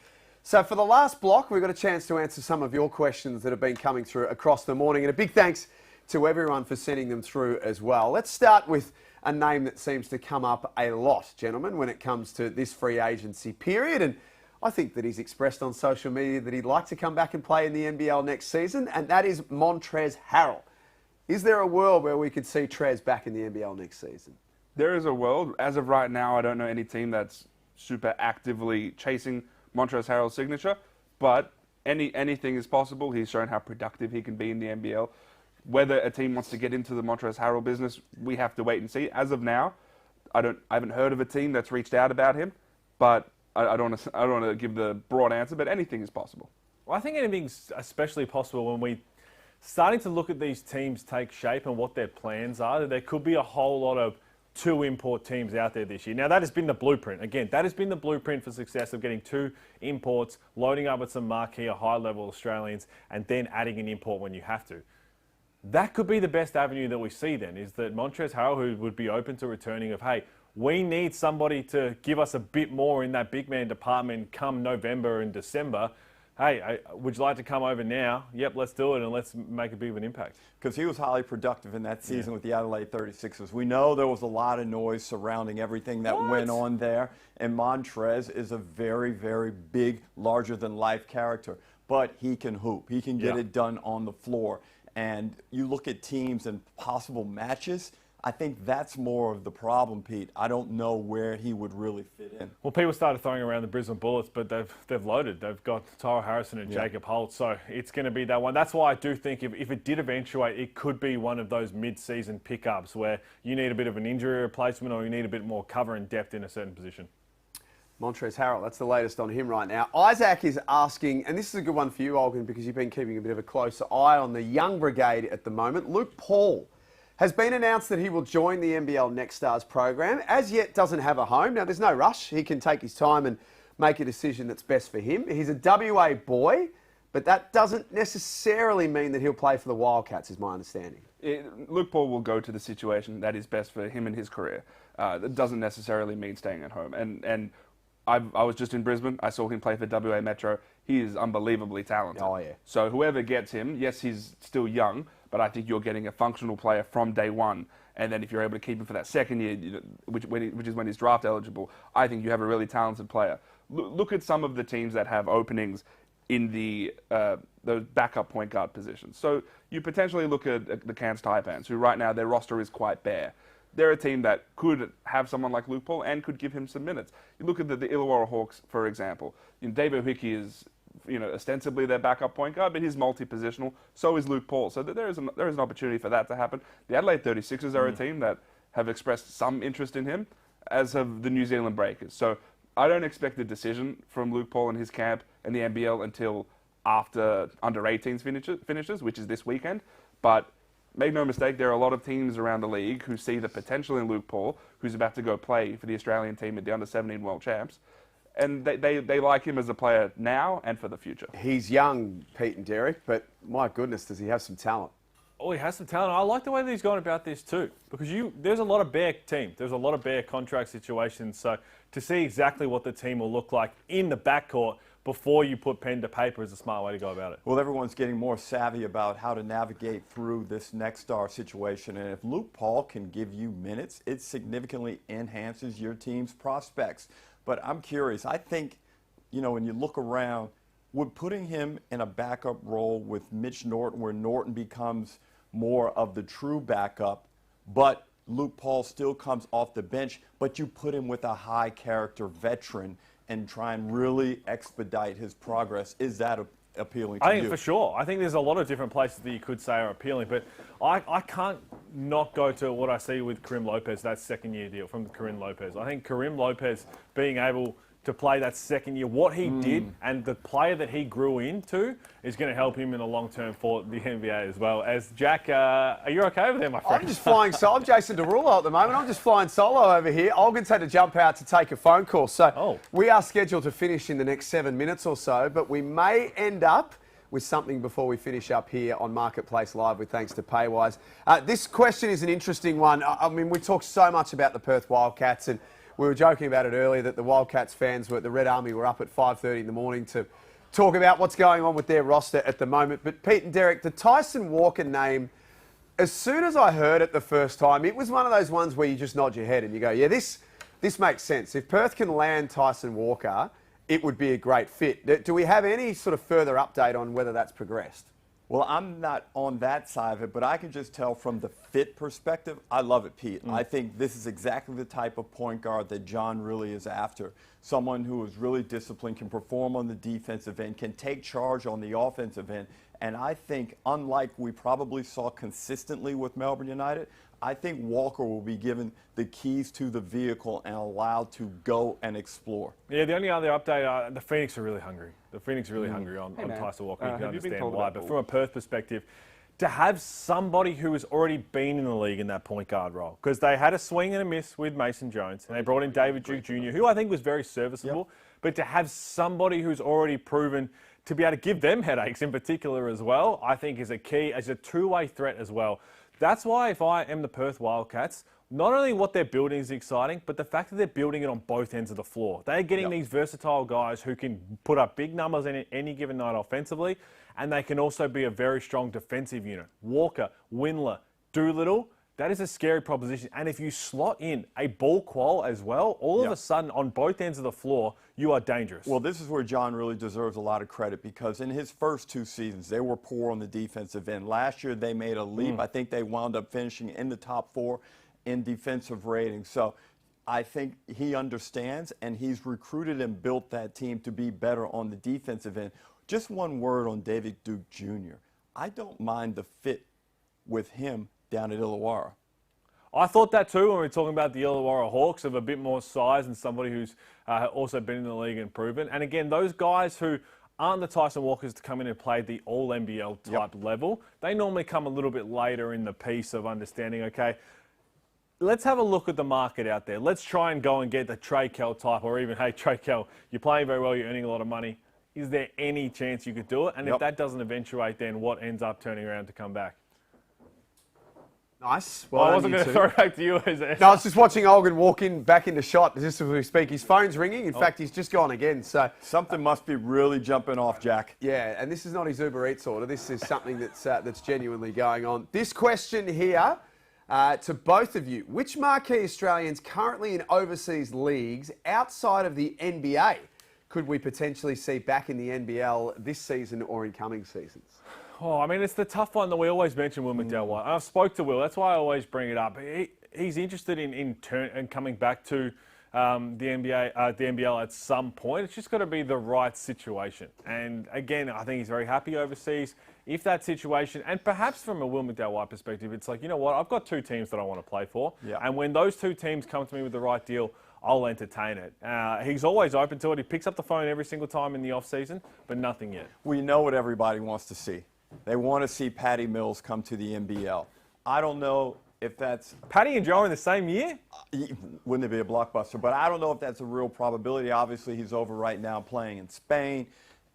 So for the last block, we've got a chance to answer some of your questions that have been coming through across the morning. And a big thanks to everyone for sending them through as well. Let's start with a name that seems to come up a lot, gentlemen, when it comes to this free agency period. And I think that he's expressed on social media that he'd like to come back and play in the NBL next season, and that is Montrezl Harrell. Is there a world where we could see Trez back in the NBL next season? There is a world. As of right now, I don't know any team that's super actively chasing Montrezl Harrell's signature, but anything is possible. He's shown how productive he can be in the NBL. Whether a team wants to get into the Montrezl Harrell business, we have to wait and see. As of now, I haven't heard of a team that's reached out about him, but I don't want to give the broad answer, but anything is possible. Well, I think anything's especially possible when we starting to look at these teams take shape and what their plans are. There could be a whole lot of 2 import teams out there this year. Now, that has been the blueprint. Again, that has been the blueprint for success of getting 2 imports, loading up with some marquee or high-level Australians, and then adding an import when you have to. That could be the best avenue that we see then, is that Montrezl Harrell, who would be open to returning of, hey, we need somebody to give us a bit more in that big man department come November and December. Hey, would you like to come over now? Yep, let's do it, and let's make a bit of an impact. Because he was highly productive in that season with the Adelaide 36ers. We know there was a lot of noise surrounding everything that went on there, and Montrez is a very, very big, larger-than-life character. But he can hoop. He can get it done on the floor. And you look at teams and possible matches, I think that's more of the problem, Pete. I don't know where he would really fit in. Well, people started throwing around the Brisbane Bullets, but they've loaded. They've got Tyler Harrison and Jacob Holt, so it's going to be that one. That's why I do think if it did eventuate, it could be one of those mid-season pickups where you need a bit of an injury replacement or you need a bit more cover and depth in a certain position. Montrezl Harrell, that's the latest on him right now. Isaac is asking, and this is a good one for you, Olgun, because you've been keeping a bit of a closer eye on the young brigade at the moment. Luke Paul has been announced that he will join the NBL Next Stars program. As yet, doesn't have a home. Now, there's no rush. He can take his time and make a decision that's best for him. He's a WA boy, but that doesn't necessarily mean that he'll play for the Wildcats, is my understanding. Luke Paul will go to the situation that is best for him and his career. That doesn't necessarily mean staying at home. And I was just in Brisbane. I saw him play for WA Metro. He is unbelievably talented. Oh, yeah. So whoever gets him, yes, he's still young, but I think you're getting a functional player from day one. And then if you're able to keep him for that second year, which is when he's draft eligible, I think you have a really talented player. Look at some of the teams that have openings in the backup point guard positions. So you potentially look at the Cairns Taipans, who right now their roster is quite bare. They're a team that could have someone like Luke Paul and could give him some minutes. You look at the Illawarra Hawks, for example. David Hickey is, ostensibly their backup point guard, but he's multi-positional. So is Luke Paul. So there is an opportunity for that to happen. The Adelaide 36ers are a team that have expressed some interest in him, as have the New Zealand Breakers. So I don't expect a decision from Luke Paul and his camp and the NBL until after under-18s finishes, which is this weekend. But make no mistake, there are a lot of teams around the league who see the potential in Luke Paul, who's about to go play for the Australian team at the under-17 World Champs. And they like him as a player now and for the future. He's young, Pete and Derek, but my goodness, does he have some talent? Oh, he has some talent. I like the way that he's gone about this too, because there's a lot of bare teams. There's a lot of bare contract situations. So to see exactly what the team will look like in the backcourt before you put pen to paper is a smart way to go about it. Well, everyone's getting more savvy about how to navigate through this next star situation. And if Luke Paul can give you minutes, it significantly enhances your team's prospects. But I'm curious. I think, when you look around, would putting him in a backup role with Mitch Norton, where Norton becomes more of the true backup, but Luke Paul still comes off the bench, but you put him with a high character veteran and try and really expedite his progress, is that appealing to you? I think for sure. I think there's a lot of different places that you could say are appealing, but I can't not go to what I see with Karim Lopez, that second-year deal from Karim Lopez. I think Karim Lopez being able to play that second year, what he did and the player that he grew into is going to help him in the long term for the NBA as well. As Jack, are you okay over there, my friend? I'm just flying solo. I'm Jason Derulo at the moment. I'm just flying solo over here. Olgun's had to jump out to take a phone call. So we are scheduled to finish in the next 7 minutes or so, but we may end up with something before we finish up here on Marketplace Live with thanks to Paywise. This question is an interesting one. I mean, we talk so much about the Perth Wildcats, and we were joking about it earlier that the Wildcats fans the Red Army were up at 5:30 in the morning to talk about what's going on with their roster at the moment. But Pete and Derek, the Tyson Walker name, as soon as I heard it the first time, it was one of those ones where you just nod your head and you go, yeah, this makes sense. If Perth can land Tyson Walker, it would be a great fit. Do we have any sort of further update on whether that's progressed? Well, I'm not on that side of it, but I can just tell from the fit perspective, I love it, Pete. I think this is exactly the type of point guard that John really is after. Someone who is really disciplined, can perform on the defensive end, can take charge on the offensive end. And I think, unlike we probably saw consistently with Melbourne United, I think Walker will be given the keys to the vehicle and allowed to go and explore. Yeah, the only other update, the Phoenix are really hungry. The Phoenix are really hungry on Tyson Walker. You can understand why. But from a Perth perspective, to have somebody who has already been in the league in that point guard role, because they had a swing and a miss with Mason Jones, and they brought in David Duke Jr., who I think was very serviceable, but to have somebody who's already proven to be able to give them headaches in particular as well, I think is a key, as a two-way threat as well. That's why if I am the Perth Wildcats, not only what they're building is exciting, but the fact that they're building it on both ends of the floor. They're getting these versatile guys who can put up big numbers in any given night offensively, and they can also be a very strong defensive unit. Walker, Windler, Doolittle, that is a scary proposition. And if you slot in a Bul Kuol as well, all of a sudden on both ends of the floor, you are dangerous. Well, this is where John really deserves a lot of credit, because in his first 2 seasons, they were poor on the defensive end. Last year, they made a leap. I think they wound up finishing in the top 4 in defensive rating. So I think he understands, and he's recruited and built that team to be better on the defensive end. Just one word on David Duke Jr. I don't mind the fit with him down at Illawarra. I thought that too when we were talking about the Illawarra Hawks, of a bit more size and somebody who's also been in the league and proven. And again, those guys who aren't the Tyson Walkers to come in and play the all NBL type level, they normally come a little bit later in the piece of understanding, okay, let's have a look at the market out there. Let's try and go and get the Trey Kell type, or even, hey, Trey Kell, you're playing very well, you're earning a lot of money. Is there any chance you could do it? And if that doesn't eventuate, then what ends up turning around to come back? Nice. Well, I wasn't going to throw it back to you. No, I was just watching Olgun walk in back into shot just as we speak. His phone's ringing. In fact, he's just gone again. So something must be really jumping off, Jack. Yeah, and this is not his Uber Eats order. This is something that's genuinely going on. This question here to both of you: which marquee Australians currently in overseas leagues outside of the NBA could we potentially see back in the NBL this season or in coming seasons? Oh, I mean, it's the tough one that we always mention, Will McDowell. I've spoke to Will. That's why I always bring it up. He's interested in coming back to the NBL at some point. It's just got to be the right situation. And again, I think he's very happy overseas. If that situation, and perhaps from a Will McDowell perspective, it's like, you know what, I've got 2 teams that I want to play for. Yeah. And when those 2 teams come to me with the right deal, I'll entertain it. He's always open to it. He picks up the phone every single time in the off-season, but nothing yet. We know what everybody wants to see. They want to see Patty Mills come to the NBL. I don't know if that's... Patty and Joe in the same year? Wouldn't it be a blockbuster? But I don't know if that's a real probability. Obviously, he's over right now playing in Spain,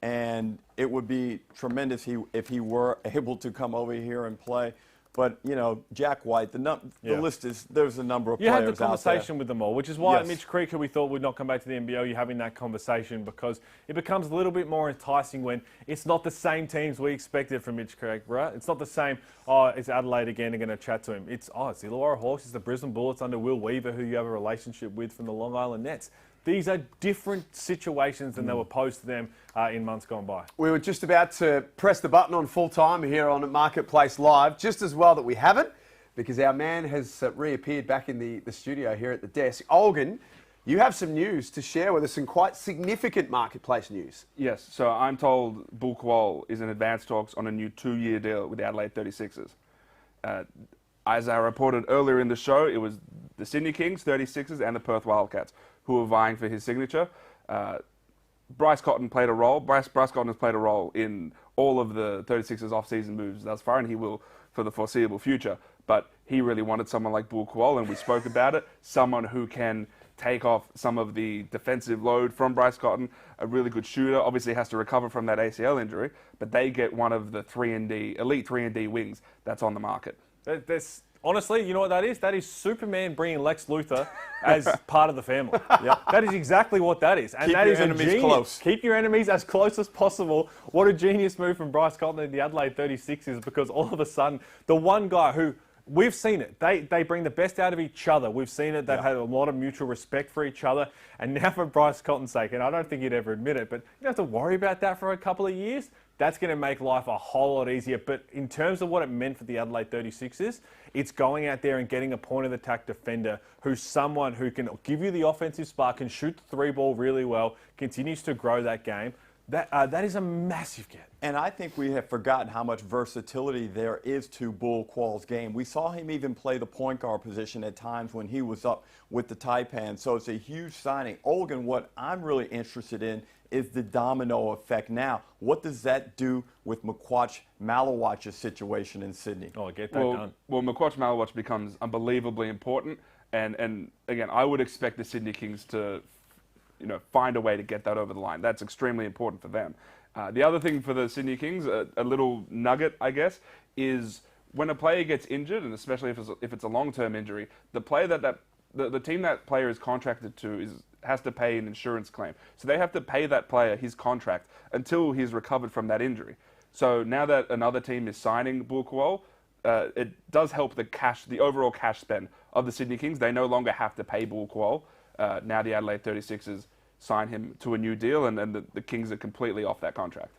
and it would be tremendous if he were able to come over here and play. But, you know, Jack White, the list is, there's a number of players out there. You had the conversation with them all, which is why Mitch Creek, who we thought would not come back to the NBL, you're having that conversation, because it becomes a little bit more enticing when it's not the same teams we expected from Mitch Creek, right? It's not the same, it's Adelaide again, they're going to chat to him. It's the Illawarra Hawks, it's the Brisbane Bullets under Will Weaver, who you have a relationship with from the Long Island Nets. These are different situations than they were posed to them in months gone by. We were just about to press the button on full time here on Marketplace Live, just as well that we haven't, because our man has reappeared back in the studio here at the desk. Olgun, you have some news to share with us, some quite significant marketplace news. Yes, so I'm told Bul Kuol is in advanced talks on a new 2-year deal with the Adelaide 36ers. As I reported earlier in the show, it was the Sydney Kings, 36ers, and the Perth Wildcats who were vying for his signature. Bryce Cotton played a role. Bryce Cotton has played a role in all of the 36ers off-season moves thus far, and he will for the foreseeable future. But he really wanted someone like Bul Kuol, and we spoke about it, someone who can take off some of the defensive load from Bryce Cotton, a really good shooter. Obviously has to recover from that ACL injury, but they get one of the elite 3-and-D wings that's on the market. Honestly, you know what that is? That is Superman bringing Lex Luthor as part of the family. That is exactly what that is. And that is a genius. Close. Keep your enemies as close as possible. What a genius move from Bryce Cotton and the Adelaide 36ers, because all of a sudden, the one guy who, we've seen it, they bring the best out of each other. We've seen it. They've had a lot of mutual respect for each other. And now for Bryce Cotton's sake, and I don't think he'd ever admit it, but you don't have to worry about that for a couple of years. That's going to make life a whole lot easier. But in terms of what it meant for the Adelaide 36ers, it's going out there and getting a point-of-attack defender who's someone who can give you the offensive spark, can shoot the 3-ball really well, continues to grow that game. That is a massive get. And I think we have forgotten how much versatility there is to Bul Kuol's game. We saw him even play the point guard position at times when he was up with the Taipan. So it's a huge signing. Olgun, what I'm really interested in is the domino effect now. What does that do with Maluach's situation in Sydney? Oh, get that done. Well, Maluach becomes unbelievably important. And again, I would expect the Sydney Kings to find a way to get that over the line. That's extremely important for them. The other thing for the Sydney Kings, a little nugget, I guess, is when a player gets injured, and especially if it's a long-term injury, the player the team that player is contracted to has to pay an insurance claim. So they have to pay that player his contract until he's recovered from that injury. So now that another team is signing Bul Kuol, it does help the overall cash spend of the Sydney Kings. They no longer have to pay Bul Kuol. Now the Adelaide 36ers sign him to a new deal, and the Kings are completely off that contract.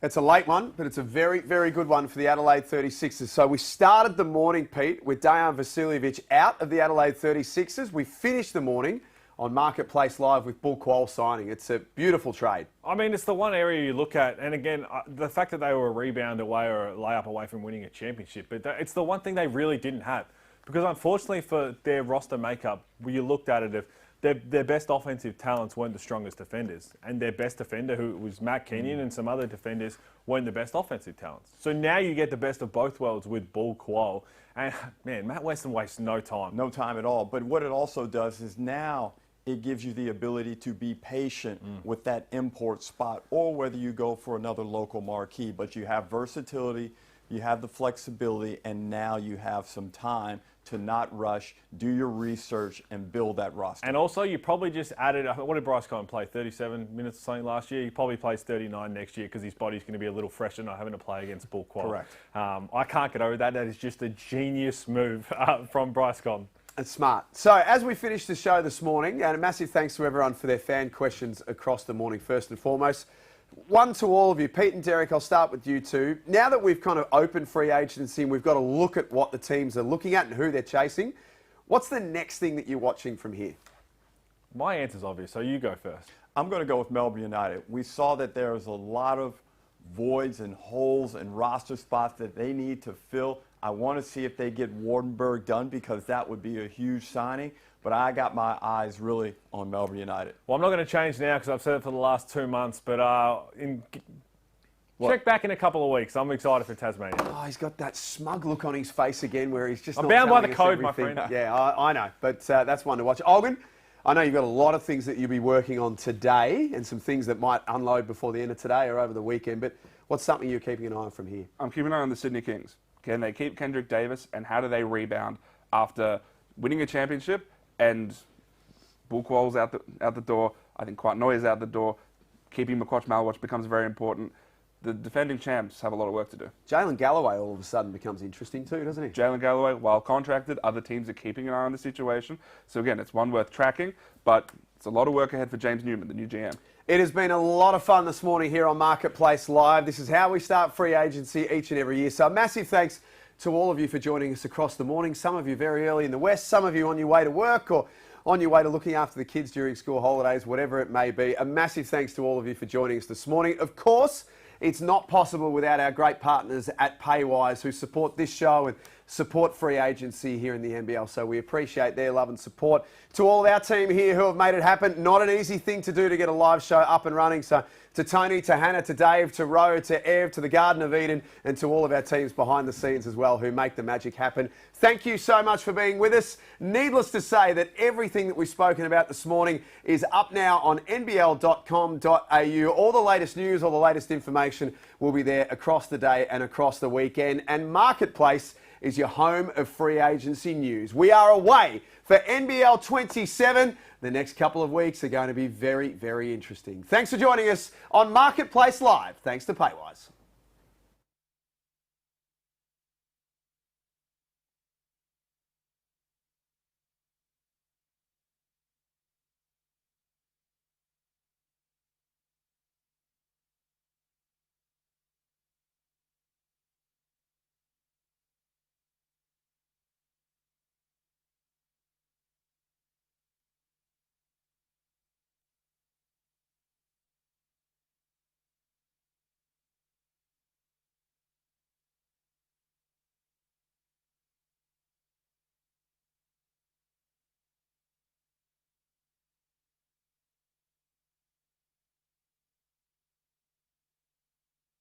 It's a late one, but it's a very, very good one for the Adelaide 36ers. So we started the morning, Pete, with Dejan Vasiljevic out of the Adelaide 36ers. We finished the morning on Marketplace Live with Bul Kuol signing. It's a beautiful trade. I mean, it's the one area you look at, and again, the fact that they were a rebound away or a layup away from winning a championship, but it's the one thing they really didn't have. Because unfortunately for their roster makeup, when you looked at it, their best offensive talents weren't the strongest defenders. And their best defender, who was Matt Kenyon, and some other defenders, weren't the best offensive talents. So now you get the best of both worlds with Bul Kuol. And, man, Matt Weston wastes no time. No time at all. But what it also does is now it gives you the ability to be patient with that import spot, or whether you go for another local marquee. But you have versatility, you have the flexibility, and now you have some time to not rush, do your research, and build that roster. And also, you probably just added, what did Bryce Cohen play, 37 minutes or something last year? He probably plays 39 next year because his body's going to be a little fresher, not having to play against Bul Kuol. Correct. I can't get over that. That is just a genius move from Bryce Cohen. It's smart. So as we finish the show this morning, and a massive thanks to everyone for their fan questions across the morning, first and foremost. One to all of you. Pete and Derek, I'll start with you two. Now that we've kind of opened free agency and we've got to look at what the teams are looking at and who they're chasing, what's the next thing that you're watching from here? My answer's obvious, so you go first. I'm going to go with Melbourne United. We saw that there was a lot of voids and holes and roster spots that they need to fill. I want to see if they get Wardenberg done, because that would be a huge signing. But I got my eyes really on Melbourne United. Well, I'm not going to change now because I've said it for the last 2 months, but check back in a couple of weeks. I'm excited for Tasmania. Oh, he's got that smug look on his face again where he's just I'm not bound by telling the us code, my everything. friend. Yeah, I know, but that's one to watch. Olgun, I know you've got a lot of things that you'll be working on today and some things that might unload before the end of today or over the weekend, but what's something you're keeping an eye on from here? I'm keeping an eye on the Sydney Kings. Can they keep Kendric Davis, and how do they rebound after winning a championship and Bul Kuol's out the door? I think Quatnoy's out the door. Keeping Maluach becomes very important. The defending champs have a lot of work to do. Jalen Galloway all of a sudden becomes interesting too, doesn't he? Jalen Galloway, while contracted, other teams are keeping an eye on the situation. So again, it's one worth tracking, but it's a lot of work ahead for James Newman, the new GM. It has been a lot of fun this morning here on Marketplace Live. This is how we start free agency each and every year. So a massive thanks to all of you for joining us across the morning. Some of you very early in the west, some of you on your way to work or on your way to looking after the kids during school holidays, whatever it may be. A massive thanks to all of you for joining us this morning. Of course, it's not possible without our great partners at Paywise, who support this show and support free agency here in the NBL. So we appreciate their love and support. To all of our team here who have made it happen, not an easy thing to do to get a live show up and running. So to Tony, to Hannah, to Dave, to Ro, to Ev, to the Garden of Eden, and to all of our teams behind the scenes as well who make the magic happen. Thank you so much for being with us. Needless to say that everything that we've spoken about this morning is up now on nbl.com.au. All the latest news, all the latest information will be there across the day and across the weekend. And Marketplace is your home of free agency news. We are away for NBL 27. The next couple of weeks are going to be very, very interesting. Thanks for joining us on Marketplace Live. Thanks to Paywise.